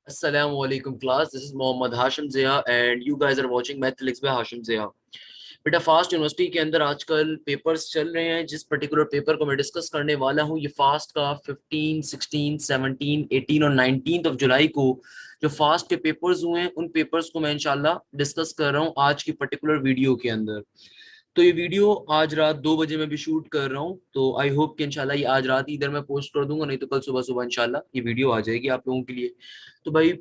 Assalamu alaikum class. This is Mohammad Hashim Zia and you guys are watching Mathematics by Hashim Zia. बेटा fast university के अंदर आजकल papers चल रहे हैं। जिस पर्टिकुलर पेपर को मैं डिस्कस करने वाला हूँ ये फास्ट का 15, 16, 17, 18 और 19 ऑफ जुलाई को जो फास्ट के पेपर्स हुए हैं उन पेपर्स को मैं इंशाल्लाह डिस्कस कर रहा हूँ आज की पर्टिकुलर वीडियो के अंदर। तो ये वीडियो आज रात 2 बजे मैं भी शूट कर रहा हूँ, तो आई होप कि इंशाल्लाह ये आज रात इधर मैं पोस्ट कर दूंगा, नहीं तो कल सुबह सुबह इंशाल्लाह ये वीडियो आ जाएगी आप लोगों के लिए। तो भाई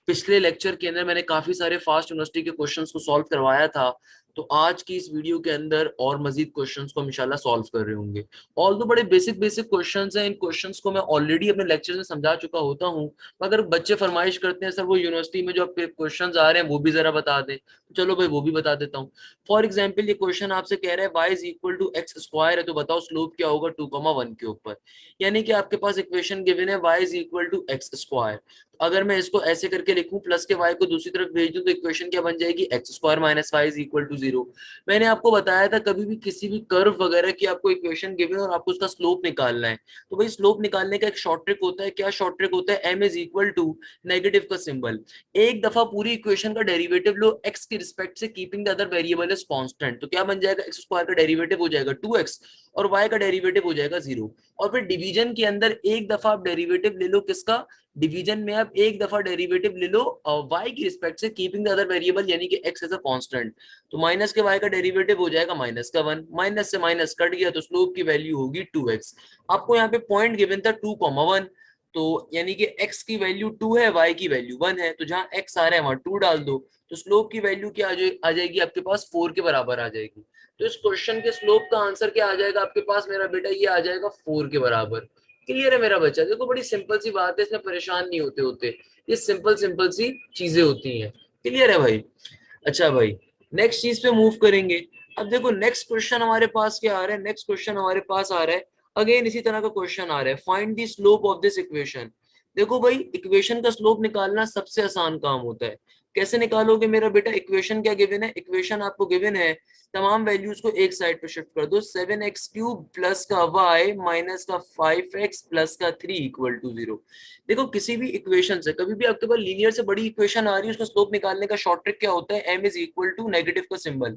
पिछले लेक्चर के अंदर मैंने काफी सारे फास्ट यूनिवर्सिटी के क्वेश्चंस को सॉल्व करवाया था, तो आज की इस वीडियो के अंदर और मजीद क्वेश्चंस को हम इंशाल्लाह सॉल्व कर रहे होंगे। ऑल दो बड़े बेसिक बेसिक क्वेश्चंस हैं, इन क्वेश्चंस को मैं ऑलरेडी अपने लेक्चर में समझा चुका होता हूँ, मगर बच्चे फरमाइश करते हैं सर वो यूनिवर्सिटी में जो आपके क्वेश्चंस आ रहे हैं वो भी जरा बता दें। चलो भाई वो भी बता देता हूँ। फॉर एग्जाम्पल ये क्वेश्चन आपसे कह रहा है y is equal to x square है, तो बताओ स्लोप क्या होगा 2,1 के ऊपर। यानी कि आपके पास इक्वेशन गिवन है y is equal to x square. अगर मैं इसको ऐसे करके लिखूं प्लस के y को दूसरी तरफ भेज दूं तो इक्वेशन क्या बन जाएगी, x square minus y is equal to 0। मैंने आपको बताया था कभी भी किसी भी कर्व वगैरह की आपको इक्वेशन गिवन और आपको उसका स्लोप निकालना है, तो भाई स्लोप निकालने का एक शॉर्ट ट्रिक होता है। क्या शॉर्ट ट्रिक होता है, m is equal to negative का सिंबल। एक दफा पूरी इक्वेशन का डेरिवेटिव लो x के रिस्पेक्ट से, keeping the other variable is constant. तो क्या बन जाएगा, एक्स स्क्वायर का डेरिवेटिव हो जाएगा 2x और y का डेरिवेटिव हो जाएगा 0। और फिर डिवीजन के अंदर एक दफा आप डेरिवेटिव ले लो किसका, डिवीजन में आप एक दफा डेरिवेटिव ले लो y की रिस्पेक्ट से, कीपिंग द अदर वेरिएबल यानी कि x एज अ कांस्टेंट। तो माइनस के y का डेरिवेटिव हो जाएगा माइनस का 1, माइनस से माइनस कट गया तो स्लोप की वैल्यू होगी 2x। आपको यहाँ पे पॉइंट गिवन था 2,1, तो यानी कि x की वैल्यू 2 है, y की वैल्यू 1 है, तो जहां x आ रहा है वहां 2 डाल दो, तो स्लोप की वैल्यू क्या आ जाएगी आपके पास 4 के बराबर आ जाएगी। तो इस क्वेश्चन के स्लोप का आंसर क्या आ जाएगा आपके पास मेरा बेटा, ये आ जाएगा 4 के बराबर। क्लियर है मेरा बच्चा, देखो बड़ी सिंपल सी बात है, इसमें परेशान नहीं होते होते, ये सिंपल सिंपल सी चीजें होती हैं। क्लियर है भाई। अच्छा भाई नेक्स्ट चीज पे मूव करेंगे। अब देखो नेक्स्ट क्वेश्चन हमारे पास क्या आ रहा है, नेक्स्ट क्वेश्चन हमारे पास आ रहा है अगेन इसी तरह का क्वेश्चन आ रहा है, find the slope of this equation. देखो भाई इक्वेशन का स्लोप निकालना सबसे आसान काम होता है। कैसे निकालोगे मेरा बेटा, इक्वेशन क्या गिवन है, इक्वेशन आपको गिवन है, तमाम वैल्यूज को एक साइड पे शिफ्ट कर दो, 7x³ प्लस का y माइनस का 5x प्लस का 3 इक्वल टू 0। देखो किसी भी इक्वेशन से कभी भी आपके पास लीनियर से बड़ी इक्वेशन आ रही है, उसका स्लोप निकालने का शॉर्ट ट्रिक क्या होता है, m is equal to negative का सिंबल।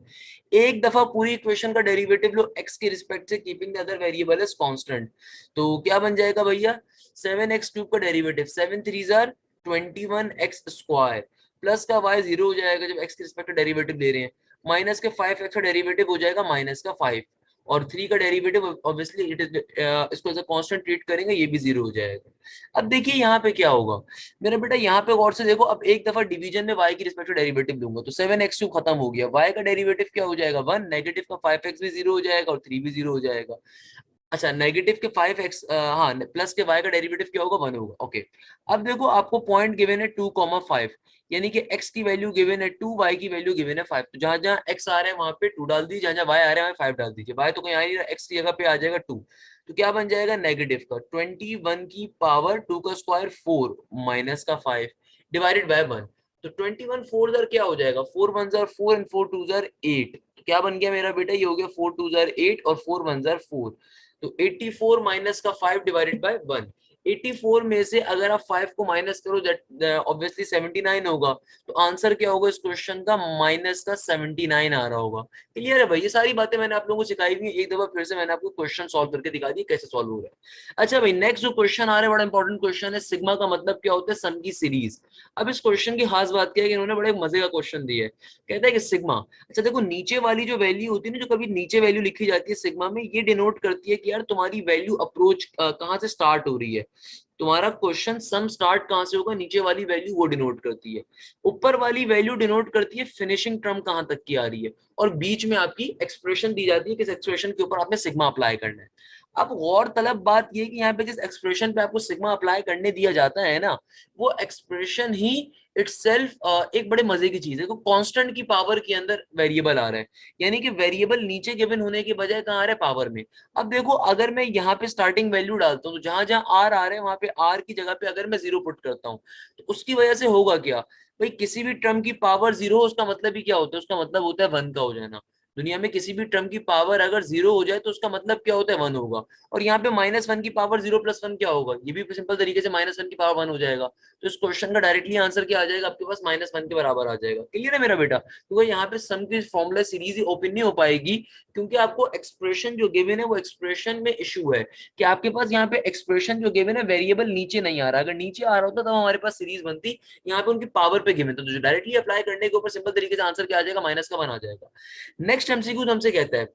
एक दफा पूरी इक्वेशन का डेरिवेटिव लो x के रिस्पेक्ट से, keeping the other variable as constant. तो क्या बन जाएगा भैया, 7x³ का डेरिवेटिव 7 3 जार 21x स्क्वायर प्लस का y 0 हो जाएगा जब x के रिस्पेक्ट में डेरिवेटिव ले रहे हैं, माइनस के 5x का डेरिवेटिव हो जाएगा माइनस का 5, और 3 का डेरिवेटिव ऑब्वियसली इट इज, इसको एज अ कांस्टेंट ट्रीट करेंगे, ये भी 0 हो जाएगा। अब देखिए यहाँ पे क्या होगा मेरा बेटा, यहाँ पे गौर से देखो, अब एक दफा डिवीजन में y की रिस्पेक्ट में डेरिवेटिव लूंगा तो 7x³ खत्म हो गया, y का डेरिवेटिव क्या हो जाएगा 1, नेगेटिव का 5x भी 0 हो जाएगा और 3 भी 0 हो जाएगा। अच्छा नेगेटिव के 5x, हाँ प्लस के y का डेरिवेटिव क्या होगा 1 होगा। ओके अब देखो आपको पॉइंट गिवन है 2,5, यानी कि x की वैल्यू गिवन है 2, y की वैल्यू गिवन है 5, तो जहां जहां x आ रहा है वहां पे 2 डाल दीजिए, जहां जहां y आ रहा है वहां 5 डाल दीजिए। y तो कहीं आ नहीं रहा, x की जगह पे आ जाएगा 2, तो क्या बन जाएगा नेगेटिव का 21 की पावर 2 का स्क्वायर 4 माइनस का 5 डिवाइडेड बाय 1। तो 21 4 जर क्या हो जाएगा, 4 1 जर 4 एंड 4 2 जर 8, तो क्या बन गया मेरा बेटा, ये हो गया 4 2 जर 8 और 4 1 जर 4, तो 84 माइनस का 5 डिवाइडेड बाय 1। 84 में से अगर आप 5 को माइनस करो ऑब्वियसली 79 होगा, तो आंसर क्या होगा इस क्वेश्चन का, माइनस का 79 आ रहा होगा। क्लियर है भाई, ये सारी बातें मैंने आप लोगों को सिखाई हुई है, एक दफा फिर से मैंने आपको क्वेश्चन सॉल्व करके दिखा दिया कैसे सॉल्व हो रहा है। अच्छा भाई नेक्स्ट जो क्वेश्चन आ रहा है बड़ा इंपॉर्टेंट क्वेश्चन है, सिग्मा का मतलब क्या होता है, सम की सीरीज। अब इस क्वेश्चन की खास बात क्या है कि इन्होंने बड़े मजे का क्वेश्चन दिया है, कहता है कि सिग्मा, अच्छा देखो नीचे वाली जो वैल्यू होती है ना, जो कभी नीचे वैल्यू लिखी जाती है सिग्मा में, ये डिनोट करती है कि यार तुम्हारी वैल्यू अप्रोच कहाँ से स्टार्ट हो रही है, तुम्हारा क्वेश्चन सम स्टार्ट कहां से होगा, नीचे वाली वैल्यू वो डिनोट करती है, ऊपर वाली वैल्यू डिनोट करती है फिनिशिंग टर्म कहां तक की आ रही है, और बीच में आपकी एक्सप्रेशन दी जाती है, किस एक्सप्रेशन के ऊपर आपने सिग्मा अप्लाई करना है। अब गौर तलब बात ये कि यहाँ पे जिस एक्सप्रेशन पे आपको सिग्मा अप्लाई करने दिया जाता है ना, वो एक्सप्रेशन ही इटसेल्फ एक बड़े मजे की चीज है, तो कांस्टेंट की पावर के अंदर वेरिएबल आ रहा है, यानी कि वेरिएबल नीचे गिवन होने के बजाय कहाँ आ रहा है, पावर में। अब देखो अगर मैं यहाँ पे स्टार्टिंग वैल्यू डालता हूँ तो जहां जहां आर आ रहे हैं वहां पे आर की जगह पे अगर मैं 0 पुट करता हूँ, तो उसकी वजह से होगा क्या भाई, किसी भी टर्म की पावर 0 हो उसका मतलब ही क्या होता है, उसका मतलब होता है 1 का हो जाना। दुनिया में किसी भी टर्म की पावर अगर जीरो हो जाए तो उसका मतलब क्या होता है, वन होगा। और यहाँ पे -1 की पावर जीरो प्लस वन क्या होगा, ये भी सिंपल तरीके से -1 की पावर वन हो जाएगा। तो इस क्वेश्चन का डायरेक्टली आंसर क्या आ जाएगा, आपके पास -1 के बराबर आ जाएगा। क्लियर है मेरा बेटा? तो यहाँ पे सम की फॉर्मूला सीरीज ही ओपन नहीं हो पाएगी, क्योंकि आपको एक्सप्रेशन जो गिवन है वो एक्सप्रेशन में इशू है कि आपके पास यहाँ पे एक्सप्रेशन जो गिवन है वेरिएबल नीचे नहीं आ रहा। अगर नीचे आ रहा होता तब हमारे पास सीरीज बनती, यहाँ पे उनकी पावर पे गिवन था। तो डायरेक्टली अप्लाई करने के ऊपर सिंपल तरीके से आंसर क्या आ जाएगा, माइनस का वन आ जाएगा। नेक्स्ट एमसीक्यू हमसे कहता है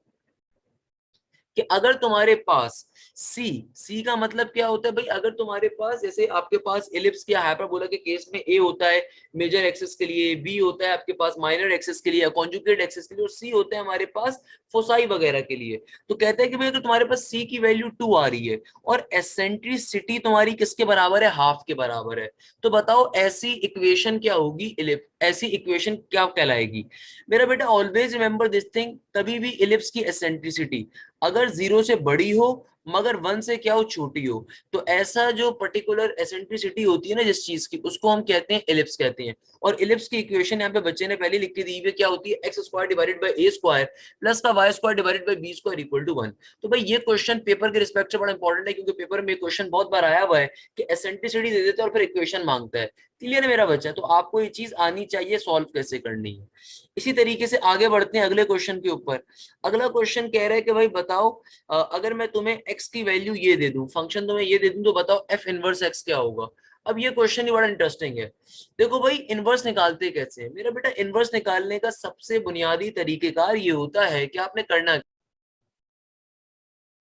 कि अगर तुम्हारे पास सी का मतलब क्या होता है भाई, अगर तुम्हारे पास जैसे आपके पास इलिप्स या हाइपरबोला के केस में ए होता है मेजर एक्सिस के लिए, बी होता है आपके पास माइनर एक्सिस के लिए, कॉन्जुगेट एक्सिस के लिए, और सी होता है हमारे पास फोसाई वगैरह के लिए। तो कहते हैं कि भाई अगर तुम्हारे पास सी की वैल्यू 2 आ रही है और एसेंट्रिसिटी तुम्हारी किसके बराबर है, हाफ के बराबर है, तो बताओ ऐसी इक्वेशन क्या होगी, इलिप्स ऐसी इक्वेशन क्या कहलाएगी। मेरा बेटा ऑलवेज रिमेंबर दिस थिंग, कभी भी इलिप्स की एसेंट्रिसिटी अगर जीरो से बड़ी हो मगर वन से क्या हो, छोटी हो, तो ऐसा जो पर्टिकुलर एसेंट्रिसिटी होती है ना जिस चीज की, उसको हम कहते हैं इलिप्स कहते हैं। और इलिप्स की इक्वेशन यहाँ पे बच्चे ने पहले लिख के दी हुई क्या होती है, x square divided by a square plus का y square divided by b square equal to one. तो भाई ये क्वेश्चन पेपर के रिस्पेक्ट से बड़ा इंपॉर्टेंट है, क्योंकि पेपर में क्वेश्चन बहुत बार आया हुआ है कि एसेंट्रिसिटी दे देते हैं और फिर इक्वेशन मांगता है। क्लियर है मेरा बच्चा? तो आपको ये चीज आनी चाहिए सॉल्व कैसे करनी है। इसी तरीके से आगे बढ़ते हैं अगले क्वेश्चन के ऊपर। अगला क्वेश्चन कह रहा है कि भाई बताओ अगर मैं तुम्हें x की वैल्यू ये दे दूं, फंक्शन तुम्हें ये दे दूं, तो बताओ f इनवर्स x क्या होगा। अब ये क्वेश्चन ही बड़ा इंटरेस्टिंग है। देखो भाई इनवर्स निकालते कैसे हैं मेरा बेटा, इनवर्स निकालने का सबसे बुनियादी तरीकेकार ये होता है कि आपने करना,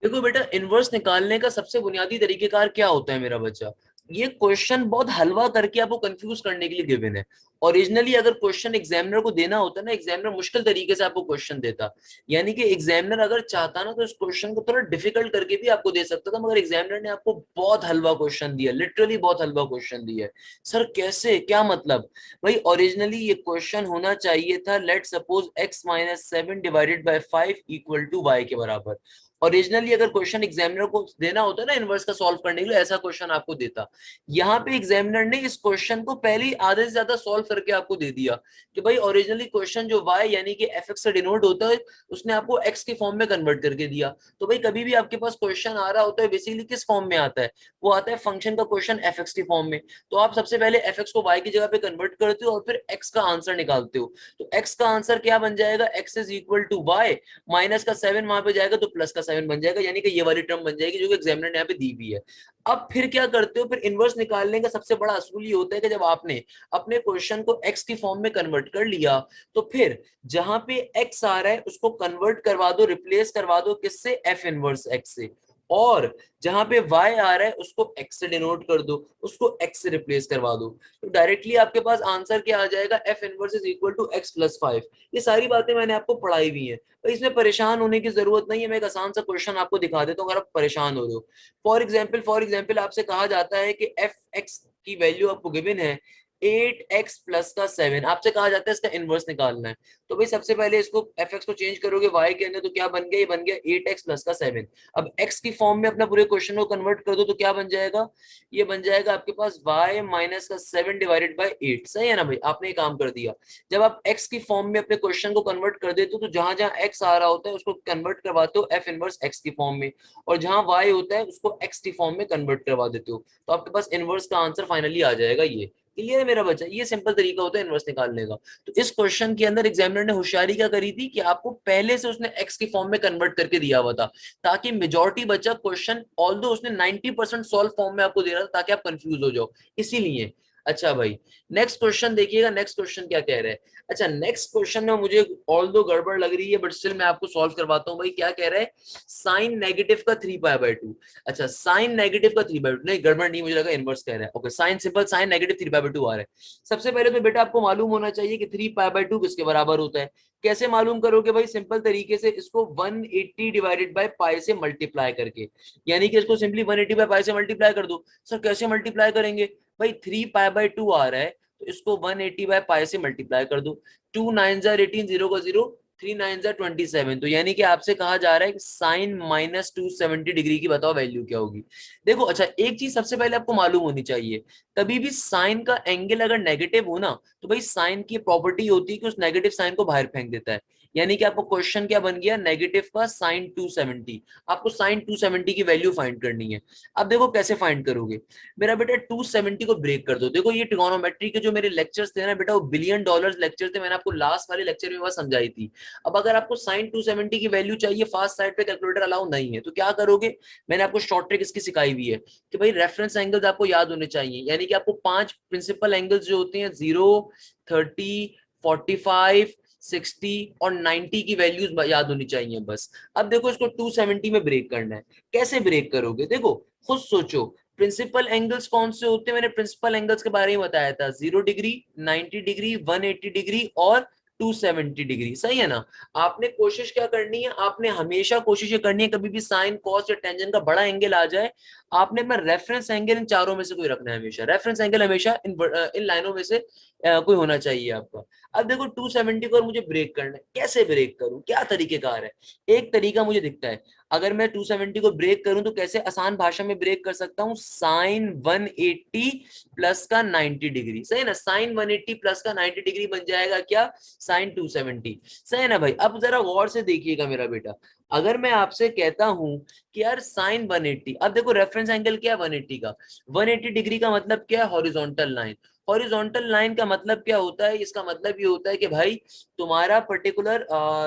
देखो बेटा इनवर्स निकालने का सबसे बुनियादी तरीकेकार क्या होता है मेरा बच्चा, ये क्वेश्चन बहुत हलवा करके आपको कंफ्यूज करने के लिए गिवन है। ओरिजिनली अगर क्वेश्चन एग्जामिनर को देना होता ना, एग्जामिनर मुश्किल तरीके से आपको क्वेश्चन देता, यानी कि एग्जामिनर अगर चाहता ना तो इस क्वेश्चन को थोड़ा डिफिकल्ट करके भी आपको दे सकता था, मगर एग्जामिनर ने आपको बहुत हलवा क्वेश्चन दिया, लिटरली बहुत हलवा क्वेश्चन दिया है। सर कैसे, क्या मतलब? भाई ओरिजिनली ये क्वेश्चन होना चाहिए था, let suppose x-7 divided by 5 equal to y के बराबर। ओरिजिनली अगर क्वेश्चन एग्जामिनर को देना होता ना इनवर्स का सॉल्व करने के लिए, ऐसा क्वेश्चन आपको देता। यहाँ पे एग्जामिनर ने इस क्वेश्चन को पहले ही आधे से ज्यादा सॉल्व करके आपको दे दिया कि भाई ओरिजिनली क्वेश्चन जो y यानी कि fx से डिनोट होता है, उसने आपको x के फॉर्म में कन्वर्ट करके दिया। तो भाई कभी भी आपके पास क्वेश्चन आ रहा होता है बेसिकली किस फॉर्म में आता है, वो आता है फंक्शन का क्वेश्चन fx के फॉर्म में। तो आप सबसे पहले fx को y की जगह पे कन्वर्ट करते हो और फिर x का आंसर निकालते हो। तो x का आंसर क्या बन जाएगा, x is equal to y, minus का 7 वहां पे जाएगा तो प्लस का 7 बन जाएगा, यानी कि ये वाली टर्म बन जाएगी जो कि एग्जामिनर ने यहाँ पे दी हुई है। अब फिर क्या करते हो, फिर इनवर्स निकालने का सबसे बड़ा असूल ये होता है कि जब आपने अपने क्वेश्चन को x की फॉर्म में कन्वर्ट कर लिया, तो फिर जहां पे x आ रहा है उसको कन्वर्ट करवा दो, रिप्लेस करवा दो किससे, f इनवर्स x से। और जहां पे y आ रहा है उसको x से डिनोट कर दो, उसको x से रिप्लेस करवा दो। तो डायरेक्टली आपके पास आंसर क्या आ जाएगा, f inverse is equal to x plus 5। ये सारी बातें मैंने आपको पढ़ाई हुई है, तो इसमें परेशान होने की जरूरत नहीं है। मैं एक आसान सा क्वेश्चन आपको दिखा देता हूँ अगर आप परेशान हो रहे हो। फॉर एग्जाम्पल आपसे कहा जाता है कि एफ एक्स की वैल्यू आपको गिवन है 8x प्लस का 7, आपसे कहा जाता है इसका इनवर्स निकालना है। तो भाई सबसे पहले इसको एफ एक्स को चेंज करोगे y के अंदर, तो क्या बन गया, ये बन गया 8x प्लस का 7। अब x की फॉर्म में अपना पूरे क्वेश्चन को कन्वर्ट कर दो तो क्या बन जाएगा, ये बन जाएगा आपके पास y माइनस का 7 डिवाइडेड बाई 8। सही है ना भाई, आपने ये काम कर दिया। जब आप x की फॉर्म में अपने क्वेश्चन को कन्वर्ट कर देते हो तो जहां जहां x आ रहा होता है उसको कन्वर्ट करवाते हो f इनवर्स x की फॉर्म में, और जहां y होता है उसको x की फॉर्म में कन्वर्ट करवा देते हो, तो आपके पास इनवर्स का आंसर फाइनली आ जाएगा ये। क्लियर है मेरा बच्चा? ये सिंपल तरीका होता है इनवर्स निकालने का। तो इस क्वेश्चन के अंदर एग्जामिनर ने होशियारी क्या करी थी कि आपको पहले से उसने x की फॉर्म में कन्वर्ट करके दिया हुआ था, ताकि मेजॉरिटी बच्चा क्वेश्चन ऑल्दो उसने 90% सॉल्व फॉर्म में आपको दे रहा था ताकि आप कंफ्यूज हो जाओ, इसीलिए। अच्छा भाई नेक्स्ट क्वेश्चन देखिएगा, नेक्स्ट क्वेश्चन क्या कह रहा है। अच्छा नेक्स्ट क्वेश्चन में मुझे ऑल्दो गड़बड़ लग रही है बट स्टिल मैं आपको सॉल्व करवाता हूँ। भाई क्या कह रहा है, साइन नेगेटिव का 3π/2। अच्छा साइन नेगेटिव का 3/2 नहीं, गड़बड़ नहीं, मुझे लगा इनवर्स कह रहा है। Okay sine simple sine negative 3π/2 आ रहा है। सबसे पहले तो बेटा आपको मालूम होना चाहिए कि 3π/2 किसके बराबर होता है। कैसे मालूम करोगे भाई, सिंपल तरीके से इसको 180 डिवाइडेड बाय पाई से मल्टीप्लाई करके, यानी कि इसको सिंपली 180 बाय पाई से मल्टीप्लाई कर दो। सर कैसे मल्टीप्लाई करेंगे, भाई 3π/2 आ रहा है तो इसको 180 बाय पाई से मल्टीप्लाई कर दो। 2 9 जार 18, 0 का 0, 3 9 जार 27। तो यानी कि आपसे कहा जा रहा है कि साइन माइनस 270 डिग्री की बताओ वैल्यू क्या होगी। देखो अच्छा एक चीज सबसे पहले आपको मालूम होनी चाहिए, कभी भी साइन का एंगल अगर नेगेटिव हो ना, तो भाई साइन की प्रॉपर्टी होती है कि उस नेगेटिव साइन को बाहर फेंक देता है। यानी कि आपको क्वेश्चन क्या बन गया, नेगेटिव का साइन 270। आपको साइन 270 की वैल्यू फाइंड करनी है। अब देखो कैसे फाइंड करोगे मेरा बेटा, 270 को ब्रेक कर दो। देखो ये ट्रिगोनोमेट्री के जो मेरे लेक्चर्स थे ना बेटा, वो बिलियन डॉलर्स लेक्चर थे, मैंने आपको लास्ट वाले लेक्चर में बात समझाई थी। अब अगर आपको साइन 270 की वैल्यू चाहिए, फास्ट साइड पे कैलकुलेटर अलाउ नहीं है, तो क्या करोगे, मैंने आपको शॉर्ट ट्रिक इसकी सिखाई हुई है कि भाई रेफरेंस एंगल्स आपको याद होने चाहिए। यानी कि आपको 5 प्रिंसिपल एंगल्स जो होते हैं 0, 30, 45, 60 और 90 की वैल्यूज याद होनी चाहिए बस। अब देखो इसको 270 में ब्रेक करना है, कैसे ब्रेक करोगे, देखो खुद सोचो। प्रिंसिपल एंगल्स कौन से होते हैं, मैंने प्रिंसिपल एंगल्स के बारे में बताया था, 0 डिग्री, 90 डिग्री, 180 डिग्री और 270 डिग्री, सही है ना। आपने कोशिश क्या करनी है, आपने हमेशा कोशिश ये करनी है कभी भी साइन कॉस या टेंजेंट का बड़ा एंगल आ जाए, आपने अपना रेफरेंस एंगल इन चारों में से कोई रखना है हमेशा। रेफरेंस एंगल हमेशा इन लाइनों में से कोई होना चाहिए आपका। अब देखो 270 को मुझे ब्रेक करना है, कैसे ब्रेक करूं, क्या तरीकेकार है। एक तरीका मुझे दिखता है, अगर मैं 270 को ब्रेक करूं तो कैसे आसान भाषा में ब्रेक कर सकता हूं, साइन 180 प्लस का 90 डिग्री, सही है ना। साइन 180 प्लस का 90 डिग्री बन जाएगा क्या, साइन 270, सही है ना भाई। अब जरा गौर से देखिएगा मेरा बेटा, अगर मैं आपसे कहता हूं कि यार साइन 180, अब देखो रेफरेंस एंगल क्या है 180 का, 180 डिग्री का मतलब क्या है, हॉरिजॉन्टल लाइन। हॉरिजॉन्टल लाइन का मतलब क्या होता है, इसका मतलब ये होता है कि भाई तुम्हारा पर्टिकुलर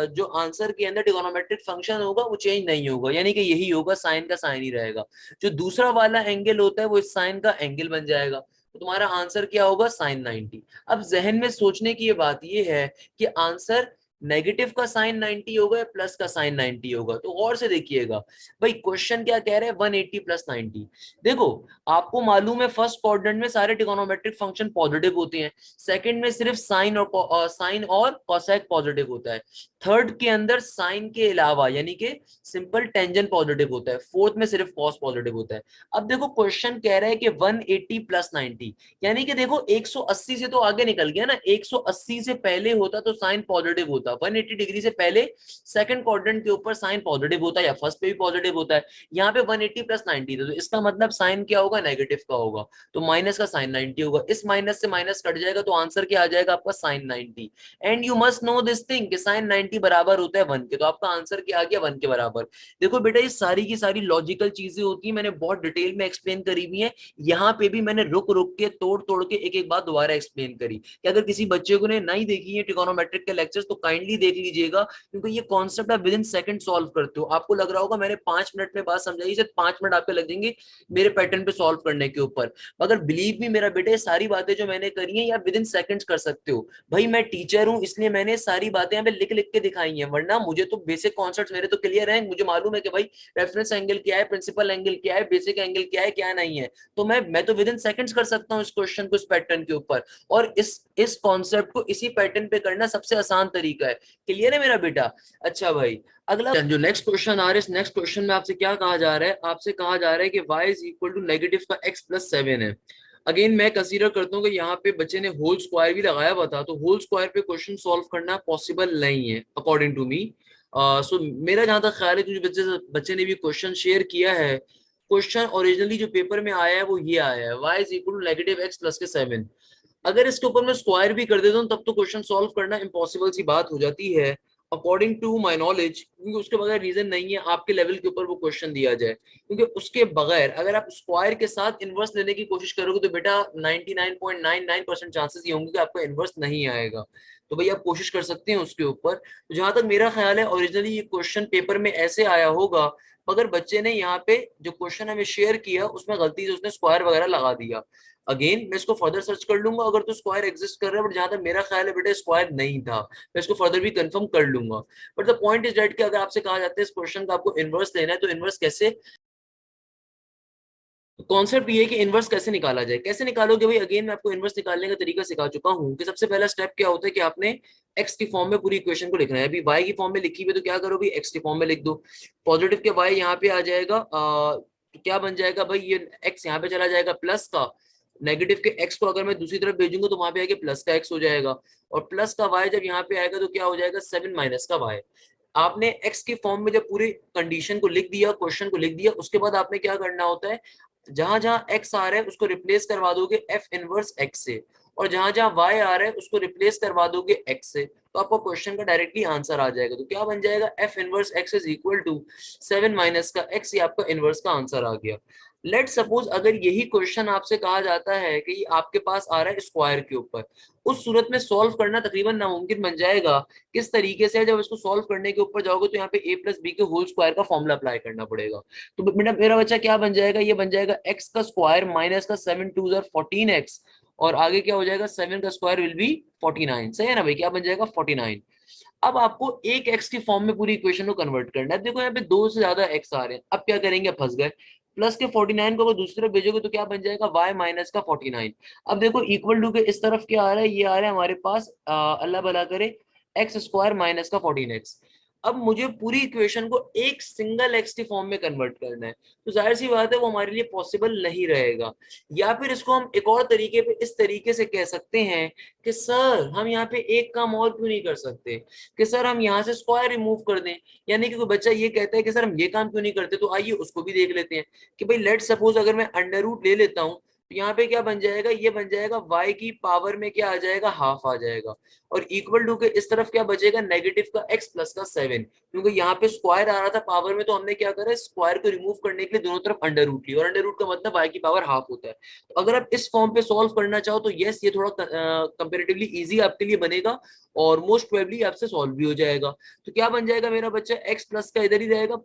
जो आंसर के अंदर ट्रिगोनोमेट्रिक फंक्शन होगा वो चेंज नहीं होगा, यानी कि यही होगा, साइन का साइन ही रहेगा। जो दूसरा वाला एंगल होता है वो इस साइन का एंगल बन जाएगा, तो तुम्हारा आंसर क्या होगा, साइन 90। अब जहन में सोचने की ये बात ये है कि आंसर नेगेटिव का साइन 90 होगा या प्लस का साइन 90 होगा, तो गौर से देखिएगा भाई क्वेश्चन क्या कह रहे हैं, 180 प्लस 90। देखो आपको मालूम है फर्स्ट क्वाड्रेंट में सारे ट्रिगोनोमेट्रिक फंक्शन पॉजिटिव होते हैं, सेकंड में सिर्फ साइन और कोसेक पॉजिटिव होता है, थर्ड के अंदर साइन के अलावा यानी कि सिंपल टेंजेंट पॉजिटिव होता है, फोर्थ में सिर्फ कॉस पॉजिटिव होता है। अब देखो क्वेश्चन कह रहा है कि 180 प्लस 90, यानी कि देखो 180 से तो आगे निकल गया ना, 180 से पहले होता तो साइन पॉजिटिव होता, 180 डिग्री से पहले सेकंड क्वाड्रेंट के ऊपर साइन पॉजिटिव होता है या फर्स्ट पे भी पॉजिटिव होता है। यहाँ पे 180 प्लस 90 था, तो इसका मतलब साइन क्या होगा, नेगेटिव का होगा, तो माइनस का साइन 90 होगा, इस माइनस से माइनस कट जाएगा तो आंसर क्या आ जाएगा आपका, sine 90। And you must know this thing कि साइन 90 बराबर होता है 1 के, तो आपका आंसर क्या आ गया, 1 के बराबर। देखो बेटा ये सारी की सारी लॉजिकल चीजें होती है, मैंने बहुत डिटेल में एक्सप्लेन करी हुई है, यहाँ पे भी मैंने रुक रुक के तोड़ तोड़ के एक एक बात दोबारा एक्सप्लेन करी, कि अगर किसी बच्चे को ने नहीं देखी है ट्रिगोनोमेट्रिक के लेक्चर्स तो काइंडली देख लीजिएगा, क्योंकि ये कॉन्सेप्ट आप विद इन सेकंड सॉल्व करते हो। आपको लग रहा होगा मैंने 5 मिनट में बात समझाई, सिर्फ 5 मिनट आपके लग जाएंगे मेरे पैटर्न पे सॉल्व करने के ऊपर, मगर बिलीव मी मेरा बेटे सारी बातें जो मैंने करी है आप विद इन सेकंड्स कर सकते हो। भाई मैं टीचर हूं इसलिए मैंने सारी बातें यहाँ पे लिख लिख के दिखाई हैं, वरना मुझे तो बेसिक कॉन्सेप्ट मेरे तो क्लियर है, मुझे मालूम है कि भाई रेफरेंस एंगल क्या है, प्रिंसिपल एंगल क्या है, बेसिक एंगल क्या है, क्या नहीं है, तो मैं तो विद इन सेकंड्स कर सकता हूँ इस क्वेश्चन को इस पैटर्न के ऊपर, और इस कॉन्सेप्ट को इसी पैटर्न पे करना सबसे आसान तरीका है। क्लियर है मेरा बेटा। अच्छा भाई अगला जो नेक्स्ट क्वेश्चन आ रहा है, इस नेक्स्ट क्वेश्चन में आपसे क्या कहा जा रहा है, आपसे कहा जा रहा है कि y is equal to negative का x प्लस 7 है। अगेन मैं कंसीडर करता हूँ कि यहाँ पे बच्चे ने होल स्क्वायर भी लगाया हुआ था, तो होल स्क्वायर पे क्वेश्चन सॉल्व करना पॉसिबल नहीं है अकॉर्डिंग टू मी। सो मेरा जहां तक ख्याल है, जो बच्चे ने भी क्वेश्चन शेयर किया है, क्वेश्चन ओरिजिनली जो पेपर में आया है वो ये आया है, y is equal to negative x plus के 7। अगर इसके ऊपर मैं स्क्वायर भी कर देता हूँ तब तो क्वेश्चन सॉल्व करना इम्पॉसिबल सी बात हो जाती है अकॉर्डिंग टू माई नॉलेज, क्योंकि उसके बगैर रीजन नहीं है आपके लेवल के ऊपर वो क्वेश्चन दिया जाए, क्योंकि उसके बगैर अगर आप स्क्वायर के साथ इनवर्स लेने की कोशिश करोगे तो बेटा 99.99% चांसेस ये होंगे कि आपका इनवर्स नहीं आएगा। तो भाई आप कोशिश कर सकते हैं उसके ऊपर। तो जहां तक मेरा ख्याल है ओरिजिनली ये क्वेश्चन पेपर में ऐसे आया होगा, मगर बच्चे ने यहाँ पे जो क्वेश्चन हमें शेयर किया उसमें गलती से उसने स्क्वायर वगैरह लगा दिया। अगेन मैं इसको फर्दर सर्च कर लूंगा अगर तो स्क्वायर एग्जिस्ट कर रहा है, बट जहां तक मेरा ख्याल है बेटा स्क्वायर नहीं था, मैं इसको फर्दर भी कंफर्म कर लूंगा। But the point is that कि अगर आपसे कहा जाता है इस क्वेश्चन का आपको इनवर्स लेना है तो इनवर्स कैसे, कॉन्सेप्ट ये है कि इनवर्स कैसे निकाला जाए, कैसे निकालोगे भाई। अगेन मैं आपको इनवर्स निकालने का तरीका सिखा चुका हूं कि सबसे पहला स्टेप क्या होता है कि आपने एक्स की फॉर्म में पूरी इक्वेशन को लिखना है। अभी वाई की फॉर्म में लिखी हुई तो क्या करो भाई, एक्स की फॉर्म में लिख दो, पॉजिटिव के वाई यहाँ पे आ जाएगा, तो क्या बन जाएगा भाई, ये एक्स यहाँ पे चला जाएगा प्लस का, नेगेटिव के एक्स को अगर मैं दूसरी तरफ भेजूंगा तो वहां पे आगे प्लस का एक्स हो जाएगा, और प्लस का वाई जब यहाँ पे आएगा तो क्या हो जाएगा 7 माइनस का वाई। आपने एक्स की फॉर्म में जब पूरी कंडीशन को लिख दिया, क्वेश्चन को लिख दिया, उसके बाद आपने क्या करना होता है, जहां जहां एक्स आ रहा है उसको रिप्लेस करवा दोगे एफ इनवर्स एक्स से, और जहां जहां y आ रहा है उसको रिप्लेस करवा दोगे x से, तो आपको क्वेश्चन का डायरेक्टली आंसर आ जाएगा। तो क्या बन जाएगा, f inverse x is equal to 7 minus का x, ये आपका इनवर्स का आंसर आ गया। लेट सपोज अगर यही क्वेश्चन आपसे कहा जाता है कि आपके पास आ रहा है स्क्वायर के ऊपर, उस सूरत में सॉल्व करना तकरीबन नामुमकिन बन जाएगा। किस तरीके से, जब इसको सॉल्व करने के ऊपर जाओगे तो यहाँ पे a प्लस बी के होल स्क्वायर का फॉर्मूला अप्लाई करना पड़ेगा। तो मेरा बच्चा क्या बन जाएगा, ये बन जाएगा x का स्क्वायर माइनस का 7 टू 14x, और आगे क्या हो जाएगा, 7 का स्क्वायर विल बी 49। सही है ना भाई, क्या बन जाएगा 49। अब आपको एक एक्स की फॉर्म में पूरी इक्वेशन को कन्वर्ट करना है। देखो यहाँ पे दो से ज्यादा एक्स आ रहे हैं, अब क्या करेंगे, फंस गए। प्लस के 49 को अगर दूसरी तरफ भेजोगे तो क्या बन जाएगा, y माइनस का 49। अब देखो इक्वल टू के इस तरफ क्या आ रहा है, ये आ रहा है हमारे पास अल्लाह भला करे एक्स स्क्वायर माइनस का 14x। अब मुझे पूरी इक्वेशन को एक सिंगल एक्स की फॉर्म में कन्वर्ट करना है, तो जाहिर सी बात है वो हमारे लिए पॉसिबल नहीं रहेगा। या फिर इसको हम एक और तरीके पे इस तरीके से कह सकते हैं कि सर हम यहाँ पे एक काम और क्यों नहीं कर सकते, कि सर हम यहाँ से स्क्वायर रिमूव कर दें। यानी कि कोई बच्चा ये कहता है कि सर हम ये काम क्यों नहीं करते, तो आइए उसको भी देख लेते हैं कि भाई लेट सपोज अगर मैं अंडर रूट ले लेता हूँ, तो यहाँ पे क्या बन जाएगा, ये बन जाएगा y की पावर में क्या आ जाएगा, हाफ आ जाएगा, और इक्वल टू के इस तरफ क्या बचेगा, नेगेटिव का x प्लस का 7। क्योंकि यहाँ पे स्क्वायर आ रहा था पावर में, तो हमने क्या करा, स्क्वायर को रिमूव करने के लिए दोनों तरफ अंडर रूट लिया, और अंडर रूट का मतलब y की पावर हाफ होता है। तो अगर आप इस फॉर्म पे सॉल्व करना चाहो तो यस, ये थोड़ा कंपेरेटिवली इजी आपके लिए बनेगा, और मोस्ट प्रोबेबली आपसे सॉल्व भी हो जाएगा। तो क्या बन जाएगा मेरा बच्चा, x प्लस का इधर ही रहेगा,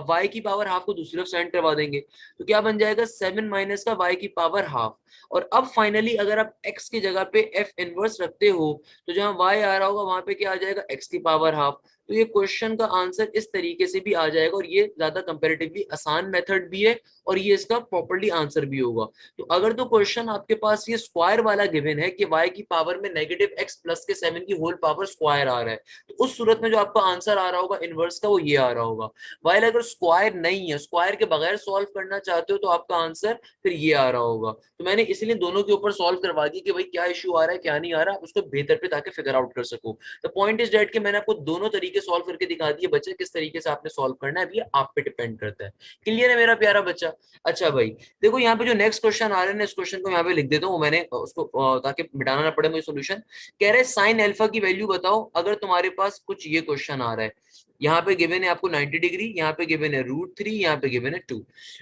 y की पावर हाफ को दूसरी तरफ सेंड करवा देंगे, तो क्या बन जाएगा 7 माइनस का y की पावर हाफ। और अब फाइनली अगर आप x की जगह पे f इनवर्स रखते हो, तो जहां y आ रहा होगा वहां पे क्या आ जाएगा, x की पावर हाफ। तो ये क्वेश्चन का आंसर इस तरीके से भी आ जाएगा, और ये ज्यादा कंपैरेटिवली आसान मेथड भी है, और ये इसका प्रॉपर्ली आंसर भी होगा। तो अगर तो क्वेश्चन आपके पास ये स्क्वायर वाला गिवन है कि y की पावर में नेगेटिव x प्लस के 7 की होल पावर स्क्वायर आ रहा है, तो उस सूरत में जो आपका आंसर आ रहा होगा इनवर्स का, वो ये आ रहा होगा। वाइल अगर स्क्वायर नहीं है, स्क्वायर के बगैर सॉल्व करना चाहते हो, तो आपका आंसर फिर ये आ रहा होगा। तो मैंने इसलिए दोनों के ऊपर सॉल्व करवा दी कि भाई क्या इशू आ रहा है क्या नहीं आ रहा, आप उसको बेहतर पे ताकि फिगर आउट कर सको। द पॉइंट इज डेट कि मैंने आपको दोनों तरीके सॉल्व करके दिखा दिए बच्चे, किस तरीके से आपने सॉल्व करना है अभी आप पे डिपेंड करता है। क्लियर है मेरा प्यारा बच्चा। अच्छा भाई देखो यहाँ पे जो नेक्स्ट क्वेश्चन आ रहे हैं, इस क्वेश्चन को यहाँ पे लिख देता हूँ मैंने उसको, ताकि मिटाना ना पड़े मुझे सोल्यूशन। कह रहे साइन अल्फा की वैल्यू बताओ अगर तुम्हारे पास कुछ ये क्वेश्चन आ रहा है। यहाँ पे गिवन है आपको 90 डिग्री, यहाँ पे गिवन है √3, यहाँ पे गिवन है 2।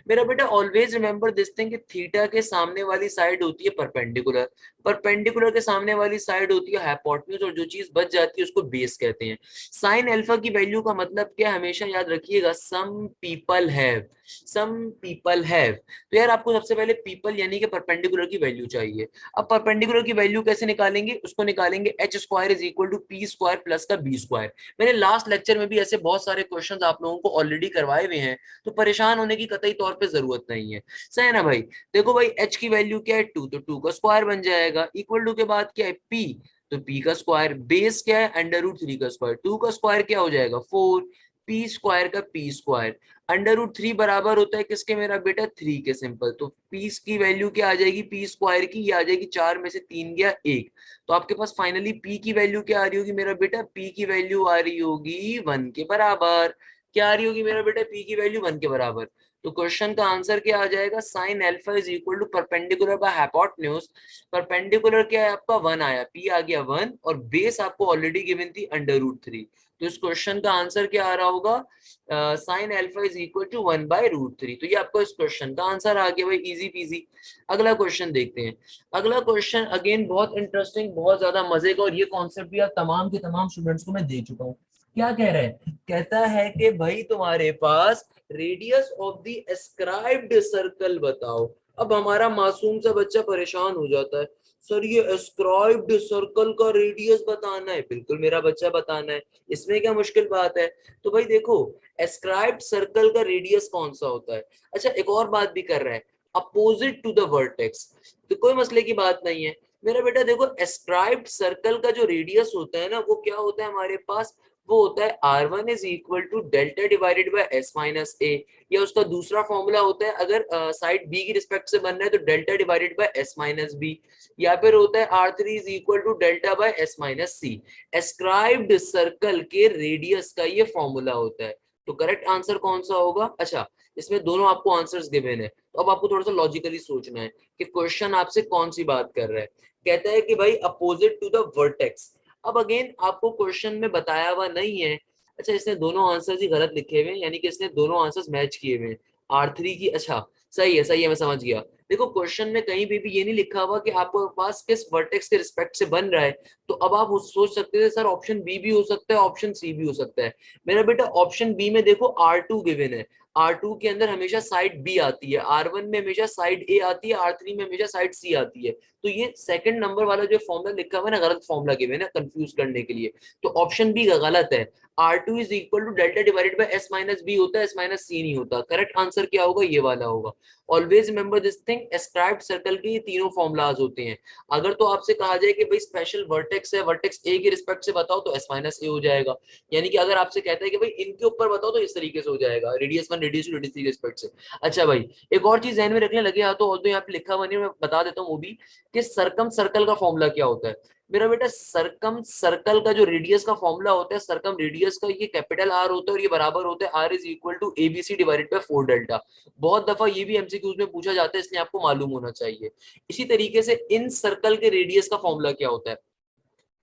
मेरा बेटा ऑलवेज रिमेंबर दिस थिंग कि थीटा के सामने वाली साइड होती है परपेंडिकुलर, परपेंडिकुलर के सामने वाली साइड होती है हाइपोटेन्यूज, और जो चीज बच जाती है उसको बेस कहते हैं। साइन अल्फा की वैल्यू का मतलब क्या, हमेशा याद रखिएगा, some people have, some people have. तो यार आपको सबसे पहले पीपल यानी कि परपेंडिकुलर की वैल्यू चाहिए। अब परपेंडिकुलर की वैल्यू कैसे निकालेंगे, उसको निकालेंगे h square is equal to p square plus का b स्क्वायर। मैंने लास्ट लेक्चर में भी ऐसे बहुत सारे क्वेश्चंस आप लोगों को ऑलरेडी करवाए हुए हैं, तो परेशान होने की कतई तौर पे जरूरत नहीं है। सही है ना भाई। देखो भाई h की वैल्यू क्या है 2, तो 2 का स्क्वायर बन जाएगा, इक्वल टू के बाद क्या है p, तो p का स्क्वायर, बेस क्या है अंडर रूट 3 का स्क्वायर, 2 का स्क्वायर क्या हो जाएगा 4, p स्क्वायर का p स्क्वायर, अंडर रूट 3 बराबर होता है किसके मेरा बेटा 3 के, सिंपल। तो p की वैल्यू क्या आ जाएगी, p स्क्वायर की, ये आ जाएगी 4 में से 3 गया 1। तो आपके पास फाइनली p की वैल्यू क्या आ रही होगी मेरा बेटा, p की वैल्यू आ रही होगी 1 के बराबर। क्या आ रही होगी मेरा बेटा, p की वैल्यू 1 के बराबर। तो क्वेश्चन का आंसर क्या आ जाएगा, sine alpha is equal to perpendicular by hypotenuse. Perpendicular क्या है आपका 1 आया, p आ गया 1, और बेस आपको ऑलरेडी गिवन थी अंडर रूट 3। तो इस क्वेश्चन का आंसर क्या आ रहा होगा, sine alpha is equal to 1/√3। तो ये आपको इस क्वेश्चन का आंसर आ गया भाई, इजी पीजी। अगला क्वेश्चन देखते हैं। अगला क्वेश्चन अगेन बहुत इंटरेस्टिंग, बहुत ज्यादा मजे का, और ये कॉन्सेप्ट भी आप तमाम के तमाम स्टूडेंट्स को मैं दे चुका हूँ। क्या कह रहा है, कहता है कि भाई तुम्हारे पास radius of the escribed circle बताओ। अब हमारा मासूम सा बच्चा परेशान हो जाता है, सर ये एस्क्राइब्ड सर्कल का रेडियस बताना है। बिल्कुल मेरा बच्चा बताना है, इसमें क्या मुश्किल बात है। तो भाई देखो एस्क्राइब्ड सर्कल का रेडियस कौन सा होता है। अच्छा एक और बात भी कर रहा है, अपोजिट टू द वर्टेक्स, तो कोई मसले की बात नहीं है मेरा बेटा। देखो एस्क्राइब्ड सर्कल का जो रेडियस होता है ना, वो क्या होता है हमारे पास, वो होता है r1 is equal to delta divided by s minus a, या उसका दूसरा फॉर्मूला होता है अगर साइड b की रिस्पेक्ट से बनना है तो delta divided by s minus B, या फिर होता है r3 is equal to delta by s minus C. Escribed circle के रेडियस का ये फॉर्मूला होता है। तो करेक्ट आंसर कौन सा होगा, अच्छा इसमें दोनों आपको आंसर्स गिवन है, तो अब आपको थोड़ा सा लॉजिकली सोचना है कि क्वेश्चन आपसे कौन सी बात कर रहा है। कहता है कि भाई अपोजिट टू द वर्टेक्स। अब अगेन आपको क्वेश्चन में बताया हुआ नहीं है। अच्छा, इसने दोनों आंसर्स ही गलत लिखे हुए हैं, यानी कि इसने दोनों आंसर्स मैच किए हुए हैं। R3 की, अच्छा सही है, मैं समझ गया। देखो क्वेश्चन में कहीं भी ये नहीं लिखा हुआ कि आपके पास किस वर्टेक्स के रिस्पेक्ट से बन रहा है, तो अब आप सोच सकते थे सर ऑप्शन बी भी हो सकता है, ऑप्शन सी भी हो सकता है। मेरा बेटा ऑप्शन बी में देखो R2 गिवन है, R2 के अंदर हमेशा साइड बी आती है, R1 में हमेशा साइड ए आती है, R3 में हमेशा साइड सी आती है। तो ये सेकंड नंबर वाला जो फॉर्मूला लिखा हुआ है ना, गलत फॉर्मूला गिवन है कंफ्यूज करने के लिए, तो ऑप्शन बी गलत है। R2 is equal to delta divided by S minus B होता है, S माइनस सी नहीं होता। करेक्ट आंसर क्या होगा, ये वाला होगा। Always remember this thing, ascribed circle के ये तीनों फॉर्मुलाज होते हैं। अगर तो आपसे कहा जाए कि भाई स्पेशल वर्टेक्स है, वर्टेक्स ए के रिस्पेक्ट से बताओ, तो S माइनस ए हो जाएगा। यानी कि अगर आपसे कहता है कि भाई इनके ऊपर बताओ, तो इस तरीके से हो जाएगा, रेडियस 1 रेडियस 2 रेडियस 3 के रिस्पेक्ट से। अच्छा भाई, एक और चीज ध्यान में रखने लगे, तो ऑल्दो यहाँ पे लिखा हुआ नहीं, मैं बता देता हूँ वो भी, कि सरकम सर्कल का फॉर्मूला क्या होता है। मेरा बेटा सरकम सर्कल का जो रेडियस का फॉर्मूला होता है, सरकम रेडियस का, ये कैपिटल आर होता है और ये बराबर होता है R is equal to ABC divided by 4 delta. बहुत दफा ये भी एमसीक्यूज में पूछा जाता है, इसलिए आपको मालूम होना चाहिए। इसी तरीके से इन सर्कल के रेडियस का फॉर्मूला क्या होता है,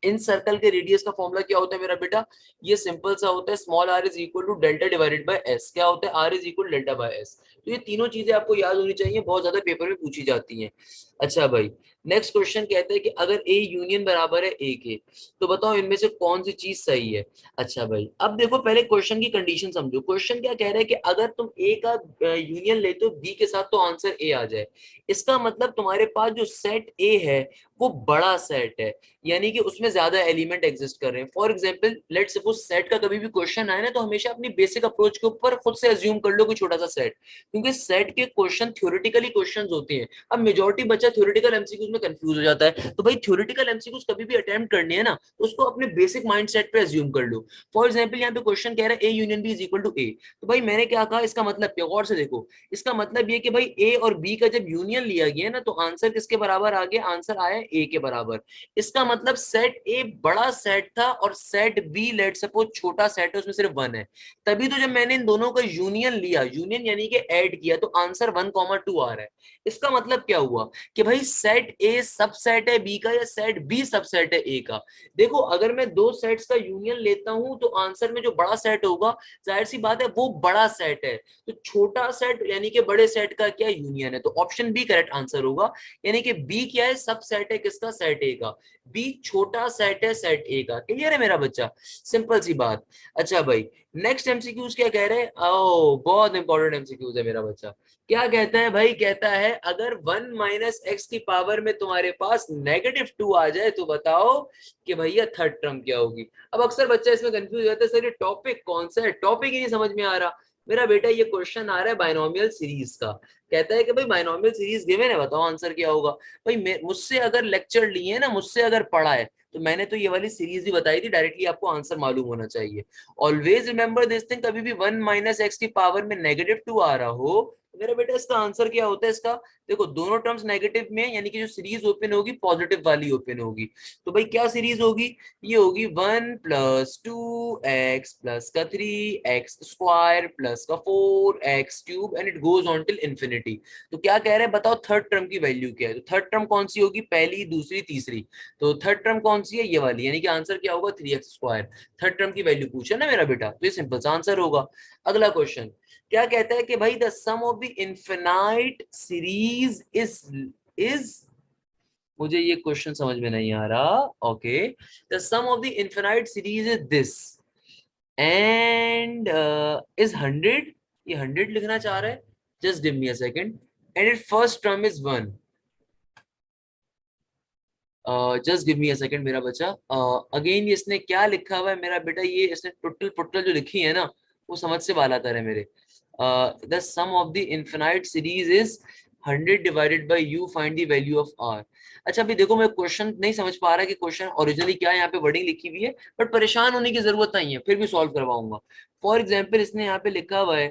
इन सर्कल के रेडियस का फॉर्मूला क्या होता है मेरा बेटा, ये सिंपल सा होता है small r is equal to delta divided by s। क्या होता है, r is equal delta by s। तो ये तीनों चीजें आपको याद होनी चाहिए, बहुत ज्यादा पेपर में पूछी जाती हैं। अच्छा भाई, नेक्स्ट क्वेश्चन कहता है कि अगर a यूनियन बराबर है a के, तो बताओ इनमें से कौन सी चीज सही है। अच्छा भाई, अब देखो पहले क्वेश्चन की कंडीशन समझो। क्वेश्चन क्या कह रहा है कि अगर तुम a का यूनियन लेते हो b के साथ, तो आंसर a आ जाए। इसका मतलब तुम्हारे पास जो सेट a है वो बड़ा सेट है, यानी कि उसमें ज्यादा एलिमेंट एग्जिस्ट कर रहे हैं। For example let suppose set का कभी भी क्वेश्चन आए ना, तो हमेशा अपनी बेसिक अप्रोच के ऊपर खुद से अज्यूम कर लो कोई छोटा सा सेट, क्योंकि सेट के क्वेश्चन थ्योरेटिकली क्वेश्चंस होते हैं। अब मेजॉरिटी बच्चा थ्योरेटिकल एमसीक्यूज में कंफ्यूज हो जाता है, तो भाई थ्योरेटिकल एमसीक्यूज कभी भी अटेम्प्ट करनी है ना, तो उसको अपने बेसिक माइंड सेट पे अज्यूम कर लो। फॉर एग्जाम्पल यहाँ पे क्वेश्चन कह रहा है A union B is equal to ए, तो भाई मैंने क्या कहा, इसका मतलब क्या, गौर से देखो। इसका मतलब ये कि भाई ए और बी का जब यूनियन लिया गया ना, तो आंसर किसके बराबर आ गया, आंसर आया ए के बराबर। इसका मतलब सेट ए बड़ा सेट था और सेट बी लेट सपोज छोटा सेट है, उसमें सिर्फ वन है। तभी तो जब मैंने इन दोनों का यूनियन लिया, यूनियन यानी कि ऐड किया, तो आंसर 1,2 आ रहा है। इसका मतलब क्या हुआ कि भाई सेट ए सबसेट है बी का, या सेट बी सबसेट है ए का। देखो अगर मैं दो सेट्स का यूनियन लेता हूं, तो आंसर में जो बड़ा सेट होगा, जाहिर सी बात है वो बड़ा सेट है, तो छोटा सेट यानी कि बड़े सेट का क्या यूनियन है, तो ऑप्शन बी करेक्ट आंसर होगा। यानी कि बी क्या है, सब सेट है किसका, सेट ए का। बी छोटा सेट है सेट ए का। क्लियर है मेरा बच्चा, सिंपल सी बात। अच्छा भाई, नेक्स्ट एमसीक्यूज क्या कह रहे हैं, ओ बहुत इंपॉर्टेंट एमसीक्यूज है मेरा बच्चा। क्या कहता है भाई, कहता है अगर 1 माइनस एक्स की पावर में तुम्हारे पास -2 आ जाए, तो बताओ कि भैया थर्ड टर्म क्या होगी। अब अक्सर बच्चा इसमें कंफ्यूज होता है, सर ये टॉपिक कौन सा है, टॉपिक ही नहीं समझ में आ रहा। मेरा बेटा ये क्वेश्चन आ रहा है बाइनोमियल सीरीज का। कहता है कि भाई बाइनोमियल सीरीज गिवन है, बताओ आंसर क्या होगा। भाई मुझसे अगर लेक्चर लिए ना, मुझसे अगर पढ़ा है, तो मैंने तो ये वाली सीरीज भी बताई थी, डायरेक्टली आपको आंसर मालूम होना चाहिए। ऑलवेज रिमेंबर दिस थिंग, कभी भी 1 माइनस एक्स की पावर में -2 आ रहा हो, तो मेरा बेटा इसका आंसर क्या होता है इसका। देखो दोनों टर्म्स नेगेटिव में, यानी कि जो सीरीज ओपन होगी पॉजिटिव वाली ओपन होगी। तो भाई क्या सीरीज होगी, ये होगी 1 प्लस 2x प्लस का 3x स्क्वायर प्लस का 4x cube and it goes on till infinity. तो क्या कह रहे हैं बताओ, थर्ड टर्म की वैल्यू क्या है। तो थर्ड टर्म कौन सी होगी, पहली दूसरी तीसरी। तो थर्ड टर्म कौन सी है, ये वाली, यानी कि आंसर क्या होगा 3x स्क्वायर। थर्ड टर्म की वैल्यू पूछा ना मेरा बेटा, तो ये सिंपल सा आंसर होगा। अगला क्वेश्चन क्या कहता है कि भाई the sum of the infinite series is मुझे ये क्वेश्चन समझ में नहीं आ रहा। Okay, the sum of the infinite series is this and is 100। ये 100 लिखना चाह रहा है, just give me a second. And it first term is 1। Just give me a second मेरा बच्चा। अगेन इसने क्या लिखा हुआ है मेरा बेटा, ये इसने टोटल टोटल जो लिखी है ना, वो समझ से बाला तर है मेरे। The sum of the infinite series is 100 divided by you, find the value of R. अच्छा अभी देखो, मैं क्वेश्चन नहीं समझ पा रहा कि क्वेश्चन ओरिजिनली क्या है, यहाँ पे वर्डिंग लिखी हुई है, बट परेशान होने की जरूरत नहीं है, फिर भी सॉल्व करवाऊंगा। फॉर एग्जाम्पल इसने यहाँ पे लिखा हुआ है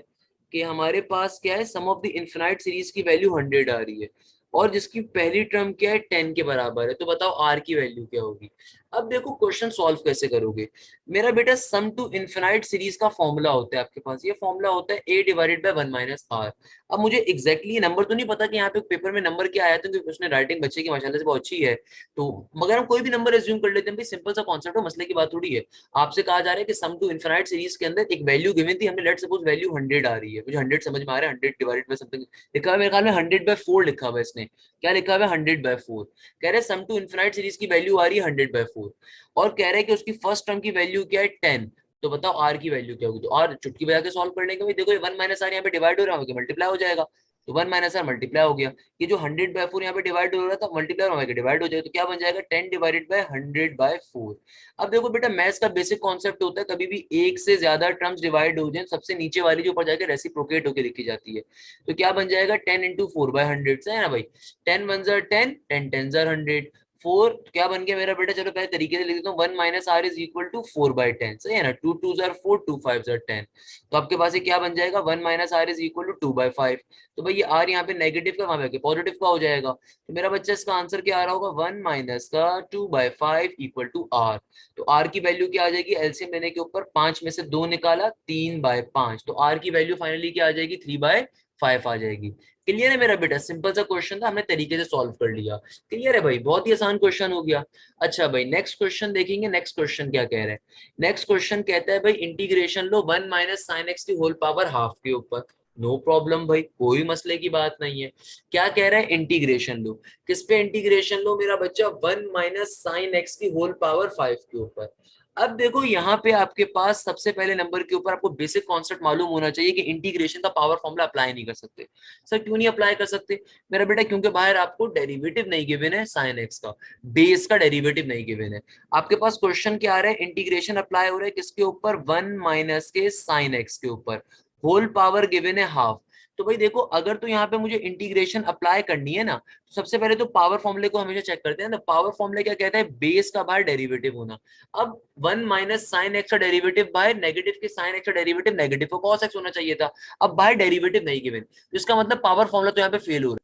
कि हमारे पास क्या है, सम ऑफ द इनफिनाइट सीरीज की वैल्यू 100 आ रही है, और जिसकी पहली टर्म क्या है 10 के बराबर है, तो बताओ आर की वैल्यू क्या होगी। अब देखो क्वेश्चन सॉल्व कैसे करोगे मेरा बेटा, सम टू इन्फिनाइट सीरीज का फॉर्मूला होता है आपके पास, ये फॉर्मूला होता है a divided by 1 minus R. अब मुझे एग्जैक्टली नंबर तो नहीं पता कि यहाँ पे पेपर में नंबर क्या आया था, क्योंकि उसने राइटिंग बच्चे की माशाल्लाह से बहुत अच्छी है, तो मगर हम कोई भी नंबर एज्यूम कर लेते हैं भाई, सिंपल सा कॉन्सेप्ट है, मसले की बात थोड़ी है। आपसे कहा जा रहा है कि सम टू इन्फिनाइट सीरीज के अंदर एक वैल्यू गिवन थी, हमने लेट सपोज वैल्यू 100 आ रही है, मुझे 100 समझ में आ रहा है, 100 डिवाइडेड बाय समथिंग लिखा हुआ है, मेरे ख्याल में 100/4 लिखा हुआ है इसने, क्या लिखा हुआ है 100/4। कह रहे सम टू इन्फिनाइट सीरीज की वैल्यू आ रही है 100/4, और कह रहे हैं कि उसकी फर्स्ट टर्म की वैल्यू क्या है 10। तो बताओ आर की वैल्यू क्या होगी, तो आर चुटकी बजा के सॉल्व करने के भाई देखो, ये 1 माइनस आर यहाँ पे डिवाइड हो रहा है, मल्टीप्लाई हो जाएगा, तो 1 माइनस आर मल्टीप्लाई हो गया, ये जो 100/4 यहाँ पे डिवाइड हो रहा था मल्टीप्लाई होगा डिवाइड हो जाएगा, तो क्या बन जाएगा 10 डिवाइडेड बाय 100/4। अब देखो बेटा मैथ्स का बेसिक कॉन्सेप्ट होता है, कभी भी एक से ज्यादा टर्म्स डिवाइड हो जाए सबसे नीचे वाली जो ऊपर जाके रेसिप्रोकेट होकर लिखी जाती है, तो क्या बन जाएगा 10 इंटू 4/100 से, है ना भाई, 10 1 जार 10, 10 10 जार 100, 4 क्या बन गया मेरा बेटा, चलो पहले तरीके से लिख देता हूँ, 1 minus R is equal to 4/10, सही है ना, 2 2 जार 4, 2 5 जार 10, तो आपके पास ये क्या बन जाएगा 1 minus R is equal to 2/5। तो भाई ये आर यहाँ पे नेगेटिव का, वहां पे पॉजिटिव का हो जाएगा, तो मेरा बच्चा इसका आंसर क्या आ रहा होगा 1 माइनस का 2/5 इक्वल टू आर। तो आर की वैल्यू क्या आ जाएगी, एलसीएम लेने के ऊपर 5 में से 2 निकाला, 3/5, तो आर की वैल्यू फाइनली क्या आ जाएगी 3/5 आ जाएगी। क्लियर है मेरा बेटा, सिंपल सा क्वेश्चन था, हमने तरीके से सॉल्व कर लिया। क्लियर है भाई, बहुत ही आसान क्वेश्चन हो गया। अच्छा भाई नेक्स्ट क्वेश्चन देखेंगे, नेक्स्ट क्वेश्चन क्या कह रहा है। नेक्स्ट क्वेश्चन कहता है भाई इंटीग्रेशन लो 1 माइनस साइन एक्स की होल पावर हाफ के ऊपर। नो प्रॉब्लम भाई, कोई मसले की बात नहीं है। क्या कह रहा है इंटीग्रेशन लो, किस पे इंटीग्रेशन लो मेरा बच्चा, 1 माइनस साइन एक्स की होल पावर 5 के ऊपर। अब देखो यहाँ पे आपके पास सबसे पहले नंबर के ऊपर आपको बेसिक कॉन्सेप्ट मालूम होना चाहिए कि इंटीग्रेशन का पावर फॉर्मूला अप्लाई नहीं कर सकते। सर क्यों नहीं अप्लाई कर सकते मेरा बेटा, क्योंकि बाहर आपको डेरिवेटिव नहीं गिवन है साइन एक्स का, बेस का डेरिवेटिव नहीं गिवन है। आपके पास क्वेश्चन क्या आ रहा है, इंटीग्रेशन अप्लाई हो रहा है किसके ऊपर, 1 माइनस के साइन एक्स के ऊपर, होल पावर गिवन है हाफ। तो भाई देखो अगर तो यहाँ पे मुझे इंटीग्रेशन अप्लाई करनी है ना, तो सबसे पहले तो पावर फॉर्मूले को हमेशा चेक करते हैं ना, पावर फॉर्मूले क्या कहता है, बेस का बाहर डेरिवेटिव होना। अब 1 माइनस साइन एक्स का डेरिवेटिव बाहर नेगेटिव के साइन एक्स का डेरिवेटिव नेगेटिव को कॉस एक्स होना चाहिए था, अब बाहर डेरिवेटिव नहीं गिवन, तो इसका मतलब पावर फॉर्मूला तो यहाँ पे फेल हो रहा है,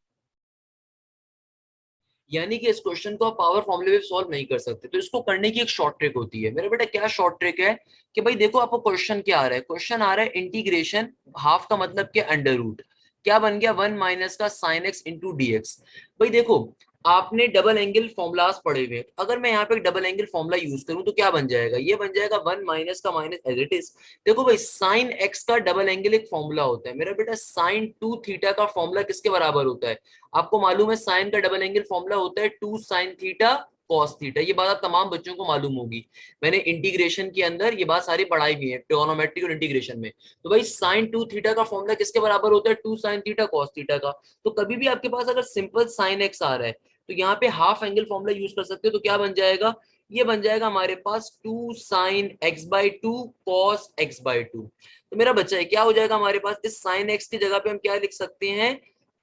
यानी कि इस क्वेश्चन को आप पावर फॉर्मूले में सॉल्व नहीं कर सकते। तो इसको करने की एक शॉर्ट ट्रिक होती है मेरे बेटा, क्या शॉर्ट ट्रिक है कि भाई देखो आपको क्वेश्चन क्या आ रहा है, क्वेश्चन आ रहा है इंटीग्रेशन हाफ का मतलब क्या अंडर रूट, क्या बन गया 1 माइनस का sine x into D x. भाई देखो आपने डबल एंगल फॉर्मूलाज पढ़े हुए, अगर मैं यहाँ पे डबल एंगल फॉर्मूला यूज करूं तो क्या बन जाएगा, ये बन जाएगा 1 माइनस का माइनस एज इट इज। देखो भाई साइन एक्स का डबल एंगल एक फॉर्मूला होता है मेरा बेटा, साइन 2 थीटा का फॉर्मूला किसके बराबर होता है, आपको मालूम है साइन का डबल एंगल फॉर्मूला होता है 2 साइन थीटा कॉस थीटा, ये बात तमाम बच्चों को मालूम होगी, मैंने इंटीग्रेशन के अंदर ये बात सारी पढ़ाई हुई है ट्रिगोनोमेट्री और इंटीग्रेशन में। तो भाई साइन 2 थीटा का फॉर्मूला किसके बराबर होता है, 2 साइन थीटा कॉस थीटा का। तो कभी भी आपके पास अगर सिंपल साइन एक्स आ रहा है तो यहाँ पे हाफ एंगल फॉर्मूला यूज कर सकते हो, तो क्या बन जाएगा, ये बन जाएगा हमारे पास 2 साइन x/2 कॉस x/2। तो मेरा बच्चा है क्या हो जाएगा हमारे पास, इस साइन एक्स की जगह पे हम क्या लिख सकते हैं,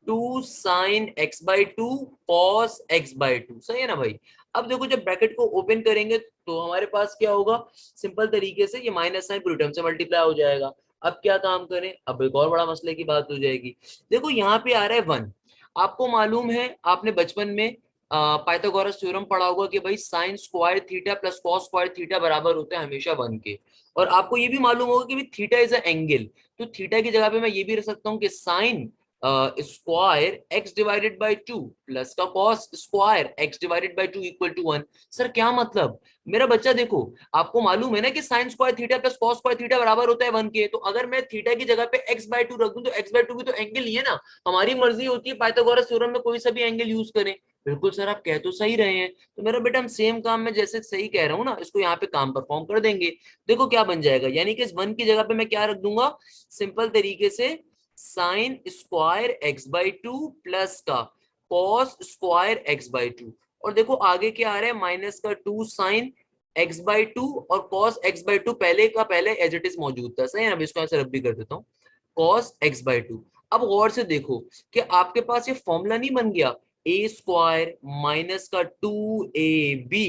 2 साइन x/2 कॉस x/2, सही है ना भाई। अब देखो जब ब्रैकेट को ओपन करेंगे तो हमारे पास क्या होगा, सिंपल तरीके से ये माइनस साइन पूरी टर्म से मल्टीप्लाई हो जाएगा। अब क्या काम करें, अब एक और बड़ा मसले की बात हो जाएगी। देखो यहाँ पे आ रहा है 1, आपको मालूम है आपने बचपन में पाइथागोरस थ्योरम पढ़ा होगा कि भाई sine square theta plus cos square theta बराबर होता है हमेशा 1 के। और आपको ये भी मालूम होगा कि थीटा इज अ एंगल, तो थीटा की जगह पे मैं ये भी रख सकता हूँ कि sine square x divided by 2 plus का cos square x divided by 2 equal to 1। Sir क्या मतलब, मेरा बच्चा देखो आपको मालूम है ना कि sine square theta plus cos square theta बराबर होता है 1 के, तो अगर मैं थीटा की जगह पे x/2 रख दूं तो x/2 भी तो एंगल ही है ना, हमारी मर्जी होती है पाइथागोरस थ्योरम में कोई सा भी एंगल यूज करें। बिल्कुल सर आप कह तो सही रहे हैं, तो मेरा बेटा हम सेम काम में जैसे सही कह रहा हूँ ना, इसको यहाँ पे काम परफॉर्म कर देंगे। देखो क्या बन जाएगा, यानी कि इस 1 की जगह पे मैं क्या रख दूंगा, सिंपल तरीके से साइन स्क्वायर x/2 प्लस का कॉस स्क्वायर x/2, और देखो आगे क्या आ रहा है माइनस का 2 साइन x/2 और कॉस x/2 पहले का पहले एज इट इज मौजूद था, सही है ना, इसको ऐसे रब भी कर देता हूँ कॉस x/2। अब गौर से देखो कि आपके पास ये फॉर्मूला नहीं बन गया, ए स्क्वायर माइनस का 2ab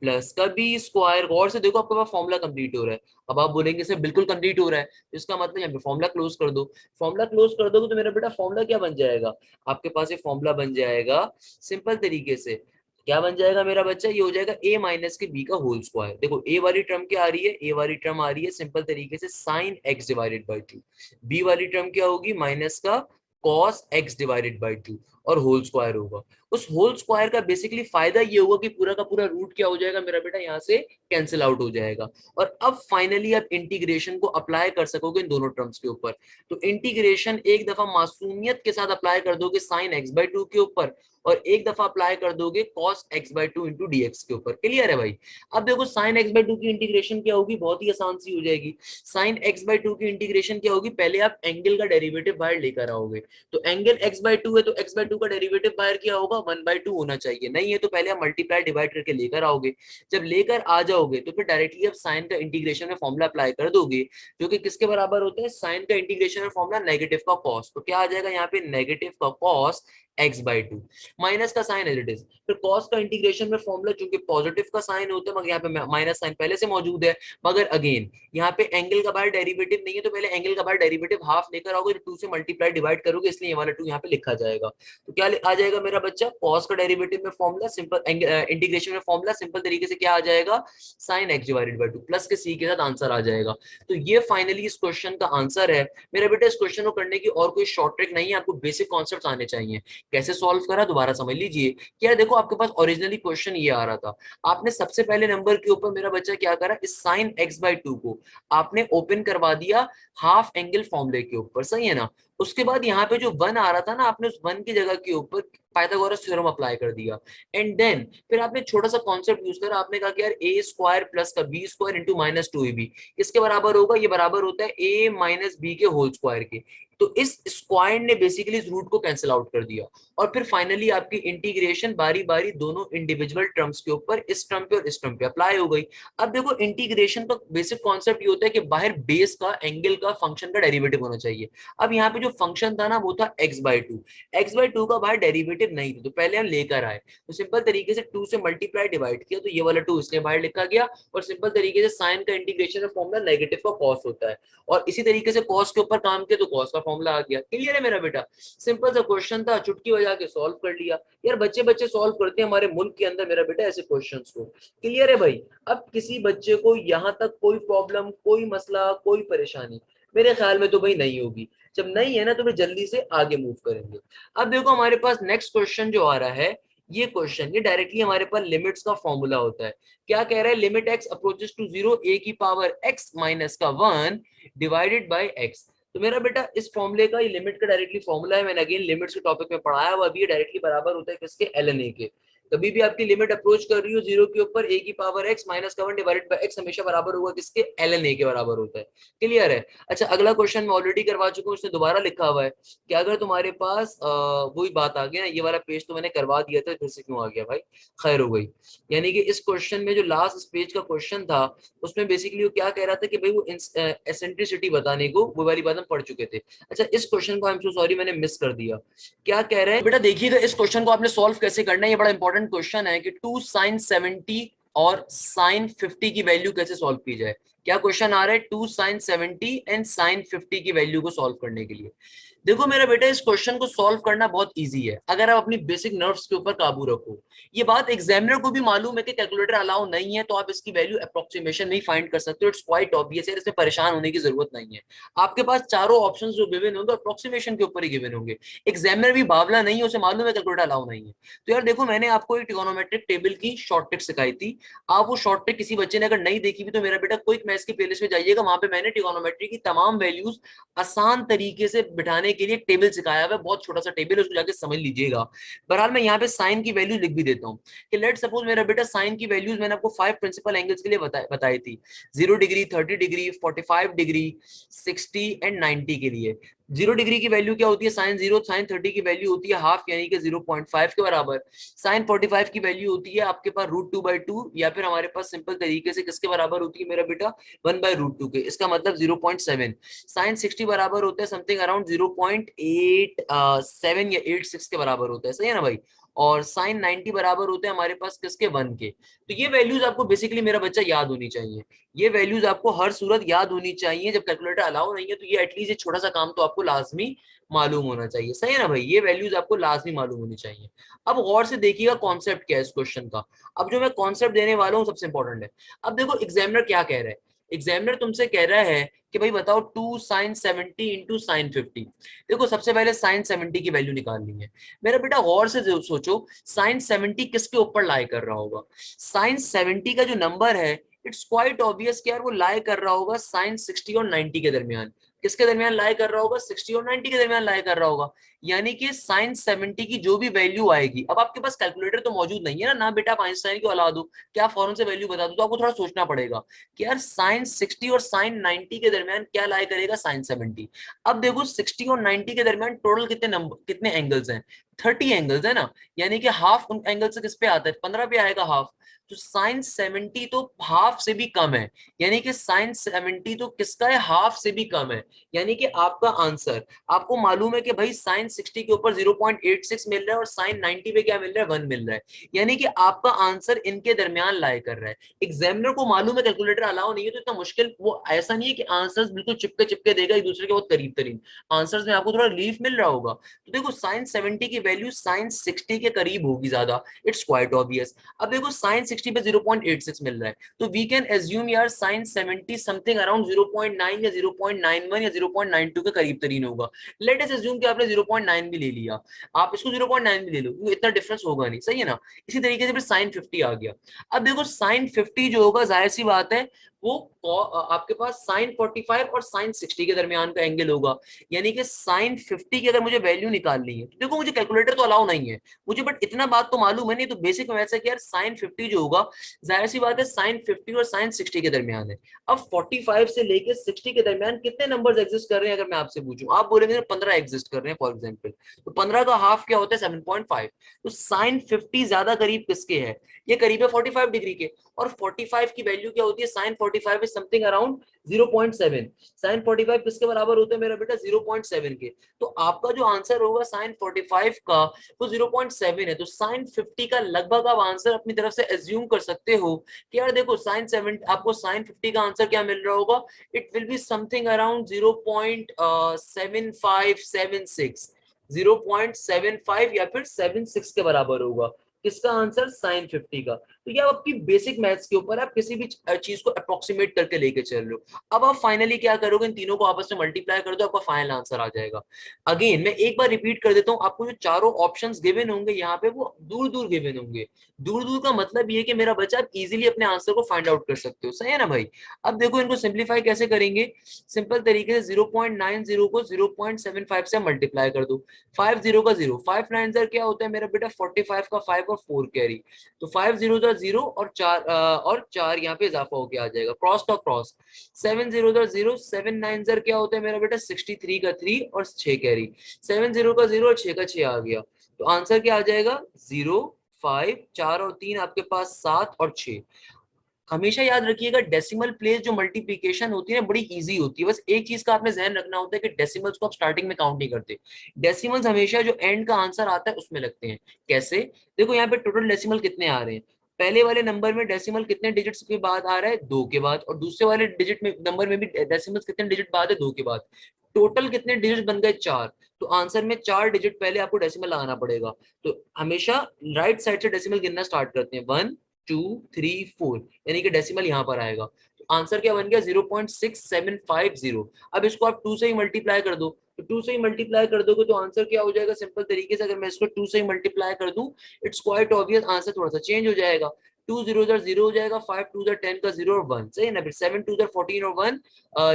प्लस का बी स्क्वायर, गौर से देखो आपके पास फॉर्मूला कंप्लीट हो रहा है। अब आप बोलेंगे सर बिल्कुल कंप्लीट हो रहा है, तो इसका मतलब यहाँ पे फॉर्मूला क्लोज कर दो। फॉर्मूला क्लोज कर दोगे तो मेरा बेटा फॉर्मूला क्या बन जाएगा, आपके पास ये फॉर्मूला बन जाएगा सिंपल तरीके से क्या बन जाएगा मेरा बच्चा, ये हो जाएगा a माइनस के b का होल स्क्वायर। देखो a वाली टर्म क्या आ रही है, a वाली टर्म आ रही है सिंपल तरीके से sine x divided by 2, b वाली टर्म क्या होगी, माइनस का कॉस x डिवाइडेड बाई 2 और होल स्क्वायर होगा। उस होल स्क्वायर का बेसिकली फायदा ये होगा कि पूरा का पूरा रूट क्या हो जाएगा मेरा बेटा, यहाँ से कैंसिल आउट हो जाएगा। और अब फाइनली आप इंटीग्रेशन को अप्लाई कर सकोगे इन दोनों टर्म्स के ऊपर। तो इंटीग्रेशन एक दफा मासूमियत के साथ अप्लाई कर दोगे साइन एक्स बाई टू के ऊपर, और एक दफा अप्लाई कर दोगे cos x by two into D x के ऊपर। क्लियर है भाई। अब देखो sin x बाई टू की इंटीग्रेशन क्या होगी, बहुत ही आसान सी हो जाएगी। sin x बाई टू की इंटीग्रेशन क्या होगी, पहले आप एंगल का डेरिवेटिव बाहर लेकर आओगे। तो एंगल x बाई टू है तो x बाई टू का डेरिवेटिव बाहर क्या होगा, 1/2 होना चाहिए। नहीं है तो पहले आप मल्टीप्लाई डिवाइड करके लेकर आओगे। जब लेकर आ जाओगे तो फिर डायरेक्टली आप साइन का इंटीग्रेशन में फॉर्मूला अप्लाई कर दोगे, जो कि किसके बराबर होता है, साइन का इंटीग्रेशन में फॉर्मूला नेगेटिव का कॉस। तो क्या आ जाएगा यहाँ पे, नेगेटिव का cos x by two, minus का साइन एज इट इज। फिर कॉस का इंटीग्रेशन में फॉर्मूला चूंकि पॉजिटिव का साइन होता है, मगर यहाँ पे माइनस साइन पहले से मौजूद है। मगर अगेन यहाँ पे एंगल का बाहर डेरिवेटिव नहीं है, तो पहले एंगल का बाहर डेरिवेटिव हाफ लेकर आओगे, तो 2 से मल्टीप्लाई डिवाइड करोगे, इसलिए ये वाला 2 यहाँ पे लिखा जाएगा। तो क्या आ जाएगा मेरा बच्चा, कॉस का डेरिवेटिव में फॉर्मूला सिंपल, इंटीग्रेशन में फॉर्मूला सिंपल तरीके से क्या आ जाएगा, sine x divided by to, plus के सी के साथ आंसर आ जाएगा। तो ये फाइनली इस क्वेश्चन का आंसर है मेरे बेटे। इस क्वेश्चन को करने की और कोई शॉर्ट ट्रिक नहीं है, आपको बेसिक कॉन्सेप्ट आने चाहिए। कैसे सॉल्व करा दोबारा समझ लीजिए। क्या देखो, आपके पास ओरिजिनली क्वेश्चन ये आ रहा था, आपने सबसे पहले नंबर के ऊपर मेरा बच्चा क्या करा, इस साइन एक्स बाई टू को आपने ओपन करवा दिया हाफ एंगल फॉर्मूले के ऊपर, सही है ना। उसके बाद यहाँ पे जो वन आ रहा था ना, आपने उस वन की जगह के ऊपर पाइथागोरस थ्योरम अप्लाई कर दिया। एंड देन फिर आपने छोटा सा कॉन्सेप्ट यूज करा, आपने कहा कि यार ए स्क्वायर प्लस का B square into minus two A B किसके बराबर होगा, ये बराबर होता है ए माइनस बी के होल स्क्वायर के। तो इस स्क्वायर ने बेसिकली इस रूट को कैंसिल आउट कर दिया, और फिर फाइनली आपकी इंटीग्रेशन बारी बारी दोनों इंडिविजुअल टर्म्स के ऊपर, इस टर्म पे और इस टर्म पे अप्लाई हो गई। अब देखो, इंटीग्रेशन का बेसिक कॉन्सेप्ट ये होता है कि बाहर बेस का, एंगल का, फंक्शन का डेरिवेटिव होना चाहिए। अब यहाँ पे जो फंक्शन था ना, वो था x by two. X by two का बाहर डेरिवेटिव नहीं था, तो पहले हम लेकर आए, तो सिंपल तरीके से 2 से मल्टीप्लाई डिवाइड किया, तो ये वाला 2 इसलिए बाहर लिखा गया। और सिंपल तरीके से साइन का इंटीग्रेशन का फॉर्मूला नेगेटिव का कॉस होता है, और इसी तरीके से कॉस के ऊपर काम किया तो कॉस का फॉर्मूला आ गया। क्लियर है मेरा बेटा। सिंपल सा क्वेश्चन था, चुटकी बजा के सॉल्व कर लिया। यार बच्चे बच्चे सॉल्व करते हैं हमारे मुल्क के अंदर मेरा बेटा ऐसे क्वेश्चंस को। क्लियर है भाई। अब किसी बच्चे को यहां तक कोई प्रॉब्लम, कोई मसला, कोई परेशानी मेरे ख्याल में तो भाई नहीं होगी। जब नहीं है ना, तो फिर जल्दी से आगे मूव करेंगे। अब देखो, हमारे पास नेक्स्ट क्वेश्चन जो आ रहा है, ये क्वेश्चन ये डायरेक्टली हमारे पास लिमिट्स का फॉर्मूला होता है। क्या कह रहा है, limit x approaches to zero a की पावर एक्स माइनस का 1 डिवाइडेड बाई एक्स। तो मेरा बेटा इस फॉर्मूले का, ये लिमिट का डायरेक्टली फॉर्मूला है, मैंने अगेन लिमिट्स के टॉपिक में पढ़ाया हुआ। अभी डायरेक्टली बराबर होता है किसके, एल एन ए के। कभी भी आपकी लिमिट अप्रोच कर रही हो जीरो के ऊपर, ए की पावर एक्स माइनस का 1 डिवाइडेड बाई एक्स हमेशा बराबर होगा किसके, एल एन ए के बराबर होता है। क्लियर है। अच्छा, अगला क्वेश्चन मैं ऑलरेडी करवा चुका हूँ, उसने दोबारा लिखा हुआ है कि अगर तुम्हारे पास वही बात आ गई ना, ये वाला पेज तो मैंने करवा दिया था, फिर से क्यों आ गया भाई, खैर हो गई। यानी कि इस क्वेश्चन में जो लास्ट पेज का क्वेश्चन था, उसमें बेसिकली वो क्या कह रहा था कि भाई वो एसेंट्रिसिटी बताने को, वो वाली बात हम पढ़ चुके थे। अच्छा, इस क्वेश्चन को आई एम सो सॉरी मैंने मिस कर दिया। क्या कह रहे हैं बेटा, देखिएगा इस क्वेश्चन को आपने सॉल्व कैसे करना है। ये बड़ा इंपॉर्टेंट क्वेश्चन है कि 2 sin 70 और sin 50 की वैल्यू कैसे सॉल्व की जाए। क्या क्वेश्चन आ रहा है, 2 sin 70 एंड sin 50 की वैल्यू को सॉल्व करने के लिए। देखो मेरा बेटा, इस क्वेश्चन को सॉल्व करना बहुत इजी है अगर आप अपनी बेसिक नर्व्स के ऊपर काबू रखो। ये बात एग्जामिनर को भी मालूम है कि कैलकुलेटर अलाउ नहीं है, तो आप इसकी वैल्यू अप्रोक्सीमेशन में ही फाइंड कर सकते हो। इट्स क्वाइट ऑब्वियस है, इसमें परेशान होने की जरूरत नहीं है। आपके पास चारों ऑप्शंस जो गिवन होंगे अप्रोक्सीमेशन के ऊपर ही गिवन होंगे। एग्जामिनर भी बावला नहीं है, उसे मालूम है कैलकुलेटर अलाउ नहीं है। तो यार देखो, मैंने आपको एक ट्रिगोनोमेट्रिक टेबल की शॉर्ट ट्रिक सिखाई थी। आप वो शॉर्ट ट्रिक किसी बच्चे ने अगर नहीं देखी भी, तो मेरा बेटा क्विक मैथ्स की प्लेलिस्ट में जाइएगा, वहां पे मैंने ट्रिगोनोमेट्री की तमाम वैल्यूज आसान तरीके से बिठाने के लिए टेबल सिखाया हुआ है। बहुत छोटा सा टेबल है, उसको जाके समझ लीजिएगा। बहरहाल मैं यहाँ पे साइन की वैल्यू लिख भी देता हूँ कि लेट सपोज मेरा बेटा साइन की वैल्यूज मैंने आपको 5 प्रिंसिपल एंगल्स के लिए बताई थी, 0 डिग्री, 30 डिग्री, 45 डिग्री, 60 एंड 90 के लिए। 0 डिग्री की वैल्यू क्या होती है, साइन 0, साइन 30 की वैल्यू होती है हाफ, यानी कि 0.5 के बराबर। साइन 45 की वैल्यू होती है आपके पास √2/2, या फिर हमारे पास सिंपल तरीके से किसके बराबर होती है मेरा बेटा, 1/√2 के, इसका मतलब 0.7। साइन 60 बराबर होता है समथिंग अराउंड 0.87 या 86 के बराबर होता है, सही है ना भाई। और साइन 90 बराबर होते हैं हमारे पास किसके, 1 के। तो ये वैल्यूज आपको बेसिकली मेरा बच्चा याद होनी चाहिए, ये वैल्यूज आपको हर सूरत याद होनी चाहिए। जब कैलकुलेटर अलाउ नहीं है तो ये एटलीस्ट ये छोटा सा काम तो आपको लाजमी मालूम होना चाहिए, सही है ना भाई, ये वैल्यूज आपको लाजमी मालूम होनी चाहिए। अब गौर से देखिएगा कॉन्सेप्ट क्या है इस क्वेश्चन का। अब जो मैं कॉन्सेप्ट देने वाला हूँ सबसे इंपॉर्टेंट है। अब देखो एग्जामिनर क्या कह रहा है, एग्जामिनर तुमसे कह रहा है कि भाई बताओ 2 साइन 70 इंटू साइन 50। देखो सबसे पहले साइन 70 की वैल्यू निकालनी है। मेरा बेटा गौर से सोचो, साइन 70 किसके ऊपर लाई कर रहा होगा। साइन 70 का जो नंबर है, इट्स क्वाइट ऑब्वियस कि यार वो लाई कर रहा होगा साइन 60 और 90 के दरमियान। किसके दरमियान लाई कर रहा होगा, 60 और 90 के दरमियान लाई कर रहा होगा। यानी कि साइन 70 की जो भी वैल्यू आएगी, अब आपके पास कैलकुलेटर तो मौजूद नहीं है ना बेटा, आप आइंस्टाइन को हला दो, क्या फौरन से वैल्यू बता दो, तो आपको थोड़ा सोचना पड़ेगा कि यार साइन 60 और साइन 90 के दरमियान क्या लाई करेगा साइन 70। अब देखो 60 और 90 के दरमियान टोटल कितने नंबर, कितने एंगल्स हैं, 30 एंगल्स है ना, यानी कि हाफ उन एंगल से किस पे आता है, 15 पे आएगा हाफ। तो साइन 70 तो हाफ से भी कम है, यानी कि साइन 70 तो किसका है, हाफ से भी कम है। यानी कि आपका आंसर, आपको मालूम है कि भाई साइन 60 के ऊपर 0.86 मिल रहा है और साइन 90 पे क्या मिल रहा है, 1 मिल रहा है, यानी कि आपका आंसर इनके दरमियान लाई कर रहा है। एग्जामिनर को मालूम है कैलकुलेटर अलाउ नहीं है, तो इतना मुश्किल वो ऐसा नहीं है कि आंसर्स बिल्कुल चिपके चिपके देगा एक दूसरे के बहुत करीब तरीब, आंसर्स में आपको थोड़ा रिलीफ मिल रहा होगा। तो देखो साइन 70 की वैल्यू साइन 60 के करीब होगी ज्यादा, इट्स क्वाइट ऑब्वियस। अब देखो साइन 60 पे 0.86 मिल रहा है, तो वी कैन एज्यूम यार साइन 70 समथिंग अराउंड 0.9 या 0.91 या 0.92 के करीब तरीन होगा। लेट अस एज्यूम कि आपने 0.9 भी ले लिया, आप इसको 0.9 भी ले लो, क्योंकि इतना डिफरेंस होगा नहीं, सही है ना। इसी तरीके से फिर साइन 50 आ गया। अब देखो साइन 50 जो होगा जाहिर सी बात है वो आपके पास साइन 45 और साइन 60 के दरमियान का एंगल होगा। यानी कि साइन 50 की अगर मुझे वैल्यू निकालनी है, तो देखो मुझे कैलकुलेटर तो अलाउ नहीं है मुझे, बट इतना बात तो मालूम है नहीं, तो बेसिक में वैसा कि यार साइन 50 जो होगा जाहिर सी बात है साइन 50 और साइन 60 के दरमियान है। अब 45 से लेके 60 के दरमियान कितने नंबर्स एग्जिस्ट कर रहे हैं, अगर मैं आपसे पूछूं, आप बोलेंगे 15 एग्जिस्ट कर रहे हैं फॉर एग्जांपल, तो 15 का हाफ क्या होता है 7.5। तो साइन 50 ज्यादा करीब किसके है, ये करीब है 45 डिग्री के, और 45 की वैल्यू क्या होती है, sine 45 is something around 0.7। Sine 45 किसके बराबर होते हैं मेरा बेटा, 0.7 के। तो आपका जो आंसर होगा साइन 45 का वो 0.7 है। तो साइन 50 का लगभग आप आंसर अपनी तरफ से एज्यूम कर सकते हो कि यार देखो साइन 7, आपको साइन 50 का आंसर क्या मिल रहा होगा, it will be something around 0.7576, 0.75 या फिर 76 के बराबर होगा। किसका आंसर, साइन 50 का। तो ये आपकी बेसिक मैथ्स के ऊपर आप किसी भी चीज को अप्रोक्सीमेट करके लेके चल रहे हो। अब आप फाइनली क्या करोगे, इन तीनों को आपस में मल्टीप्लाई कर दो, आपका फाइनल आंसर आ जाएगा। अगेन मैं एक बार रिपीट कर देता हूँ, आपको जो चारों ऑप्शंस गिवन होंगे यहाँ पे वो दूर दूर गिवन होंगे। दूर दूर का मतलब ये कि मेरा बच्चा आप इजीली अपने आंसर को फाइंड आउट कर सकते हो, सही है ना भाई। अब देखो इनको सिंप्लीफाई कैसे करेंगे, सिंपल तरीके से 0.90 को 0.75 से मल्टीप्लाई कर दो। 5 0 का 0, 5 9 जर क्या होता है मेरा बेटा 45 का 5 और 4 कैरी, तो 5 0 जर 0 और 4 यहाँ पे इजाफा होके आ जाएगा, क्रॉस का क्रॉस। 7 0 जर 0, 7 9 जर क्या होता है मेरा बेटा 63 का 3 और 6 कैरी, 7 0 का 0 और 6 का 6 आ गया। तो आंसर क्या आ जाएगा, 0 5 4 और 3 आपके पास 7 और 6। हमेशा याद रखिएगा डेसिमल प्लेस जो मल्टीप्लिकेशन होती है ना बड़ी इजी होती है, बस एक चीज का आपने ध्यान रखना होता है कि डेसिमल्स को आप स्टार्टिंग में काउंट नहीं करते। डेसिमल्स हमेशा जो एंड का आंसर आता है उसमें लगते हैं। कैसे, देखो यहाँ पे टोटल डेसिमल कितने आ रहे हैं, पहले वाले नंबर में डेसिमल कितने डिजिट्स के बाद आ रहा है, 2 के बाद, और दूसरे वाले डिजिट में नंबर में भी डेसिमल्स कितने डिजिट बाद है, 2 के बाद। टोटल कितने डिजिट बन गए, 4। तो आंसर में 4 डिजिट पहले आपको डेसिमल लगाना पड़ेगा। तो हमेशा राइट साइड से डेसिमल गिनना स्टार्ट करते हैं, 1 2 3 4, यानी कि डेसिमल यहाँ पर आएगा। तो आंसर क्या बन गया, 0.6750। अब इसको आप 2 से ही मल्टीप्लाई कर दो, तो 2 से ही मल्टीप्लाई कर दोगे तो आंसर क्या हो जाएगा, सिंपल तरीके से अगर मैं इसको 2 से ही मल्टीप्लाई कर दूं, इट्स क्वाइट ऑब्वियस आंसर थोड़ा सा चेंज हो जाएगा। 2 0 जर 0 हो जाएगा, 5 2 जर 10 का 0 और 1, सही है ना। फिर 7 2 जर 14 और 1,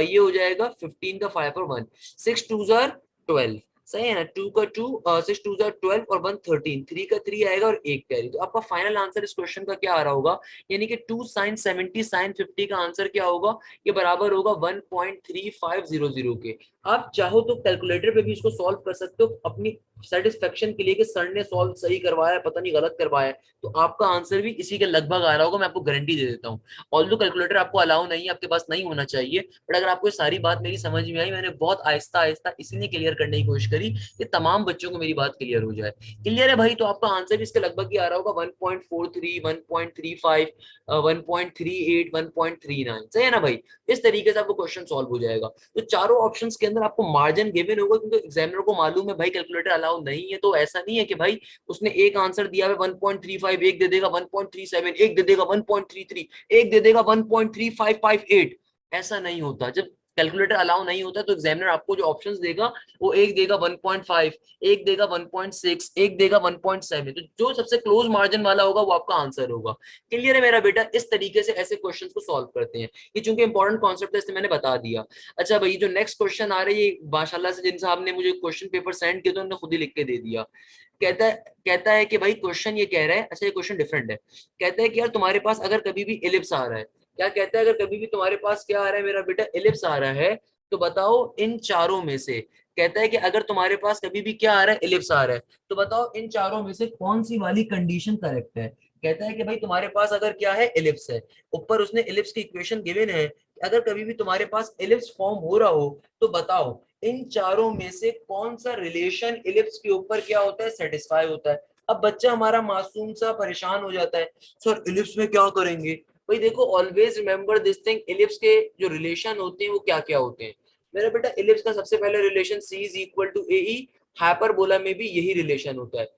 ये हो जाएगा 15 का 5 और 1, 6 2 जर 12, सही है ना। 2 का 2, 6 2 जा 12 और 1 13, 3 का 3 आएगा और 1 कैरी। तो आपका फाइनल आंसर इस क्वेश्चन का क्या आ रहा होगा, यानी कि 2 साइन 70 साइन 50 का आंसर क्या होगा, ये बराबर होगा 1.3500 के। आप चाहो तो कैलकुलेटर पे भी इसको सॉल्व कर सकते हो अपनी सेटिस्फेक्शन के लिए कि सर ने सॉल्व सही करवाया पता नहीं गलत करवाया है, तो आपका आंसर भी इसी के लगभग आ रहा होगा, मैं आपको गारंटी दे देता हूँ। ऑल्दो कैलकुलेटर आपको अलाउ नहीं है, आपके पास नहीं होना चाहिए, बट अगर आपको ये सारी बात मेरी समझ में आई, मैंने बहुत आहिस्ता आहिस्ता इसलिए क्लियर करने की कोशिश करी कि तमाम बच्चों को मेरी बात क्लियर हो जाए। क्लियर है भाई? तो आपका आंसर भी इसके लगभग ही आ रहा होगा, 1.43, 1.35, 1.38, 1.39, सही है ना भाई? इस तरीके से आपको क्वेश्चन सॉल्व हो जाएगा। तो चारों ऑप्शंस के अंदर आपको मार्जिन गिवन होगा, क्योंकि एग्जामिनर को मालूम है भाई कैलकुलेटर अलाउ नहीं है, तो ऐसा नहीं है कि भाई उसने एक आंसर दिया है 1.35, एक दे देगा 1.37, एक दे देगा 1.33, एक दे देगा 1.3558, ऐसा नहीं होता। जब कैलकुलेटर अलाउ नहीं होता तो एग्जामिनर आपको जो ऑप्शंस देगा वो एक देगा 1.5, एक देगा 1.6, एक देगा 1.7, तो जो सबसे क्लोज मार्जिन वाला होगा वो आपका आंसर होगा। क्लियर है मेरा बेटा? इस तरीके से ऐसे क्वेश्चंस को सॉल्व करते हैं, ये चूंकि इंपॉर्टेंट कॉन्सेप्ट है इसलिए मैंने बता दिया। अच्छा भाई, जो नेक्स्ट क्वेश्चन आ रही है, माशाल्लाह से जिन साहब ने मुझे क्वेश्चन पेपर सेंड किया तो उन्होंने खुद ही लिख के दे दिया। कहता है कि भाई क्वेश्चन ये कह रहा है, अच्छा ये क्वेश्चन डिफरेंट है। कहता है कि यार तुम्हारे पास अगर कभी भी एलिप्स आ रहा है, क्या कहता है, अगर कभी भी तुम्हारे पास क्या आ रहा है मेरा बेटा, एलिप्स आ रहा है, तो बताओ इन चारों में से, कहता है कि अगर तुम्हारे पास कभी भी क्या आ रहा है, एलिप्स आ रहा है, तो बताओ इन चारों में से कौन सी वाली कंडीशन करेक्ट है। कहता है कि भाई तुम्हारे पास अगर क्या है, एलिप्स है, ऊपर उसने एलिप्स की इक्वेशन गिवन है, अगर कभी भी तुम्हारे पास एलिप्स फॉर्म हो रहा हो, तो बताओ इन चारों में से कौन सा रिलेशन इलिप्स के ऊपर क्या होता है, सेटिस्फाई होता है। अब बच्चा हमारा मासूम सा परेशान हो जाता है, सर इलिप्स में क्या करेंगे? भाई देखो, always remember this thing, ellipse के जो रिलेशन होते हैं वो क्या क्या होते हैं मेरा बेटा। इलिप्स का सबसे पहले relation C is equal to A E, hyperbola में भी यही रिलेशन होता है,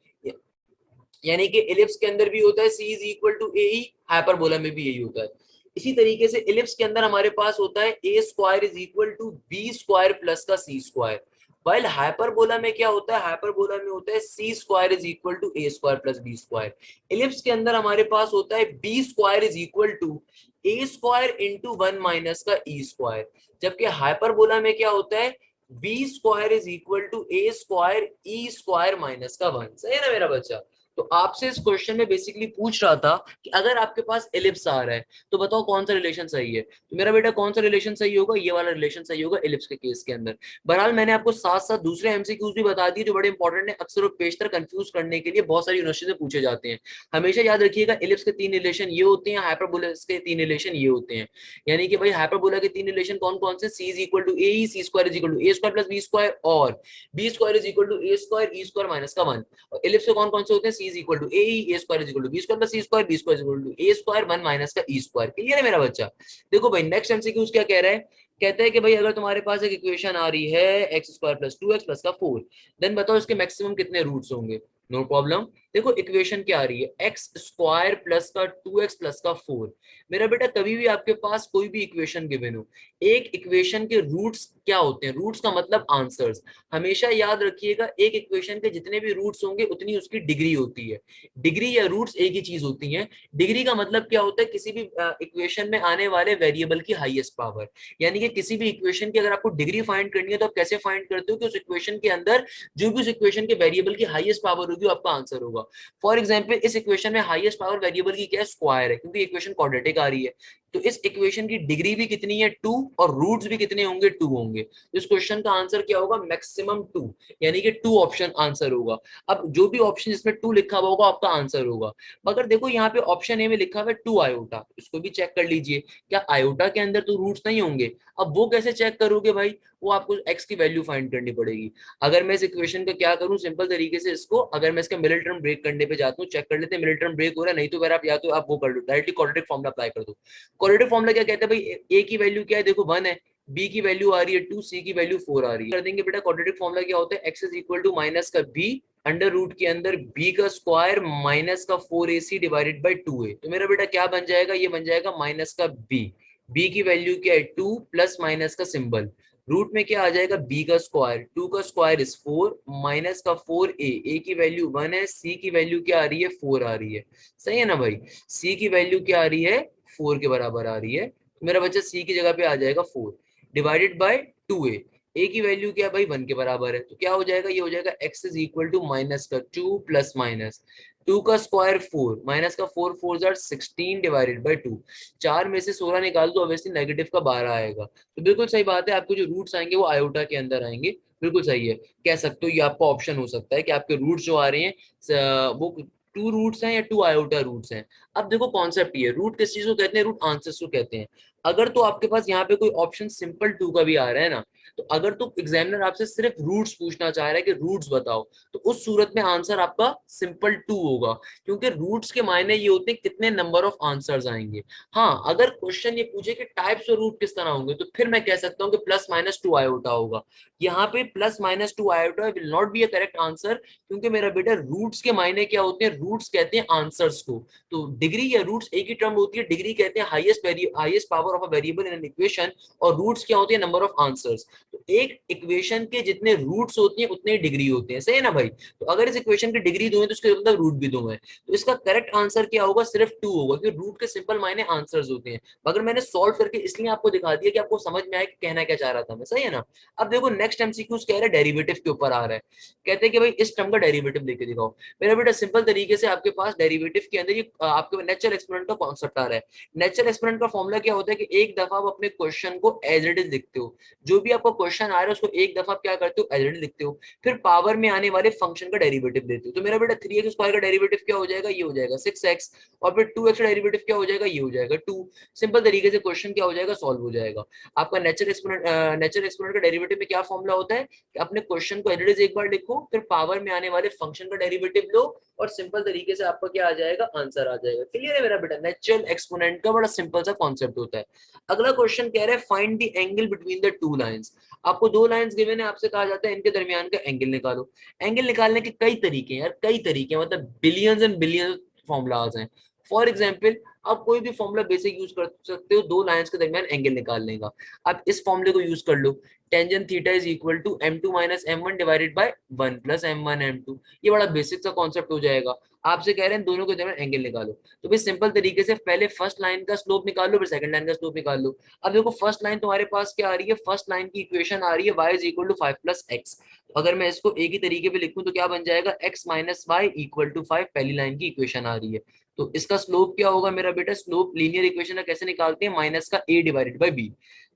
यानी कि इलिप्स के अंदर भी होता है c is equal to A E, hyperbola में भी यही होता है। इसी तरीके से इलिप्स के अंदर हमारे पास होता है a square is equal to b square plus का सी स्क्वायर, वाइल हाइपरबोला में क्या होता है, हाइपरबोला में होता है c square is equal to a square plus b square. Ellipse के अंदर हमारे पास होता है b square is equal to a square into one minus का ई स्क्वायर, जबकि हाइपरबोला में क्या होता है, b square is equal to a square e square minus का वन। सही है ना मेरा बच्चा? तो आपसे इस क्वेश्चन में बेसिकली पूछ रहा था कि अगर आपके पास एलिप्स आ रहा है तो बताओ कौन सा रिलेशन सही है। तो मेरा बेटा कौन सा रिलेशन सही होगा, ये वाला रिलेशन सही होगा एलिप्स के केस के अंदर। बहरहाल मैंने आपको साथ साथ दूसरे एमसीक्यूज भी बता दिए जो बड़े इंपॉर्टेंट है, अक्सर पेशतर कंफ्यूज करने के लिए बहुत सारी यूनिवर्सिटी से पूछे जाते हैं। हमेशा याद रखिएगा एलिप्स के तीन रिलेशन ये होते हैं, हाइपरबोला के तीन रिलेशन ये होते हैं। यानी कि भाई हाइपरबोला के तीन रिलेशन कौन कौन से, c is equal to A e, c square is equal to a square plus b square, और b square is equal to a square e square minus का वन। एलिप्स में कौन कौन से होते हैं, c is equal to a a square is equal to b square plus c square, b square is equal to a square one minus का e square. Clear है मेरा बच्चा? देखो भाई नेक्स्ट एमसीक्यूज क्या कह रहा है, कहते हैं कि भाई अगर तुम्हारे पास एक इक्वेशन आ रही है x square plus two x plus का फोर, देन बताओ इसके मैक्सिमम कितने रूट्स होंगे। No problem. देखो इक्वेशन क्या आ रही है, एक्स स्क्वायर प्लस का टू एक्स प्लस का फोर। मेरा बेटा कभी भी आपके पास कोई भी इक्वेशन गिवन हो, एक इक्वेशन के रूट्स क्या होते हैं, रूट्स का मतलब आंसर्स। हमेशा याद रखिएगा एक इक्वेशन के जितने भी रूट्स होंगे उतनी उसकी डिग्री होती है। डिग्री या रूट्स एक ही चीज होती हैं। डिग्री का मतलब क्या होता है, किसी भी इक्वेशन में आने वाले वेरिएबल की हाईएस्ट पावर। यानी कि किसी भी इक्वेशन की अगर आपको डिग्री फाइंड करनी है तो आप कैसे फाइंड करते हो कि उस इक्वेशन के अंदर जो भी उस इक्वेशन के वेरिएबल की हाईएस्ट पावर होगी वो आपका आंसर होगा। फॉर एग्जाम्पल इस इक्वेशन में हाईएस्ट पावर वेरिएबल की क्या है, स्क्वायर है, क्योंकि इक्वेशन क्वाड्रेटिक आ रही है। तो इस इक्वेशन की डिग्री भी कितनी है, टू, और रूट्स भी कितने होंगे, टू होंगे। तो इस क्वेश्चन का आंसर क्या होगा, मैक्सिमम टू, यानी कि टू ऑप्शन आंसर होगा। अब जो भी ऑप्शन जिसमें टू लिखा हुआ होगा आपका आंसर होगा। मगर देखो यहाँ पे ऑप्शन ए में लिखा हुआ है टू आयोटा, इसको भी चेक कर लीजिए, क्या आयोटा के अंदर तो रूट्स नहीं होंगे। अब वो कैसे चेक करोगे भाई, वो आपको एक्स की वैल्यू फाइंड करनी पड़ेगी। अगर मैं इस इक्वेशन का क्या करूं, सिंपल तरीके से इसको, अगर मैं इसका मिडिल टर्म ब्रेक करने पे जाता हूँ, चेक कर लेते हैं मिडिल टर्म ब्रेक हो रहा है, नहीं तो फिर आप या तो आप वो कर लो, डायरेक्टली क्वाड्रेटिक फॉर्मूला अप्लाई कर दो। क्वाड्रेटिक फॉर्मूला क्या कहता है भाई, ए की वैल्यू क्या है, देखो वन है, बी की वैल्यू आ रही है टू, सी की वैल्यू फोर आ रही है। कर देंगे बेटा, क्वाड्रेटिक फॉर्मूला क्या होता है, x is equal to minus का बी अंडर रूट के अंदर बी का स्क्वायर माइनस का four a c divided by two ए। तो मेरा बेटा क्या बन जाएगा, ये बन जाएगा माइनस का बी, बी की वैल्यू क्या है टू, प्लस माइनस का सिंबल, रूट में क्या आ जाएगा, बी का स्क्वायर, टू का स्क्वायर इज फोर, माइनस का फोर ए की वैल्यू वन है, सी की वैल्यू क्या आ रही है, फोर आ रही है। सही है ना भाई, सी की वैल्यू क्या आ रही है, फोर के बराबर आ रही है। तो मेरा बच्चा सी की जगह पे आ जाएगा फोर डिवाइडेड बाय टू ए की वैल्यू क्या है भाई, वन के बराबर है, तो क्या हो जाएगा, ये हो जाएगा x is equal to minus का टू प्लस माइनस 2 का स्क्वायर 4 माइनस का 4 4 जार 16 डिवाइडेड बाय 2। 4 में से 16 निकाल दो, ऑब्वियसली नेगेटिव का 12 आएगा। तो बिल्कुल सही बात है, आपको जो रूट्स आएंगे वो आयोटा के अंदर आएंगे। बिल्कुल सही है, कह सकते हो ये आपका ऑप्शन हो सकता है कि आपके रूट्स जो आ रहे हैं वो 2 रूट्स हैं या 2 आयोटा रूट्स हैं। अब देखो कॉन्सेप्ट ये, रूट किस चीज को कहते हैं, रूट आंसर्स को कहते हैं। अगर तो आपके पास यहाँ पे कोई ऑप्शन सिंपल 2 का भी आ रहा है ना, तो अगर तो एग्जामिनर आपसे सिर्फ रूट्स पूछना चाह रहा है कि रूट्स बताओ, तो उस सूरत में आंसर आपका सिंपल 2 होगा, क्योंकि रूट्स के मायने ये होते हैं कितने नंबर ऑफ आंसर्स आएंगे। हाँ, अगर क्वेश्चन ये पूछे कि टाइप्स ऑफ रूट किस तरह होंगे, तो फिर मैं कह सकता हूँ कि प्लस माइनस 2 आयोटा होगा। यहाँ पे plus minus 2 iota will not be a correct answer, क्योंकि मेरा बेटा रूट्स के मायने क्या होते हैं, रूट्स कहते हैं आंसर्स को। तो डिग्री या रूट्स एक ही टर्म होती है, डिग्री कहते हैं highest power of a variable in an equation, और रूट्स क्या होते हैं, नंबर ऑफ आंसर्स। तो एक इक्वेशन के जितने रूट्स होती हैं उतने डिग्री होते हैं, सही है ना भाई। तो अगर इस इक्वेशन की डिग्री 2 है तो इसके मतलब रूट भी 2 है। तो इसका करेक्ट आंसर क्या होगा, सिर्फ 2 होगा, क्योंकि रूट के सिंपल मायने आंसर्स होते हैं। मगर मैंने सॉल्व करके इसलिए आपको दिखा दिया कि आपको समझ में आए कि कहना क्या चाह रहा था मैं, सही है ना। अब देखो नेक्स्ट एमसीक्यूज कह रहे हैं डेरिवेटिव के ऊपर आ रहा है, कहते हैं कि भाई इस टर्म का डेरिवेटिव लेके दिखाओ। मेरा बेटा सिंपल तरीके से आपके पास डेरिवेटिव के अंदर ये आपके नेचुरल एक्सपोनेंट का कॉन्सेप्ट आ रहा है। नेचुरल एक्सपोनेंट का फॉर्मूला क्या होता है कि एक दफा आप अपने क्वेश्चन को एज इट इज लिखते हो, जो भी आपका क्वेश्चन आ रहा है उसको एक दफा क्या करते हो, एज इट इज लिखते हो, फिर पावर में आने वाले फंक्शन का डेरिवेटिव लेते हो। तो मेरा बेटा 3x स्क्वायर का डेरिवेटिव क्या हो जाएगा, ये हो जाएगा 6x, और फिर 2x का डेरिवेटिव क्या हो जाएगा, ये हो जाएगा 2। सिंपल तरीके से क्वेश्चन क्या हो जाएगा, सॉल्व हो जाएगा। आपका नेचुरल एक्सपोनेंट का डेरिवेटिव में क्या फॉर्मूला होता है कि अपने क्वेश्चन को एज इट इज एक बार लिखो, फिर पावर में आने वाले फंक्शन का डेरिवेटिव लो, और सिंपल तरीके से आपका क्या आ जाएगा, आंसर आ जाएगा। क्लियर है मेरा बेटा, नेचुरल एक्सपोनेंट का बड़ा सिंपल सा कॉन्सेप्ट होता है। अगला क्वेश्चन कह रहा है find the angle between the two lines. आपको दो लाइंस गिवन है, आपसे कहा जाता है इनके दरमियान का एंगल निकालो। एंगल निकालने के कई तरीके हैं यार, कई तरीके, मतलब बिलियंस एंड बिलियंस फॉर्मूलाज हैं। फॉर एग्जाम्पल आप कोई भी फॉर्मूला बेसिक यूज कर सकते हो दो लाइंस के दरमियान एंगल निकालने का। आप इस फॉर्मूले को यूज कर लो, tangent theta is equal to m2 minus m1 divided by 1 plus m1 m2। ये बड़ा बेसिक सा कॉन्सेप्ट हो जाएगा। आपसे कह रहे हैं दोनों के दरमियान एंगल निकालो, तो भाई सिंपल तरीके से पहले फर्स्ट लाइन का स्लोप निकाल लो, फिर सेकंड लाइन का स्लोप निकाल लो। अब देखो फर्स्ट लाइन तुम्हारे पास क्या आ रही है, फर्स्ट लाइन की इक्वेशन आ रही है y is equal to 5 plus x. अगर मैं इसको एक ही तरीके पे लिखूं तो क्या बन जाएगा, x minus y equal to 5, पहली लाइन की इक्वेशन आ रही है। तो इसका स्लोप क्या होगा मेरा बेटा, स्लोप लीनियर इक्वेशन कैसे निकालते हैं, माइनस का a डिवाइडेड बाय b।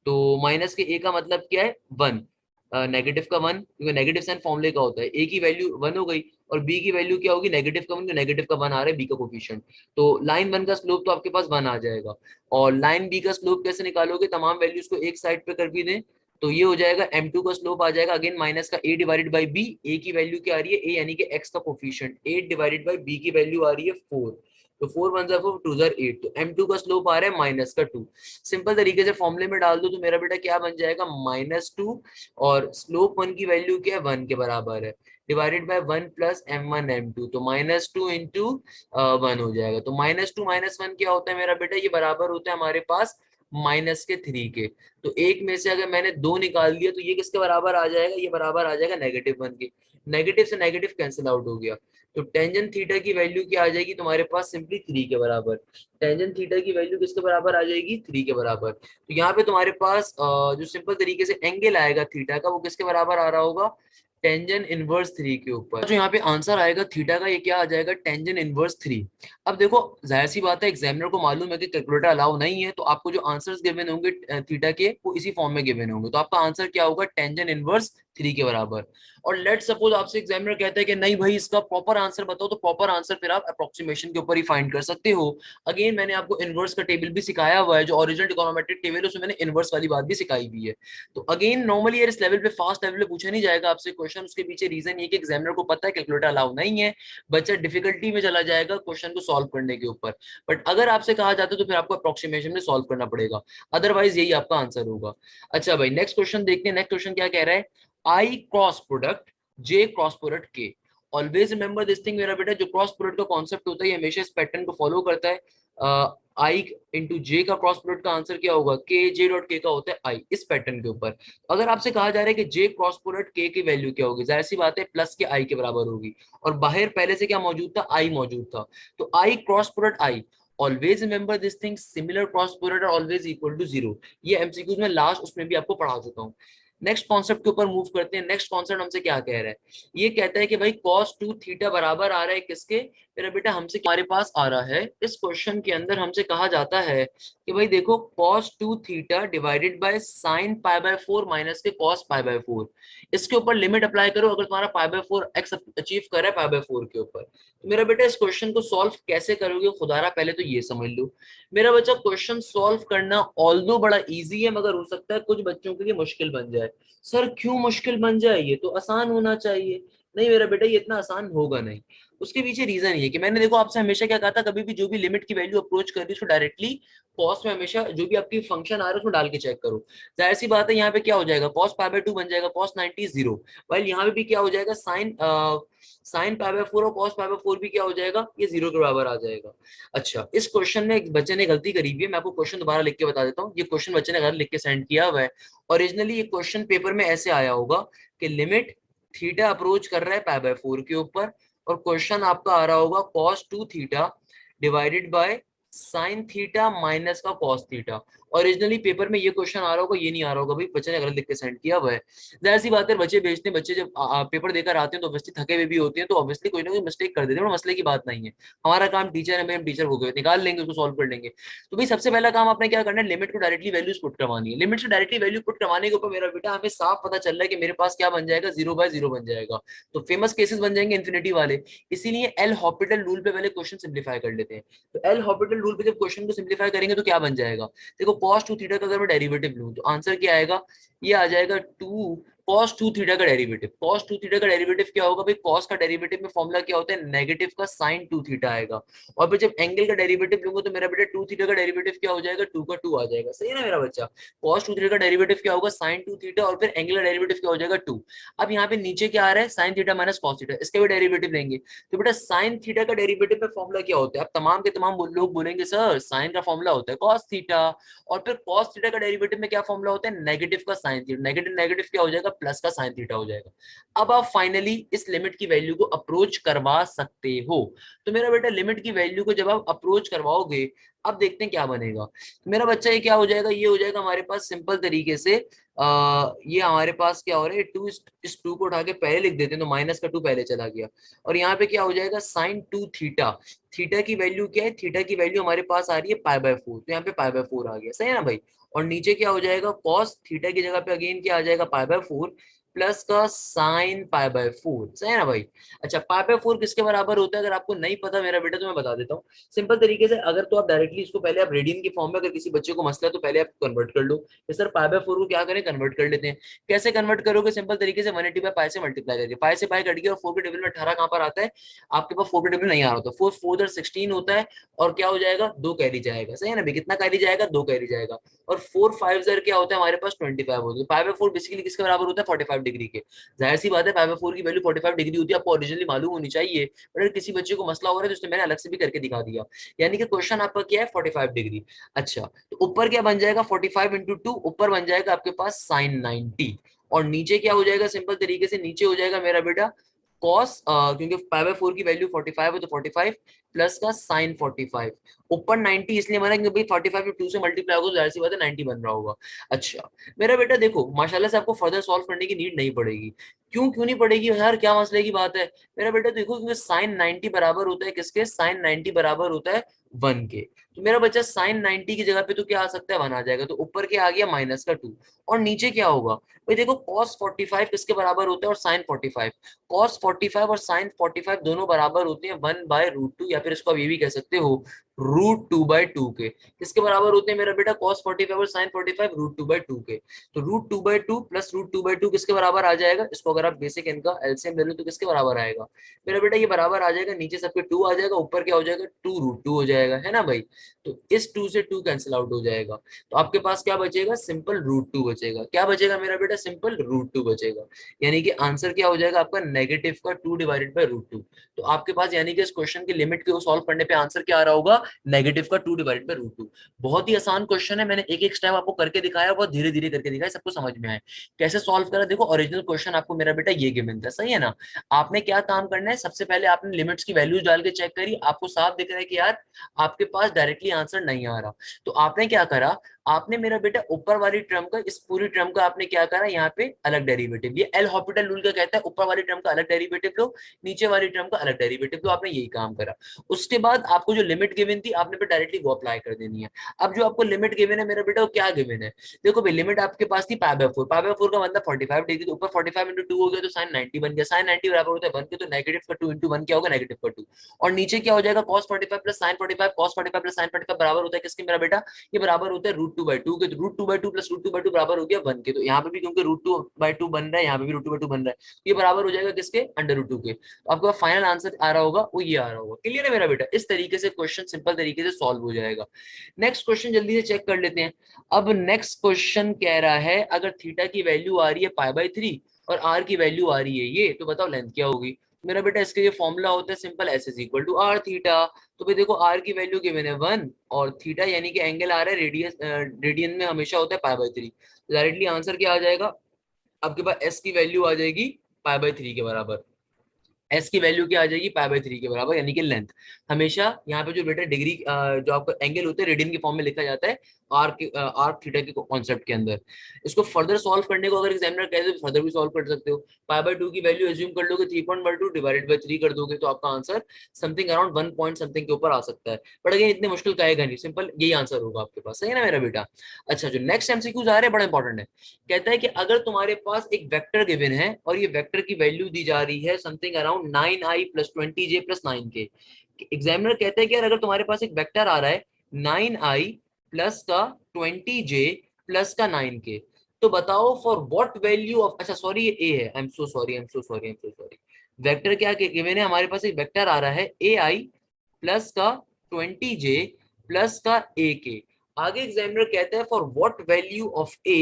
तो माइनस के a का मतलब क्या है, 1, नेगेटिव का 1, क्योंकि नेगेटिव साइन फॉर्मूले का होता है। a की वैल्यू 1 हो गई, और b की वैल्यू क्या होगी, नेगेटिव का 1, नेगेटिव का 1 आ रहा है b का कोफिशिएंट। तो लाइन 1 का स्लोप तो आपके पास 1 आ जाएगा। और लाइन b का स्लोप कैसे निकालोगे, तमाम वैल्यूज को एक साइड पे कर भी दें, तो ये हो जाएगा m2 का स्लोप आ जाएगा अगेन माइनस का a divided bye b। a की वैल्यू क्या आ रही है, a यानी कि x का कोफिशिएंट 8 डिवाइडेड बाय b की वैल्यू आ रही है 4। तो 4 1 4 2 8, तो m2 का स्लोप आ रहा है माइनस का 2। सिंपल तरीके से फॉर्मूले में डाल दो तो मेरा बेटा क्या बन जाएगा, -2, और स्लोप 1 की वैल्यू क्या है, 1 के बराबर है, divided by 1 plus m1 m2, तो -2 इंटू 1 हो जाएगा। तो -2 -1 क्या होता है मेरा बेटा, ये बराबर होता है हमारे पास -3 के। तो एक में से अगर मैंने 2 निकाल दिया तो ये किसके बराबर आ जाएगा, ये बराबर आ जाएगा -1 के। नेगेटिव से नेगेटिव कैंसिल आउट हो गया, तो टेंजेंट थीटा की वैल्यू क्या आ जाएगी तुम्हारे पास, सिंपली 3 के बराबर। टेंजेंट थीटा की वैल्यू किसके बराबर आ जाएगी, 3 के बराबर। तो यहाँ पे तुम्हारे पास जो सिंपल तरीके से एंगल आएगा थीटा का, वो किसके बराबर आ रहा होगा, टेंजेंट इनवर्स 3 के ऊपर। जो यहाँ पे आंसर आएगा थीटा का, ये क्या आ जाएगा, टेंजेंट इनवर्स 3। अब देखो जाहिर सी बात है, एग्जामिनर को मालूम है कि कैलकुलेटर अलाउ नहीं है, तो आपको जो आंसर्स गिवन होंगे थीटा के वो इसी फॉर्म में गिवन होंगे। तो आपका आंसर क्या होगा, टेंजेंट इनवर्स 3 के बराबर। और लेट सपोज आपसे एग्जामिनर कहता है कि नहीं भाई इसका प्रॉपर आंसर बताओ, तो प्रॉपर आंसर फिर आप अप्रोक्सीमेशन के ऊपर ही फाइंड कर सकते हो। अगेन मैंने आपको इनवर्स का टेबल भी सिखाया हुआ है, जो ओरिजिनल ट्रिगोनोमेट्रिक टेबल है उसमें मैंने इनवर्स वाली बात भी सिखाई हुई है। तो अगेन नॉर्मली यार इस लेवल पे, फास्ट लेवल पे पूछा नहीं जाएगा आपसे क्वेश्चन, उसके पीछे रीजन ये कि एग्जामिनर को पता है कैलकुलेटर अलाउ नहीं है, बच्चा डिफिकल्टी में चला जाएगा क्वेश्चन को सॉल्व करने के ऊपर। बट अगर आपसे कहा जाता है तो फिर आपको अप्रोक्सीमेशन में सॉल्व करना पड़ेगा, अदरवाइज यही आपका आंसर होगा। अच्छा भाई नेक्स्ट क्वेश्चन देखते हैं। नेक्स्ट क्वेश्चन क्या कह रहा है, आई क्रॉस प्रोडक्ट जे क्रॉस प्रोडक्ट के। ऑलवेज रिमेंबर दिस थिंग मेरा बेटा, जो क्रॉस प्रोडक्ट का कॉन्सेप्ट होता है ये हमेशा इस पैटर्न को फॉलो करता है। आई इंटू जे का क्रॉस प्रोडक्ट का आंसर क्या होगा, के जे डॉट के का होता है आई, इस पैटर्न के ऊपर। अगर आपसे कहा जा रहा है कि जे क्रॉस प्रोडक्ट के की वैल्यू क्या होगी, जाहिर सी बात है प्लस के आई के बराबर होगी, और बाहर पहले से क्या मौजूद था, आई मौजूद था। तो i cross product i, always remember this thing, similar cross product are always equal to 0। ये एमसीक्यूज में लास्ट उसमें भी आपको पढ़ा चुका हूँ। नेक्स्ट कॉन्सेप्ट के ऊपर मूव करते हैं। नेक्स्ट कॉन्सेप्ट हमसे क्या कह रहा है, ये कहता है कि भाई cos 2 थीटा बराबर आ रहा है किसके, मेरा बेटा हमसे हमारे पास आ रहा है इस क्वेश्चन के अंदर हमसे कहा जाता है कि भाई देखो cos 2 theta divided by sin pi by 4 minus के cos पाई बाय 4, इसके ऊपर लिमिट अप्लाई करो अगर तुम्हारा पाई बाय 4 एक्स अचीव कर रहा है पाई बाय 4 के ऊपर। तो मेरा बेटा इस क्वेश्चन को सॉल्व कैसे करोगे खुदारा, पहले तो ये समझ लो मेरा बच्चा, क्वेश्चन सॉल्व करना ऑल्दो बड़ा इजी है मगर हो सकता है कुछ बच्चों के लिए मुश्किल बन जाए। सर क्यों मुश्किल बन जाए, ये तो आसान होना चाहिए। नहीं मेरा बेटा, ये इतना आसान होगा नहीं। उसके पीछे रीजन ये कि मैंने देखो आपसे हमेशा क्या कहा था, कभी भी जो भी लिमिट की वैल्यू अप्रोच कर रही है उसको डायरेक्टली कॉस में हमेशा जो भी आपकी फंक्शन आ रहा है उसमें डाल के चेक करो। जाहिर सी बात है यहाँ पे क्या हो जाएगा, कॉस पाई बाय 2 बन जाएगा, कॉस 90 0, वाइल यहाँ पे भी क्या हो जाएगा, साइन पाई बाय 4 और कॉस पाई बाय 4 भी क्या हो जाएगा, ये 0 के बराबर आ जाएगा। अच्छा, इस क्वेश्चन में एक बच्चे ने गलती करी हुई है, मैं आपको क्वेश्चन दोबारा लिख के बता देता हूँ। ये क्वेश्चन बच्चे ने गलत लिख के सेंड किया हुआ है। ओरिजिनली ये क्वेश्चन पेपर में ऐसे आया होगा कि लिमिट थीटा अप्रोच कर रहा है पाई बाय 4 के ऊपर, और क्वेश्चन आपका आ रहा होगा cos 2 theta divided by sine theta minus का cos थीटा। ओरिजिनली पेपर में ये क्वेश्चन आ रहा होगा, ये नहीं आ रहा होगा, भाई बच्चे ने गलत लिख के सेंड किया हुआ है। जाहिर सी बात है, बच्चे भेजते हैं, बच्चे जब पेपर देकर आते हैं तो ऑब्वियसली थके हुए भी होते हैं, तो ऑब्वियसली कोई ना कोई मिस्टेक कर देते हैं, मसले की बात नहीं है। हमारा काम टीचर है, हम टीचर हो गए, निकाल लेंगे उसको, सॉल्व कर लेंगे। तो भाई सबसे पहला काम आपने क्या करना है, लिमिट को डायरेक्टली वैल्यूज पुट करवानी है। लिमिट से डायरेक्टली वैल्यू पुट करवाने के ऊपर मेरा बेटा हमें साफ पता चल रहा है कि मेरे पास क्या बन जाएगा, 0/0 बन जाएगा। तो फेमस केसेस बन जाएंगे इन्फिनिटी वाले। इसीलिए एल हॉपिटल रूल पे पहले क्वेश्चन सिंप्लीफाई कर लेते हैं। तो एल हॉपिटल रूल पे जब क्वेश्चन को सिंप्लीफाई करेंगे तो क्या बन जाएगा, देखो cos 2 थीटा का अगर मैं डेरिवेटिव लूं तो आंसर क्या आएगा, ये आ जाएगा 2 cos 2 थीटा का डेरिवेटिव। cos 2 थीटा का डेरिवेटिव क्या होगा भाई, cos का डेरिवेटिव में फॉर्मूला क्या होता है, नेगेटिव का sin 2 थीटा आएगा। और फिर जब एंगल का डेरिवेटिव लूंगा तो मेरा बेटा 2 थीटा का डेरिवेटिव क्या हो जाएगा, 2 का 2 आ जाएगा। सही है ना मेरा बच्चा, cos 2 थीटा का डेरिवेटिव क्या होगा, sin 2 थीटा, और फिर एंगल का डेरिवेटिव क्या हो जाएगा 2। अब यहाँ पे नीचे क्या आ रहा है, sin theta minus cos theta, इसका भी डेरिवेटिव लेंगे। तो बेटा sin थीटा का डेरिवेटिव में फॉर्मूला क्या होता है, अब तमाम के तमाम लोग बोलेंगे सर sin का फॉर्मूला होता है cos थीटा, और फिर cos थीटा का डेरिवेटिव में क्या फॉर्मूला होता है, नेगेटिव का sin थीटा, नेगेटिव नेगेटिव क्या हो जाएगा, प्लस का sin थीटा हो जाएगा। अब आप फाइनली इस लिमिट की वैल्यू को अप्रोच करवा सकते हो। तो मेरा बेटा लिमिट की वैल्यू को जब आप अप्रोच करवाओगे, अब देखते हैं क्या बनेगा। तो मेरा बच्चा ये क्या हो जाएगा, ये हो जाएगा हमारे पास सिंपल तरीके से ये हमारे पास क्या हो रहा है, टू इस टू को उठा के पहले लिख देते हैं, तो माइनस का 2 पहले चला गया, और यहाँ पे क्या हो जाएगा sin 2 थीटा। थीटा की वैल्यू क्या है, थीटा की वैल्यू हमारे पास आ रही है पाई बाय 4, तो यहाँ पे पाई बाय 4 आ गया। सही है ना भाई, और नीचे क्या हो जाएगा, cos थीटा की जगह पे अगेन क्या आ जाएगा, पाई बाय 4 प्लस का साइन पाई बाय 4। सही है ना भाई। अच्छा, पाई बाय 4 किसके बराबर होता है, अगर आपको नहीं पता मेरा बेटा तो मैं बता देता हूँ सिंपल तरीके से। अगर तो आप डायरेक्टली इसको पहले आप रेडियन की फॉर्म में, अगर किसी बच्चे को मसला है तो पहले आप कन्वर्ट कर लो कि सर पाई बाय 4 को क्या करें, कन्वर्ट कर लेते हैं। कैसे कन्वर्ट करोगे, सिंपल तरीके से 180 बाय पाई से मल्टीप्लाई करके, पाई से पाई कट गया और 4 के टेबल में 18 कहाँ पर आता है, आपके पास 4 के टेबल नहीं आ रहा होता, 4 4 16 होता है, और क्या हो जाएगा, 2 कैरी जाएगा। सही है ना भाई, कितना कैरी जाएगा, 2 कैरी जाएगा, और 4 5 क्या होता है हमारे पास 25 होता है। पाई बाय 4 बेसिकली किसके बराबर होता है, 45 डिग्री के। जाहिर सी बात है पाई बाय 4 की वैल्यू 45 डिग्री होती है, आपको ओरिजिनली मालूम होनी चाहिए, पर अगर किसी बच्चे को मसला हो रहा है तो उसने मैंने अलग से भी करके दिखा दिया। यानी कि क्वेश्चन आपका क्या है, 45 डिग्री। अच्छा, तो ऊपर क्या बन जाएगा, 45 इंटू 2, ऊपर बन जाएगा आपके पास साइन 90, और नीचे क्या हो जाएगा, सिंपल तरीके से नीचे हो जाएगा मेरा बेटा कॉस, क्योंकि पाई बाय 4 की वैल्यू 45 है तो 45 प्लस का साइन 45, ऊपर 90 इसलिए बना क्योंकि 45 में 2 से मल्टीप्लाई होगा तो जाहिर सी बात है 90 बन रहा होगा। अच्छा मेरा बेटा देखो, माशाल्लाह से आपको फर्दर सॉल्व करने की नीड नहीं पड़ेगी। क्यों क्यों नहीं पड़ेगी यार, क्या मसले की बात है। मेरा बेटा देखो, क्योंकि साइन 90 बराबर होता है किसके, साइन 90 बराबर होता है 1 के। तो मेरा बच्चा साइन 90 की जगह पे तो क्या आ सकता है, 1 आ जाएगा, तो ऊपर क्या आ गया, माइनस का 2, और नीचे क्या होगा भाई, देखो cos 45 किसके बराबर होता है, और साइन 45, cos 45 और साइन 45 दोनों बराबर होते हैं 1/√2, या फिर इसको आप ये भी कह सकते हो √2/2 के। किसके बराबर होते हैं मेरा बेटा, cos 45 और साइन 45 √2/2 के। तो √2/2 प्लस √2/2 किसके बराबर आ जाएगा, इसको अगर आप बेसिक इनका एलसीएम ले लो तो किसके बराबर आएगा मेरा बेटा, ये बराबर आ जाएगा, नीचे सबके 2 आ जाएगा, ऊपर क्या हो जाएगा, 2√2 हो जाएगा, है ना भाई। तो इस 2 से 2 कैंसिल आउट हो जाएगा, तो आपके पास क्या बचेगा, सिंपल √2 बचेगा। क्या बचेगा मेरा बेटा, सिंपल √2 बचेगा। यानी कि आंसर क्या हो जाएगा आपका, नेगेटिव का 2 डिवाइडेड बाय √2। तो आपके पास यानी कि इस क्वेश्चन की लिमिट को सॉल्व करने पे आंसर क्या आ रहा होगा, नेगेटिव का 2 डिवाइडेड बाय √2। बहुत ही आसान क्वेश्चन है, मैंने एक एक स्टेप आपको करके दिखाया, बहुत धीरे धीरे करके दिखाया, सबको समझ में आए कैसे सॉल्व करा। देखो ओरिजिनल क्वेश्चन आपको मेरा बेटा ये गिवन था, सही है ना। आपने क्या काम करना है, सबसे पहले आपने लिमिट्स की वैल्यूज डाल के चेक करी, आपको साफ दिख रहा है कि यार आपके पास डायरेक्टली आंसर नहीं आ रहा, तो आपने क्या करा, आपने मेरा बेटा ऊपर वाली टर्म का, इस पूरी टर्म का आपने क्या करा, यहाँ पे अलग डेरिवेटिव लिया। एल हॉस्पिटल रूल का कहता है ऊपर वाली टर्म का अलग डेरिवेटिव लो, नीचे वाली टर्म का अलग डेरिवेटिव लो, आपने यही काम करा। उसके बाद आपको जो लिमिट गिवन थी आपने पे डायरेक्टली वो अप्लाई कर देनी है। अब जो आपको लिमिट गिवन है मेरा बेटा, वो क्या गिवन है, देखो भाई लिमिट आपके पास थी π/4, π/4 का मतलब 45 डिग्री, तो ऊपर 45 इंटू 2 हो गया तो sin 90 बन गया, sin 90 बराबर होता है 1 के, तो नेगेटिव का 2 इंटू 1 क्या होगा, नेगेटिव का 2। और नीचे क्या हो जाएगा, cos 45 plus sin 45, cos 45 plus sin 45 बराबर होता है किसके मेरा बेटा, ये बराबर होता है √2/2 के, तो √2/2 प्लस √2/2 बराबर हो गया 1 के। तो यहाँ पे भी क्योंकि √2/2 बन रहा है, यहाँ पे भी √2/2 बन रहा है, ये बराबर हो जाएगा किसके, √2 के। तो आपका फाइनल आंसर आ रहा होगा वो ये आ रहा होगा। क्लियर है मेरा बेटा, इस तरीके से क्वेश्चन सिंपल तरीके से सॉल्व हो जाएगा। नेक्स्ट क्वेश्चन जल्दी से चेक कर लेते हैं। अब नेक्स्ट क्वेश्चन कह रहा है अगर थीटा की वैल्यू आ रही है π/3 और आर की वैल्यू आ रही है ये, तो बताओ लेंथ क्या होगी। मेरा बेटा इसके ये फॉर्मूला होता है simple, S is equal to R theta. तो भाई देखो आर की वैल्यू गिवन है 1 और थीटा यानी कि एंगल आ रहा है रेडियस, रेडियन में हमेशा होता है π/3। डायरेक्टली आंसर क्या आ जाएगा, आपके पास एस की वैल्यू आ जाएगी π/3 के बराबर। एस की वैल्यू क्या आ जाएगी, π/3 के बराबर, यानी कि लेंथ। हमेशा यहाँ पे जो बेटा डिग्री जो आपका एंगल होता है रेडियन के फॉर्म में लिखा जाता है आर थीटा के कॉन्सेप्ट के अंदर। इसको फर्दर सॉल्व करने को अगर एग्जामिनर कहे तो फर्दर भी सॉल्व कर सकते हो। π/2 की वैल्यू एज्यूम कर लोगे, 3.12 डिवाइडेड बाई 3 कर दोगे तो आपका answer something around 1 point something के ऊपर आ सकता है। बट अगेन इतने मुश्किल का आएगा नहीं, सिंपल यही आंसर होगा आपके पास, सही है ना मेरा बेटा। अच्छा जो नेक्स्ट एमसीक्यूज आ रहे हैं बड़ा इंपॉर्टेंट है। कहता है कि अगर तुम्हारे पास एक वेक्टर गिवन है और ये वेक्टर की वैल्यू दी जा रही है something around 9i plus 20j plus 9k। Examiner कहता है कि यार अगर तुम्हारे पास एक वेक्टर आ रहा है 9i प्लस का 20j प्लस का 9k, तो बताओ फॉर व्हाट वैल्यू ऑफ, अच्छा सॉरी ये ए है, I am so sorry, I am so sorry, I am so sorry. Vector क्या गिवन है, हमारे पास एक वेक्टर आ रहा है ai प्लस का 20j प्लस का ak। आगे एग्जामिनर कहता है for what value of a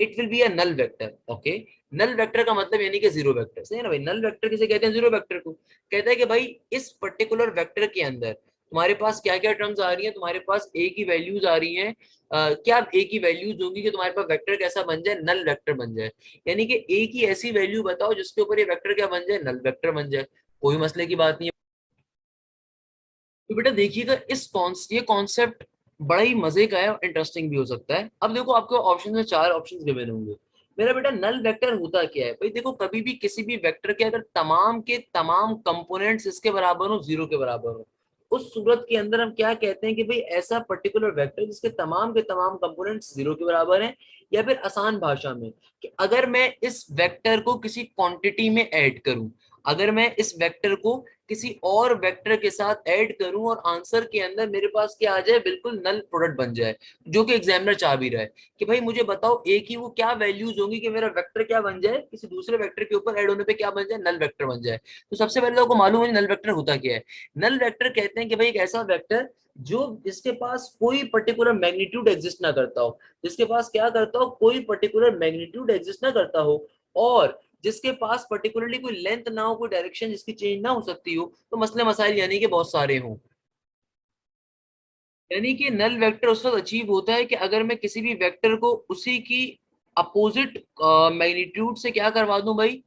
it will be a null vector. Okay, null vector का मतलब यानी कि जीरो वेक्टर, सही है ना भाई। नल वेक्टर किसे कहते हैं, जीरो वेक्टर को। कहता है कि भाई इस पर्टिकुलर वेक्टर के अंदर तुम्हारे पास क्या क्या टर्म्स आ रही हैं, तुम्हारे पास ए की वैल्यूज आ रही हैं, क्या ए की वैल्यूज होंगी कि तुम्हारे पास वेक्टर कैसा बन जाए, नल वेक्टर बन जाए। यानी कि ए की ऐसी वैल्यू बताओ जिसके ऊपर ये वेक्टर क्या बन जाए, नल वेक्टर बन जाए। कोई मसले की बात नहीं है। तो बेटा देखिएगा ये कॉन्सेप्ट बड़ा ही मजे का है और इंटरेस्टिंग भी हो सकता है। अब देखो आपको ऑप्शन में 4 ऑप्शन गिवन होंगे। मेरा बेटा नल वेक्टर होता क्या है भाई, देखो कभी भी किसी भी वेक्टर के अगर तमाम के तमाम कंपोनेंट्स इसके बराबर हो, जीरो के बराबर हो, उस सूरत के अंदर हम क्या कहते हैं कि भाई ऐसा पर्टिकुलर वेक्टर जिसके तमाम के तमाम कंपोनेंट्स जीरो के बराबर हैं। या फिर आसान भाषा में कि अगर मैं इस वेक्टर को किसी क्वांटिटी में ऐड करूं, अगर मैं इस वेक्टर को किसी और वेक्टर के साथ ऐड करूं और आंसर के अंदर मेरे पास क्या आ जाए, बिल्कुल नल प्रोडक्ट बन जाए, जो कि एग्जामिनर चाह भी रहा है कि भाई मुझे बताओ ए की वो क्या वैल्यूज होंगी कि मेरा वेक्टर क्या बन जाए, किसी दूसरे वेक्टर के ऊपर ऐड होने पे क्या बन जाए, नल वेक्टर बन जाए। तो सबसे पहले आपको मालूम है नल वेक्टर होता क्या है। नल वेक्टर कहते हैं कि भाई एक ऐसा वेक्टर जो जिसके पास कोई पर्टिकुलर मैग्नीट्यूड एग्जिस्ट ना करता हो, जिसके पास क्या करता हो, कोई पर्टिकुलर मैग्नीट्यूड एग्जिस्ट ना करता हो, और जिसके पास पर्टिकुलरली कोई लेंथ ना हो, कोई डायरेक्शन जिसकी चेंज ना हो सकती हो, तो मसले मसाइल यानी कि बहुत सारे हों। यानी कि नल वेक्टर उस वक्त अचीव होता है कि अगर मैं किसी भी वेक्टर को उसी की अपोजिट मैग्नीट्यूड से क्या करवा दूं भाई,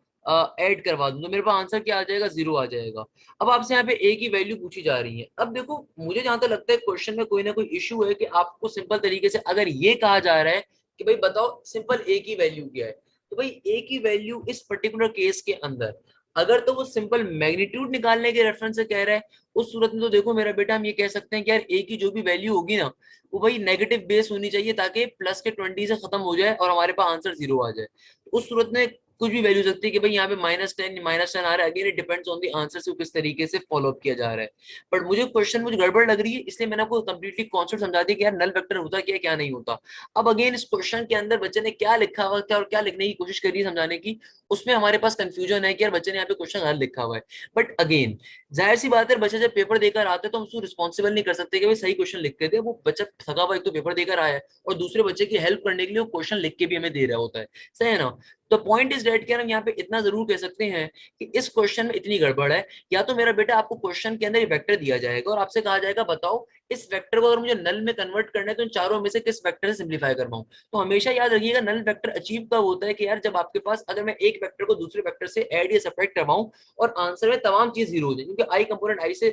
ऐड करवा दूं, तो मेरे पास आंसर क्या आ जाएगा, जीरो आ जाएगा। अब आपसे यहाँ पे ए की वैल्यू पूछी जा रही है। अब देखो मुझे जहां तक लगता है क्वेश्चन में कोई ना कोई इशू है कि आपको सिंपल तरीके से अगर ये कहा जा रहा है कि भाई बताओ सिंपल ए की वैल्यू क्या है, तो भाई ए की वैल्यू इस पर्टिकुलर केस के अंदर अगर तो वो सिंपल मैग्नीट्यूड निकालने के रेफरेंस से कह रहा है, उस सूरत में तो देखो मेरा बेटा हम ये कह सकते हैं कि यार ए की जो भी वैल्यू होगी ना, वो भाई नेगेटिव बेस होनी चाहिए ताकि प्लस के 20 से खत्म हो जाए और हमारे पास आंसर जीरो आ जाए। उस सूरत में कुछ भी वैल्यू सकती है कि भाई यहाँ पे -10 आ रहा है, again it depends on the answer से किस तरीके से फॉलो अप किया जा रहा है। बट मुझे क्वेश्चन मुझे गड़बड़ लग रही है, इसलिए मैंने आपको कंप्लीटली कॉन्सेप्ट समझा दिया कि यार नल वेक्टर होता क्या क्या नहीं होता। अब अगेन इस क्वेश्चन के अंदर बच्चे ने क्या लिखा हुआ था और क्या लिखने की कोशिश करी है समझाने की, उसमें हमारे पास कंफ्यूजन है कि यार बच्चे ने यहाँ पे क्वेश्चन गलत लिखा हुआ है। बट अगेन जाहिर सी बात है, बच्चा जब पेपर देकर आता है तो हम उसको रिस्पॉन्सिबल नहीं कर सकते कि भाई सही क्वेश्चन लिख के दे। वो बच्चा थका हुआ एक तो पेपर देकर आया है और दूसरे बच्चे की हेल्प करने के लिए वो क्वेश्चन लिख के भी हमें दे रहा होता है, सही है ना। तो पॉइंट इज डेट कि हम यहाँ पे इतना जरूर कह सकते हैं कि इस क्वेश्चन में इतनी गड़बड़ है। या तो मेरा बेटा आपको क्वेश्चन के अंदर ये वेक्टर दिया जाएगा और आपसे कहा जाएगा बताओ इस वेक्टर को अगर मुझे नल में कन्वर्ट करना है तो इन चारों में से किस वेक्टर से सिंप्लीफाई करवाऊं। तो हमेशा याद रखिएगा नल वेक्टर अचीव कब होता है कि यार जब आपके पास अगर मैं एक वेक्टर को दूसरे वेक्टर से ऐड या सब्ट्रैक्ट करवाऊं और आंसर में तमाम चीज जीरो हो जाए, क्योंकि आई कंपोनेंट आई से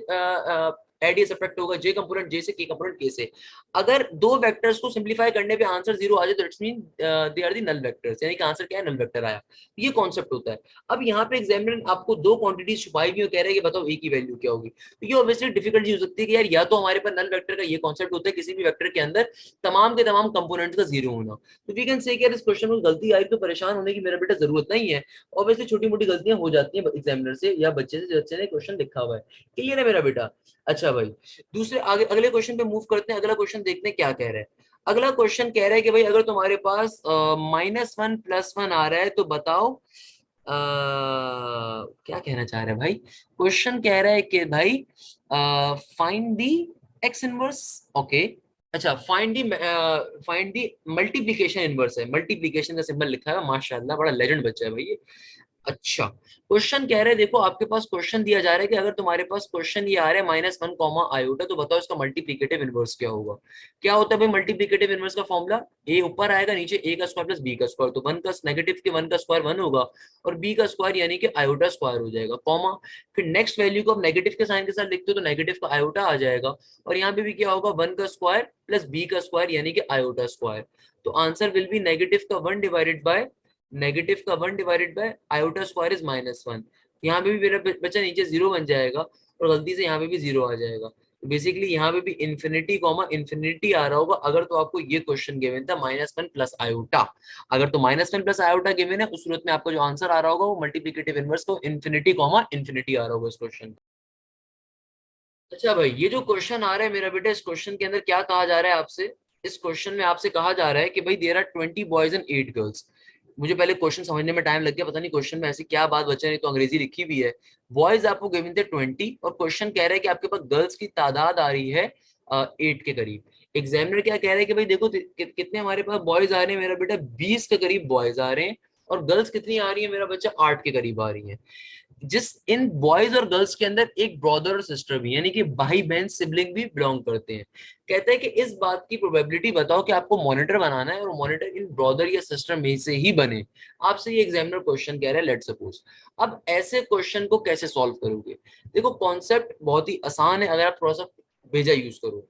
एड या सब्ट्रैक्ट होगा, जे कंपोनेंट जे से, के कंपोनेंट के से। अगर दो वेक्टर्स को सिंप्लीफाई करने पे आंसर जीरो आ जाए तो it's mean they are the null vectors, यानी कि आंसर क्या है, नल वेक्टर आया। ये कॉन्सेप्ट होता है। अब यहाँ पे एग्जामिनर आपको दो क्वांटिटीज छुपाई हुई और कह रहे हैं कि बताओ ए की वैल्यू क्या होगी। तो ये ऑब्वियसली डिफिकल्ट चीज हो सकती है कि यार या तो हमारे पास नल वेक्टर का ये कॉन्सेप्ट होता है किसी भी वेक्टर के अंदर तमाम के तमाम कंपोनेंट्स का जीरो होना। तो वी कैन से कि यार इस क्वेश्चन में गलती आई तो परेशान होने की मेरा बेटा जरूरत नहीं है। ऑब्वियसली छोटी मोटी गलतियां हो जाती हैं एग्जामिनर से या बच्चे से, बच्चे ने क्वेश्चन लिखा हुआ है। क्लियर है मेरा बेटा? अच्छा भाई, दूसरे आगे अगले क्वेश्चन पे मूव करते हैं। अगला क्वेश्चन देखते हैं क्या कह रहा है। अगला क्वेश्चन कह रहा है कि भाई अगर तुम्हारे पास -1 +1 आ रहा है तो बताओ क्या कहना चाह रहे हैं भाई। क्वेश्चन कह रहा है कि भाई find the x inverse. Okay, अच्छा, फाइंड दी मल्टीप्लीकेशन इनवर्स है, मल्टीप्लीकेशन का सिंबल लिखा है, माशाल्लाह बड़ा लेजेंड बच्चा है भाई ये। अच्छा, क्वेश्चन कह रहे हैं, देखो आपके पास क्वेश्चन दिया जा रहा है कि अगर तुम्हारे पास क्वेश्चन ये आ रहा है -1 कॉमा आयोटा, तो बताओ इसका मल्टीप्लिकेटिव इनवर्स क्या होगा। क्या होता है भाई मल्टीप्लिकेटिव इनवर्स का फॉर्मूला, ए ऊपर आएगा, नीचे ए का स्क्वायर प्लस बी का स्क्वायर, तो वन का नेगेटिव के वन का स्क्वायर वन होगा और बी का स्क्वायर यानी कि आयोटा स्क्वायर हो जाएगा, कॉमा फिर नेक्स्ट वैल्यू को आप नेगेटिव के साइन के साथ लिखते हो तो नेगेटिव का आयोटा आ जाएगा, और यहाँ पे भी क्या होगा, वन का स्क्वायर प्लस बी का स्क्वायर यानी कि आयोटा स्क्वायर। तो आंसर विल बी नेगेटिव का one divided by iota square is -1। यहाँ पे भी मेरा बच्चा नीचे जीरो बन जाएगा और गलती से यहाँ पे भी जीरो आ जाएगा। तो बेसिकली यहाँ पे भी इन्फिनिटी कॉमा इन्फिनिटी आ रहा होगा अगर तो आपको ये क्वेश्चन गिवन था -1 प्लस आयोटा। अगर तो -1 प्लस आयोटा गिवन है उस सूरत में आपको जो आंसर आ रहा होगा वो मल्टीप्लिकेटिव इनवर्स को इन्फिनिटी कॉमा इन्फिनिटी आ रहा होगा इस क्वेश्चन। अच्छा भाई, ये जो क्वेश्चन आ रहा है मेरा बेटा, इस क्वेश्चन के अंदर क्या कहा जा रहा है आपसे। इस क्वेश्चन में आपसे कहा जा रहा है कि भाई there are 20 boys and 8 girls. मुझे पहले क्वेश्चन समझने में टाइम लग गया, पता नहीं क्वेश्चन में ऐसी क्या बात बच्चे ने तो अंग्रेजी लिखी भी है। बॉयज आपको गिवन थे 20 और क्वेश्चन कह रहा है कि आपके पास गर्ल्स की तादाद आ रही है 8 के करीब। एग्जामिनर क्या कह रहा है कि भाई देखो कितने हमारे पास बॉयज आ रहे हैं मेरा बेटा, 20 के करीब बॉयज आ रहे हैं, और गर्ल्स कितनी आ रही है मेरा बच्चा, 8 के करीब आ रही है। जिस इन बॉयज और गर्ल्स के अंदर एक ब्रदर और सिस्टर भी यानी कि भाई बहन सिबलिंग भी बिलोंग करते हैं। कहते हैं कि इस बात की प्रोबेबिलिटी बताओ कि आपको मॉनिटर बनाना है और मॉनिटर इन ब्रदर या सिस्टर में से ही बने। आपसे ये एग्जामिनर क्वेश्चन कह रहा है, लेट सपोज। अब ऐसे क्वेश्चन को कैसे सॉल्व करोगे। देखो कॉन्सेप्ट बहुत ही आसान है अगर आप थोड़ा सा भेजा यूज करो।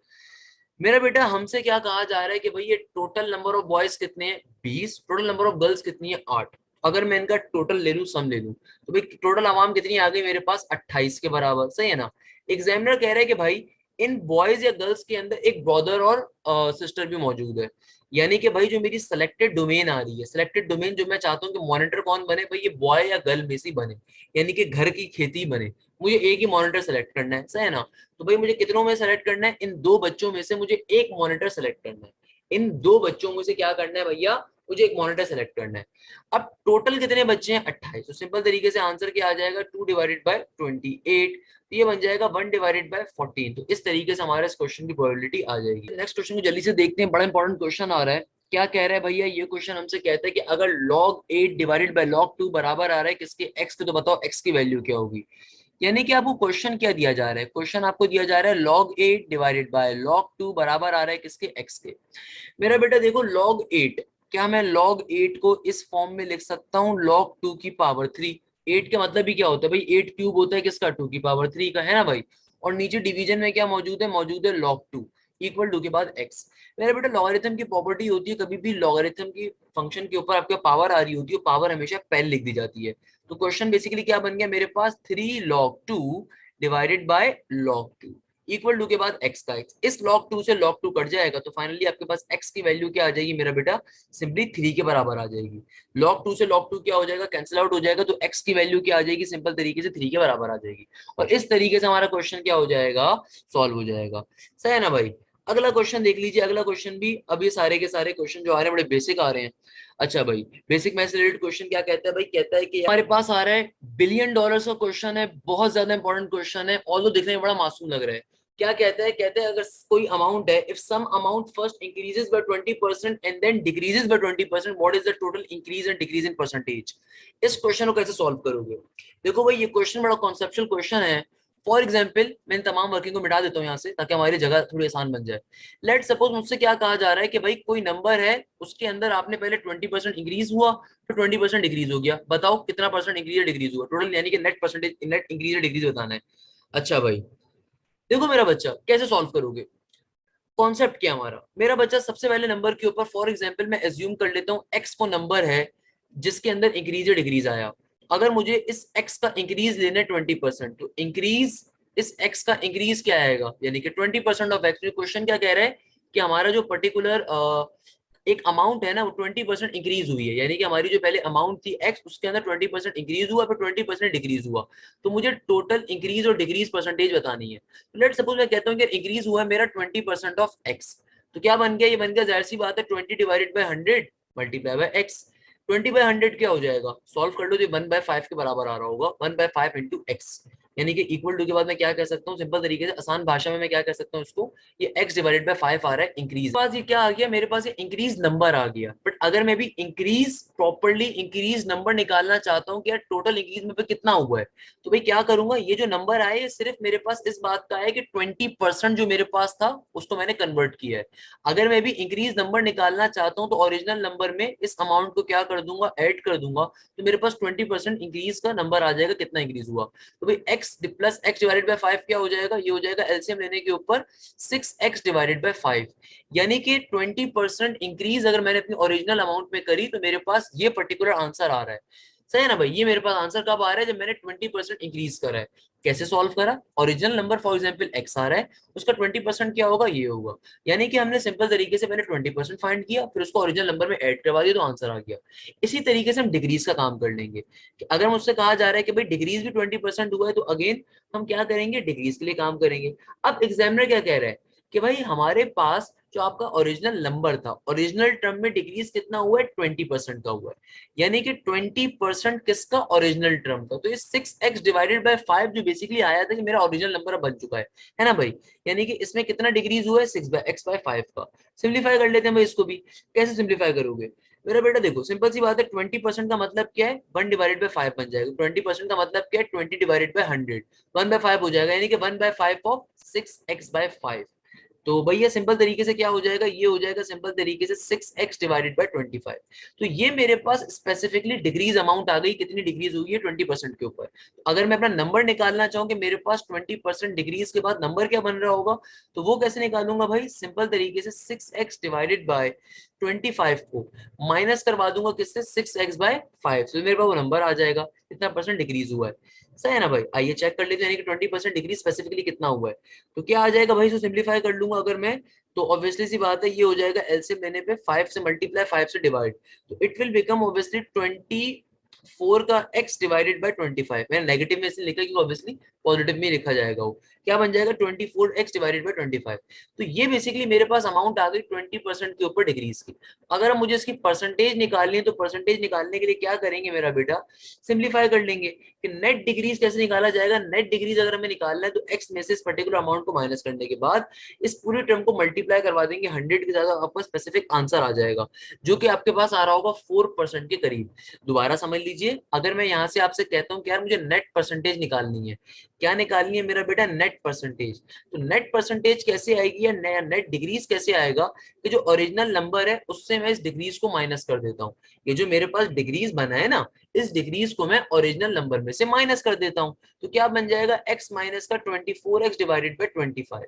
मेरा बेटा हमसे क्या कहा जा रहा है कि भाई ये टोटल नंबर ऑफ बॉयज कितने हैं 20, टोटल नंबर ऑफ गर्ल्स कितनी है 8। अगर मैं इनका टोटल ले लूं, सम ले लूं, तो भाई टोटल आवाम कितनी आ गई मेरे पास 28 के बराबर, सही है ना। एग्जामिनर कह रहा है कि भाई इन बॉयज या गर्ल्स के अंदर एक ब्रदर और सिस्टर भी मौजूद है, यानी कि भाई जो मेरी सिलेक्टेड डोमेन आ रही है, सिलेक्टेड डोमेन जो मैं चाहता हूँ कि मॉनिटर कौन बने, भाई ये बॉय या गर्ल में से बने, यानी कि घर की खेती बने। मुझे एक ही मॉनिटर सेलेक्ट करना है, सही है ना। तो भाई मुझे कितनों में सेलेक्ट करना है, इन दो बच्चों में से मुझे एक मॉनिटर सेलेक्ट करना है। इन दो बच्चों में से क्या करना है भैया, मुझे एक मॉनिटर सेलेक्ट करना है। अब टोटल कितने बच्चे हैं 28, तो सिंपल तरीके से आंसर क्या आ जाएगा 2 डिवाइडेड बाय 28, तो ये बन जाएगा 1 डिवाइडेड बाय 14। तो इस तरीके से हमारे इस क्वेश्चन की प्रोबेबिलिटी आ जाएगी। नेक्स्ट क्वेश्चन को जल्दी से देखते हैं, बड़ा इंपॉर्टेंट क्वेश्चन आ रहा है। क्या कह रहा है भैया, ये क्वेश्चन हमसे कहता है कि अगर log 8 डिवाइडेड बाय log 2 बराबर आ रहा है किसके, x के, तो बताओ x की वैल्यू क्या होगी। यानी कि आपको क्वेश्चन क्या दिया जा रहा है, क्वेश्चन आपको दिया जा रहा है log 8 डिवाइडेड बाय log 2 बराबर आ रहा है किसके, x के। मेरा बेटा देखो log 8, क्या मैं log 8 को इस फॉर्म में लिख सकता हूँ log 2 की पावर 3। 8 का मतलब भी क्या होता है भाई, 8 क्यूब होता है किसका, 2 की पावर 3 का, है ना भाई। और नीचे डिवीजन में क्या मौजूद है, मौजूद है log 2 इक्वल टू के बाद x। मेरा बेटा लॉगरिथम की प्रॉपर्टी होती है, कभी भी लॉगरिथम की फंक्शन के ऊपर आपके पावर आ रही होती है, पावर हमेशा पहले लिख दी जाती है। तो क्वेश्चन बेसिकली क्या बन गया मेरे पास, 3 log 2 divided by log 2 equal to के बाद x का x। इस log 2 से log 2 कट जाएगा तो फाइनली आपके पास x की वैल्यू क्या आ जाएगी मेरा बेटा, सिंपली 3 के बराबर आ जाएगी। log 2 से log 2 क्या हो जाएगा, कैंसिल आउट हो जाएगा, तो x की वैल्यू क्या आ जाएगी, सिंपल तरीके से 3 के बराबर आ जाएगी। और इस तरीके से हमारा क्वेश्चन क्या हो जाएगा, सॉल्व हो जाएगा, सही है ना भाई। अगला क्वेश्चन देख लीजिए, अगला क्वेश्चन भी, अब ये सारे के सारे क्वेश्चन जो आ रहे हैं बड़े बेसिक आ रहे हैं। अच्छा भाई, बेसिक मैथ्स रिलेटेड क्वेश्चन क्या कहता है भाई, कहता है कि हमारे पास आ रहा है बिलियन डॉलर्स का क्वेश्चन है, बहुत ज्यादा इंपॉर्टेंट क्वेश्चन है, ऑल्दो दिखने में बड़ा मासूम लग रहा है। क्या कहता है, कहते हैं अगर कोई अमाउंट है, if some amount first increases by 20% and then decreases by 20%, what is the total increase and decrease in percentage. इस क्वेश्चन को कैसे सॉल्व करोगे। देखो भाई ये क्वेश्चन बड़ा कॉन्सेप्चुअल क्वेश्चन है। फॉर एग्जाम्पल मैं इन तमाम वर्किंग को मिटा देता हूँ यहाँ से ताकि हमारी जगह थोड़ी आसान बन जाए। लेट सपोज मुझसे क्या कहा जा रहा है कि भाई कोई नंबर है, उसके अंदर आपने पहले 20% इंक्रीज हुआ, फिर 20% डिक्रीज हो गया, बताओ कितना परसेंट इंक्रीज या डिक्रीज हुआ टोटल, यानी कि नेट परसेंटेज, नेट इंक्रीज या डिक्रीज बताना है। अच्छा भाई, देखो मेरा बच्चा कैसे सॉल्व करोगे, कॉन्सेप्ट क्या हमारा, मेरा बच्चा सबसे पहले नंबर के ऊपर फॉर एग्जांपल मैं एज्यूम कर लेता हूँ एक्स वो नंबर है जिसके अंदर इंक्रीज या डिक्रीज आया। अगर मुझे इस एक्स का इंक्रीज लेना है 20%, तो इंक्रीज इस एक्स का इंक्रीज क्या आएगा, यानी कि 20% ऑफ एक्स। क्वेश्चन क्या कह रहा है कि हमारा जो पर्टिकुलर एक अमाउंट है ना वो 20% इंक्रीज हुई है, यानी कि हमारी जो पहले अमाउंट थी एक्स उसके अंदर 20% इंक्रीज हुआ, फिर 20% डिक्रीज हुआ। तो मुझे टोटल इंक्रीज और डिक्रीज परसेंटेज बतानी है। तो लेट सपोज मैं कहता हूँ कि इंक्रीज हुआ है मेरा 20% ऑफ एक्स, तो क्या बन गया, ये बन गया जाहिर सी बात है 20 divided by 100 multiply by x. 20/100 क्या हो जाएगा, सॉल्व कर लो तो 1/5 के बराबर आ रहा होगा, 1/5 इंटू एक्स, यानी कि इक्वल टू के बाद मैं क्या कह सकता हूँ, सिंपल तरीके से आसान भाषा में मैं क्या कह सकता हूँ इसको, ये x डिवाइडेड बाय 5 आ रहा है इंक्रीज। पास ये क्या आ गया मेरे पास, ये इंक्रीज नंबर आ गया। बट अगर मैं भी इंक्रीज प्रॉपर्ली इंक्रीज नंबर निकालना चाहता हूँ कि यार टोटल इंक्रीज में पे कितना हुआ है, तो भाई क्या करूंगा, ये जो नंबर आया ये सिर्फ मेरे पास इस बात का है कि 20% जो मेरे पास था उसको मैंने कन्वर्ट किया है। अगर मैं भी इंक्रीज नंबर निकालना चाहता हूँ तो ओरिजिनल नंबर में इस अमाउंट को क्या कर दूंगा, ऐड कर दूंगा, तो मेरे पास 20% इंक्रीज का नंबर आ जाएगा, कितना इंक्रीज हुआ। तो भाई x plus x divided by 5 क्या हो जाएगा, ये हो जाएगा एलसीएम लेने के ऊपर 6x डिवाइडेड बाय 5, यानी कि 20% इंक्रीज अगर मैंने अपनी ओरिजिनल अमाउंट में करी तो मेरे पास ये पर्टिकुलर आंसर आ रहा है। सही है ना भाई, ये मेरे पास आंसर कब आ रहा है, जब मैंने 20% इंक्रीज करा है। कैसे सॉल्व करा, original number for example x आ रहा है, उसका 20% क्या होगा, ये होगा, यानी कि हमने सिंपल तरीके से पहले 20% फाइंड किया, फिर उसको ओरिजिनल नंबर में ऐड करवा दिया तो आंसर आ गया। इसी तरीके से हम डिग्रीज का काम कर लेंगे, कि अगर मुझसे कहा जा रहा है कि भाई डिग्रीज भी 20% हुआ है, तो अगेन हम क्या करेंगे, डिग्रीज के लिए काम करेंगे। अब एग्जामिनर क्या कह रहा है कि भाई हमारे पास जो आपका ओरिजिनल नंबर था, ओरिजिनल टर्म में डिक्रीज कितना हुआ है, 20% का हुआ है, यानी कि 20% किसका, ओरिजिनल टर्म का। तो ये 6x डिवाइडेड बाय 5 जो बेसिकली आया था कि मेरा ओरिजिनल नंबर बन चुका है ना भाई, यानी कि इसमें कितना डिक्रीज हुआ है, 6x/5 का। सिंप्लीफाई कर लेते हैं भाई इसको भी, कैसे सिंप्लीफाई करोगे मेरा बेटा, देखो सिंपल सी बात है, 20% का मतलब क्या है, 1/5 बन जाएगा, 20% का मतलब क्या है, 20 डिवाइडेड बाय 100, 1/5 हो जाएगा, यानी कि 1/5 ऑफ 6x/5। तो भैया सिंपल तरीके से क्या हो जाएगा, ये हो जाएगा सिंपल तरीके से 6x डिवाइडेड बाय 25। तो ये मेरे पास स्पेसिफिकली डिग्रीज अमाउंट आ गई, कितनी डिग्रीज हुई है, 20% के ऊपर। तो अगर मैं अपना नंबर निकालना चाहूँ कि मेरे पास 20% डिग्रीज के बाद नंबर क्या बन रहा होगा, तो वो कैसे निकालूंगा भाई, सिंपल तरीके से 6x डिवाइडेड बाय 25 को माइनस करवा दूंगा किससे, 6x/5 से, मेरे पास वो नंबर आ जाएगा कितना परसेंट डिक्रीज हुआ है। सही है ना भाई, आइए चेक कर लेते हैं, यानी कि 20% डिक्रीज स्पेसिफिकली कितना हुआ है। तो क्या आ जाएगा भाई, इसको सिंप्लीफाई कर लूंगा अगर मैं, तो ऑब्वियसली सी बात है ये हो जाएगा एलसीएम लेने पे 5 से मल्टीप्लाई 5 से डिवाइड, तो इट विल बिकम ऑब्वियसली 24 का x डिवाइडेड बाय 25। मैंने नेगेटिव में इसलिए लिखा क्योंकि ऑब्वियसली पॉजिटिव में लिखा जाएगा वो, क्या बन जाएगा 24x डिवाइडेड बाय 25। तो ये बेसिकली मेरे पास अमाउंट आ गई 20% के ऊपर डिग्रीज की। अगर हम मुझे इसकी परसेंटेज निकालनी है, तो परसेंटेज निकालने के लिए क्या करेंगे मेरा बेटा, सिंप्लीफाई कर लेंगे कि नेट डिग्रीज कैसे निकाला जाएगा। नेट डिग्रीज अगर हमें निकालना है तो x में से इस पर्टिकुलर अमाउंट को माइनस करने के बाद इस पूरी टर्म को मल्टीप्लाई करवा देंगे 100 के ज्यादा, आपको स्पेसिफिक आंसर आ जाएगा जो कि आपके पास आ रहा होगा 4% के करीब। दोबारा समझ लीजिए, अगर मैं यहाँ से आपसे कहता हूँ कि यार मुझे नेट परसेंटेज निकालनी है, क्या निकालनी है मेरा बेटा, नेट परसेंटेज। तो नेट परसेंटेज कैसे आएगी या नेट डिग्रीज कैसे आएगा, कि जो ओरिजिनल नंबर है उससे मैं इस डिग्रीज को माइनस कर देता हूँ। ये जो मेरे पास डिग्रीज बना है ना, इस डिग्रीज को मैं ओरिजिनल नंबर में से माइनस कर देता हूं, तो क्या बन जाएगा x माइनस का 24x डिवाइडेड बाय 25।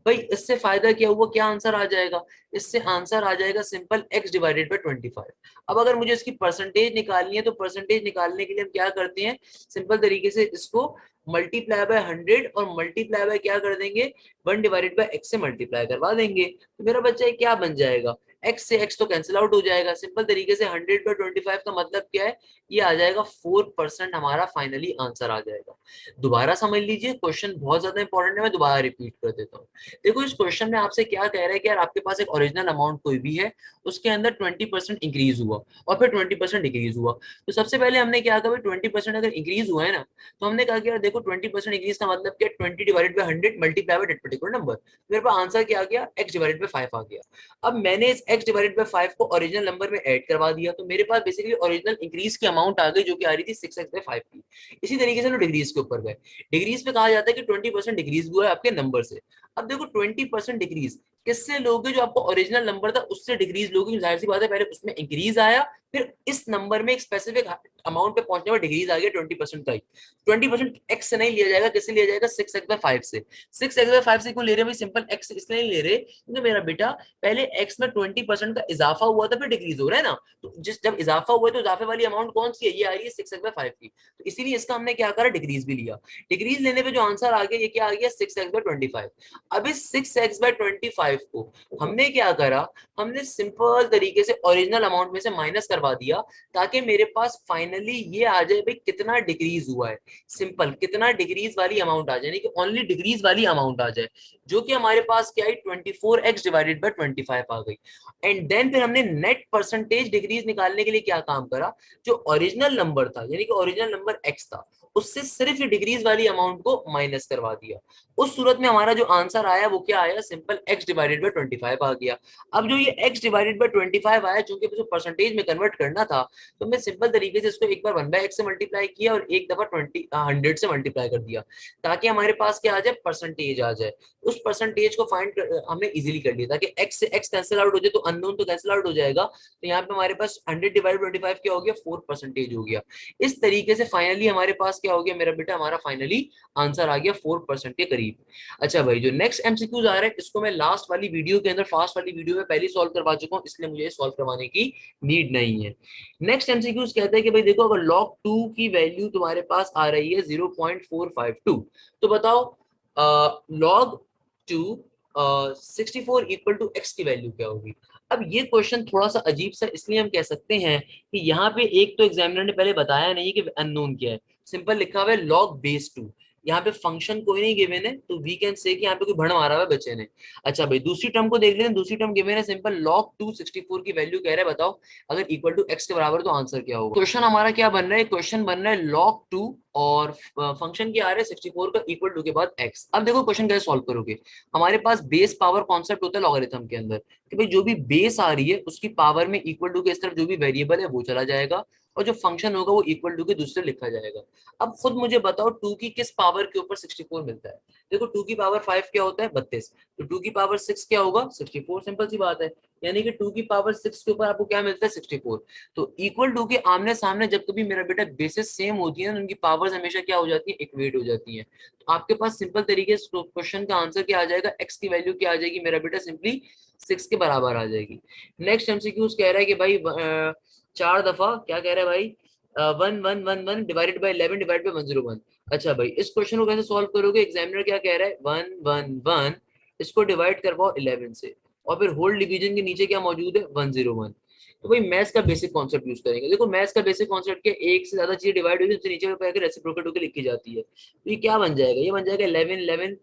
भाई इससे फायदा क्या हुआ, क्या आंसर आ जाएगा, इससे आंसर आ जाएगा सिंपल x डिवाइडेड बाय 25। अब अगर मुझे इसकी परसेंटेज निकालनी है, तो परसेंटेज निकालने के लिए हम क्या करते हैं, सिंपल तरीके से इसको मल्टीप्लाई बाय 100 और मल्टीप्लाई बाय क्या कर देंगे, 1 डिवाइडेड बाय x से मल्टीप्लाई करवा देंगे। तो मेरा बच्चा क्या बन जाएगा, x से x तो कैंसिल आउट हो जाएगा, सिंपल तरीके से 100/25 का मतलब क्या है, ये आ जाएगा 4% हमारा फाइनली आंसर आ जाएगा। दोबारा समझ लीजिए, क्वेश्चन बहुत ज्यादा इंपॉर्टेंट है, मैं दोबारा रिपीट कर देता हूँ। देखो इस क्वेश्चन में आपसे क्या कह रहा है कि यार आपके पास एक ओरिजिनल अमाउंट कोई भी है, उसके अंदर 20% इंक्रीज हुआ और फिर 20% डिक्रीज हुआ। तो सबसे पहले हमने क्या कहा, 20% अगर इंक्रीज हुआ है ना, तो हमने कहा कि यार देखो 20% इंक्रीज का मतलब क्या, 20 divided by 100 multiply by that particular number. मेरे पास आंसर क्या आ गया, x डिवाइडेड बाय 5 आ गया। अब मैंने इस x डिवाइडेड बाय 5 को ओरिजिनल नंबर में ऐड करवा दिया, तो मेरे पास बेसिकली ओरिजिनल इंक्रीज की अमाउंट आ गई जो कि आ रही थी 6x/5 की। इसी तरीके से डिग्रीज के ऊपर गए, डिग्रीज पे कहा जाता है कि 20% डिग्रीज हुआ है आपके नंबर से। अब देखो 20% डिक्रीज किससे लोगे, जो आपको ओरिजिनल नंबर था उससे डिक्रीज लोगे, जाहिर सी बात है पहले उसमें इंक्रीज आया फिर इस नंबर में एक स्पेसिफिक अमाउंट पे पहुंचने में डिग्रीज आ गया 20% का ही। 20% एक्स से नहीं लिया जाएगा, किससे लिया जाएगा? 6x/5 से। 6x/5 से क्यों ले रहे भाई? सिंपल एक्स इसलिए नहीं ले रहे क्योंकि मेरा बेटा पहले एक्स में 20% का इजाफा हुआ था, फिर डिक्रीज हो रहा है ना। तो जिस जब इजाफा हुआ है तो इजाफे वाली अमाउंट कौन सी है? ये आ रही है 6x/5 की। तो इसीलिए इसका हमने क्या करा? डिक्रीज भी लिया। डिक्रीज लेने पे जो आंसर आ गया ये क्या आ गया? 6x/25। अब इस 6x/25 को हमने क्या करा? हमने सिंपल तरीके से ओरिजिनल अमाउंट में से माइनस करवा दिया, ताकि मेरे पास फाइनली ये आ जाए भाई कितना डिक्रीज हुआ है। सिंपल कितना डिक्रीज वाली अमाउंट आ जाए, यानी कि ओनली डिक्रीज वाली अमाउंट आ जाए, जो कि हमारे पास क्या है? 24x/25 आ गई। एंड देन फिर हमने नेट परसेंटेज डिक्रीज निकालने के लिए क्या काम करा? जो ओरिजिनल नंबर था, यानी कि ओरिजिनल नंबर x था, उससे सिर्फ डिग्रीज वाली अमाउंट को माइनस करवा दिया। उस सूरत में हमारा जो आंसर आया वो क्या आया? सिंपल x/25 आ गया। अब जो ये x/25 आया, चूंकि मुझे परसेंटेज में कन्वर्ट करना था, तो मैं सिंपल तरीके से इसको एक बार 1/x से मल्टीप्लाई किया और एक दफा 100 से मल्टीप्लाई कर दिया, ताकि हमारे पास क्या आ जाए? परसेंटेज आ जाए। उस परसेंटेज को फाइंड हमने इजीली कर लिया, ताकि x से x कैंसिल आउट हो जाए तो अननोन तो कैंसिल आउट हो जाएगा। तो यहाँ पे हमारे पास 100/25 क्या हो गया? 4% हो गया। इस तरीके से फाइनली हमारे पास क्या हो गया मेरा बेटा? हमारा फाइनली आंसर आ गया 4% के करीब। अच्छा भाई, जो नेक्स्ट एमसीक्यूज आ रहे हैं इसको मैं लास्ट वाली वीडियो के अंदर, फास्ट वाली वीडियो में पहले सॉल्व करवा चुका हूँ, इसलिए मुझे सॉल्व करवाने की नीड नहीं है। नेक्स्ट एमसीक्यूज कहता है कि भाई देखो, अगर log 2 की वैल्यू तुम्हारे पास आ रही है 0.452, तो बताओ log 2 64 इक्वल टू x की वैल्यू क्या होगी? अब ये क्वेश्चन थोड़ा सा अजीब सा इसलिए हम कह सकते हैं कि यहाँ पे एक तो एग्जामिनर ने पहले बताया नहीं कि अननोन क्या है। सिंपल लिखा हुआ है log बेस 2। यहाँ पे फंक्शन कोई नहीं गिवन है, तो वी कैन से कि यहाँ पे कोई भड़ मारा हुआ है बच्चे ने। अच्छा भाई, दूसरी टर्म को देख लेते हैं। दूसरी टर्म गिवन है, सिंपल log 2 64 की वैल्यू कह रहा है, बताओ अगर इक्वल टू x के बराबर तो आंसर क्या होगा? क्वेश्चन हमारा क्या बन रहा है? क्वेश्चन बन रहा है log 2 और फंक्शन क्या आ रहा है 64 का इक्वल टू के बाद x। अब देखो क्वेश्चन कैसे सॉल्व करोगे। हमारे पास बेस पावर कॉन्सेप्ट होता है लॉगरिथम के अंदर, कि भाई जो भी बेस आ रही है उसकी पावर में इक्वल टू के इस तरफ जो भी वेरिएबल है वो चला जाएगा, और जो फंक्शन होगा वो इक्वल टू के दूसरे लिखा जाएगा। अब खुद मुझे बताओ 2 की किस पावर के ऊपर 64 मिलता है? देखो 2 की पावर 5 क्या होता है? 32। तो 2 की पावर 6 क्या होगा? 64। सिंपल सी बात है। यानी कि 2 की पावर 6 के ऊपर आपको क्या मिलता है? 64। तो इक्वल टू के आमने सामने जब कभी मेरा बेटा बेसिस सेम होती है, उनकी पावर्स हमेशा क्या हो जाती है? इक्वेट हो जाती है। तो आपके पास सिंपल तरीके से क्वेश्चन का आंसर क्या आ जाएगा? एक्स की वैल्यू क्या आ जाएगी मेरा बेटा? सिंपली 6 के बराबर आ जाएगी। नेक्स्ट एमसीक्यूज कह रहा है कि भाई 4 दफा क्या कह रहा है भाई? 1111 डिवाइडेड बाय 11 डिवाइड बाय 101। अच्छा भाई, इस क्वेश्चन को कैसे सॉल्व करोगे? एग्जामिनर क्या कह रहा है? 111 इसको डिवाइड करवाओ 11 से, और फिर होल डिवीजन के नीचे क्या मौजूद है? 101। तो भाई मैथ्स का बेसिक कॉन्सेप्ट यूज करेंगे। देखो मैथ्स का बेसिक कॉन्सेप्ट क्या? एक से ज्यादा चीजें डिवाइड होगी, उससे नीचे पे रेसिप्रोकेट होकर लिखी जाती है। तो ये क्या बन जाएगा? ये बन जाएगा 11 11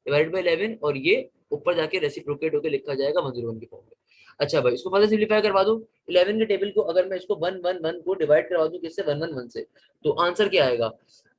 डिवाइड बाय 11, और ये ऊपर जाके रेसिप्रोकेट होकर लिखा जाएगा 101 के फॉर्म में। अच्छा भाई, इसको पता सिंप्लीफाई करवा दो। 11 के टेबल को अगर मैं इसको 111 को डिवाइड करवा दूं किससे? 111 से, तो आंसर क्या आएगा?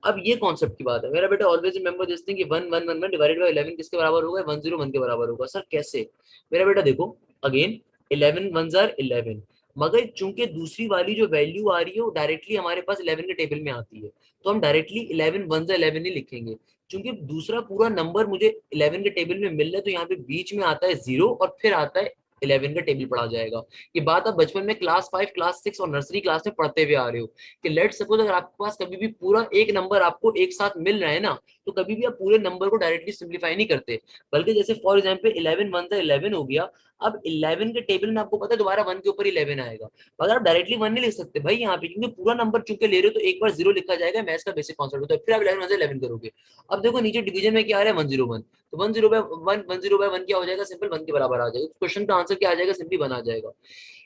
अब ये कॉन्सेप्ट की बात है मेरा बेटा। ऑलवेज रिमेंबर दिस थिंग कि 1111 डिवाइडेड बाय 11 किसके बराबर होगा? 101 के बराबर होगा। सर कैसे? मेरा बेटा देखो, अगेन 11 1 जार 11, मगर चूंकि दूसरी वाली जो वैल्यू आ रही है वो डायरेक्टली हमारे पास 11 के टेबल में आती है, तो हम डायरेक्टली 11 1 जार 11 ही लिखेंगे। क्योंकि दूसरा पूरा नंबर मुझे 11 के टेबल में मिल रहा है, तो यहाँ पे बीच में आता है 0 और फिर आता है 11 का टेबल पढ़ा जाएगा। ये बात आप बचपन में क्लास 5 क्लास 6 और नर्सरी क्लास में पढ़ते हुए आ रहे हो कि लेट सपोज अगर आपके पास कभी भी पूरा एक नंबर आपको एक साथ मिल रहा है ना, तो कभी भी आप पूरे नंबर को डायरेक्टली सिंप्लीफाई नहीं करते, बल्कि जैसे फॉर एग्जांपल 11 1 से 11 हो गया। अब 11 के टेबल में आपको पता है दोबारा 1 के ऊपर 11 आएगा, मगर आप डायरेक्टली 1 नहीं लिख सकते भाई यहाँ पे, क्योंकि पूरा नंबर चूंकि ले रहे हो तो एक बार 0 लिखा जाएगा। मैथ्स का बेसिक कॉन्सेप्ट होता है। फिर आप 11 1 से 11 करोगे। अब देखो नीचे डिवीजन में क्या आ रहा है? 101। तो 1 0/1 क्या हो जाएगा? सिंपल 1 के बराबर आ जाएगा। क्वेश्चन का आंसर क्या आ जाएगा? सिंपली 1 आ जाएगा।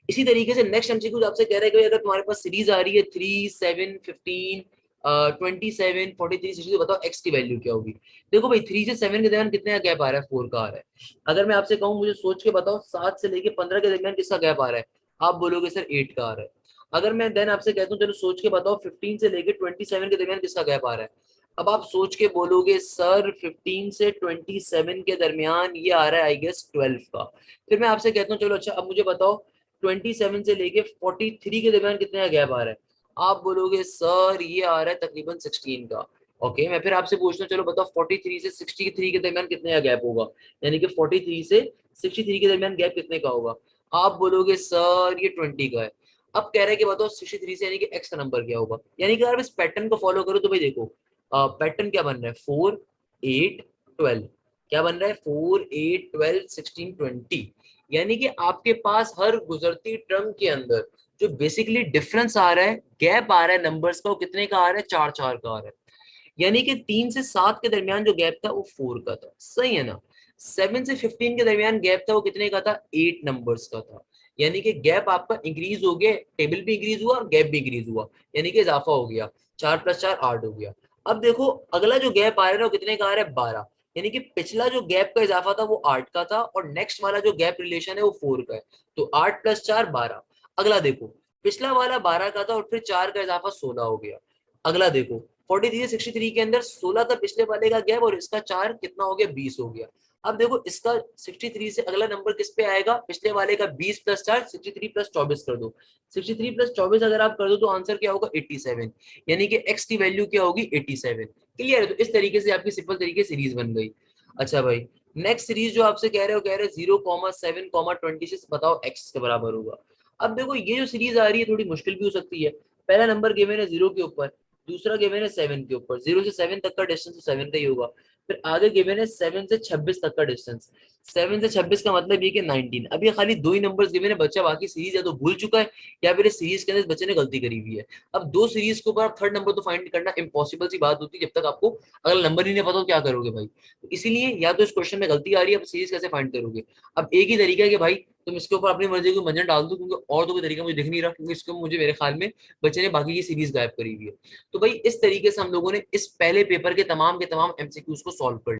इसी तरीके से नेक्स्ट एमसीक्यू आपसे कह रहे हैं कि अगर तुम्हारे पास सीरीज आ रही है 3 7 15 27 43 60, तो बताओ एक्स की वैल्यू क्या होगी? देखो भाई 3 से 7 के दरमियान कितने का गैप आ रहा है? 4 का आ रहा है। अगर मैं आपसे कहूँ मुझे सोच के बताओ 7 से लेके 15 के दरमियान किसका गैप आ रहा है? आप बोलोगे सर 8 का आ रहा है। अगर मैं देन आपसे कहता हूँ चलो सोच के बताओ 15 से लेके 27 के दरमियान किसका गैप आ रहा है? अब आप सोच के बोलोगे सर 15 से 27 के दरमियान ये आ रहा है आई गेस 12 का। फिर मैं आपसे कहता हूँ चलो अच्छा अब मुझे बताओ 27 से लेके 43 के दरमियान कितने का गैप आ रहा है? आप बोलोगे सर ये आ रहा है तकरीबन 16 का। ओके, मैं फिर आपसे पूछता हूँ चलो बताओ 43 से 63 के दरमियान कितने का गैप होगा? यानी कि 43 से 63 के दरमियान गैप कितने का होगा? आप बोलोगे सर ये 20 का है। अब कह रहा है कि बताओ 63 से यानी कि x का नंबर क्या होगा। यानी कि अगर इस पैटर्न को फॉलो करो तो भाई देखो पैटर्न क्या बन रहा है, 4 8 12, क्या बन रहा है 4 8 12 16 20। यानी कि आपके पास हर गुजरती टर्म के अंदर जो बेसिकली डिफरेंस आ रहा है, गैप आ रहा है नंबर्स का, वो कितने का आ रहा है, 4 4 का आ रहा है। यानी कि 3 से 7 के दरमियान जो गैप था वो 4 का था, सही है ना। 7 से 15 के दरमियान गैप था वो कितने का था, 8 नंबर्स का था। यानी कि गैप आपका इंक्रीज हो गया, टेबल भी इंक्रीज हुआ, गैप भी इंक्रीज हुआ, यानी कि इजाफा हो गया, 4 + 4 8 हो गया। अब देखो अगला जो गैप आ रहा है ना वो कितने का आ रहा है, 12। यानी कि पिछला जो गैप का इजाफा था वो 8 का था, और नेक्स्ट वाला जो गैप रिलेशन है वो 4 का है। तो 8 + 4 12। अगला देखो पिछला वाला 12 का था और फिर 4 का इजाफा 16 हो गया। अगला देखो 43 से 63 के अंदर 16 था पिछले वाले का गैप, और इसका 4 कितना हो गया, 20 हो गया। अब देखो इसका 63 से अगला नंबर किस पे आएगा, पिछले वाले का 20 + 4 63 + 24 कर दो। 63 + 24 अगर आप कर दो तो आंसर क्या होगा, 87। यानी कि x की वैल्यू क्या होगी, 87। क्लियर है। तो इस तरीके से आपकी सिंपल तरीके से सीरीज बन गई। अच्छा भाई, नेक्स्ट सीरीज जो आपसे कह रहे हो, कह रहे 0,7,26 बताओ x के बराबर होगा। अब देखो ये जो सीरीज आ रही है थोड़ी मुश्किल भी हो सकती है। पहला नंबर गिवन है 0 के ऊपर, दूसरा गिवन है 7 के ऊपर। 0 से 7 तक का डिस्टेंस तो 7 का ही होगा। फिर आगे गिवन है 7 से 26 तक का डिस्टेंस। 7 से 26 का मतलब ये कि 19। अब ये खाली दो ही नंबर्स गिवन है, बच्चा बाकी सीरीज या तो भूल चुका है या फिर इस सीरीज के अंदर बच्चे ने गलती करी हुई है। अब दो सीरीज के ऊपर आप थर्ड नंबर तो फाइंड करना इम्पॉसिबल सी बात होती है, जब तक आपको अगला नंबर ही नहीं पता तो क्या करोगे भाई। तो इसीलिए या तो इस क्वेश्चन में गलती आ रही है, अब सीरीज कैसे फाइंड करोगे। अब एक ही तरीका है कि भाई तुम इसके ऊपर अपनी मर्जी को मंजन डाल दो, क्योंकि और तो कोई तरीका मुझे दिख नहीं रहा, क्योंकि इसको मुझे मेरे ख्याल में बच्चे ने बाकी की सीरीज गायब करी हुई है। तो भाई इस तरीके से हम लोगों ने इस पहले पेपर के तमाम एमसीक्यूज को सॉल्व कर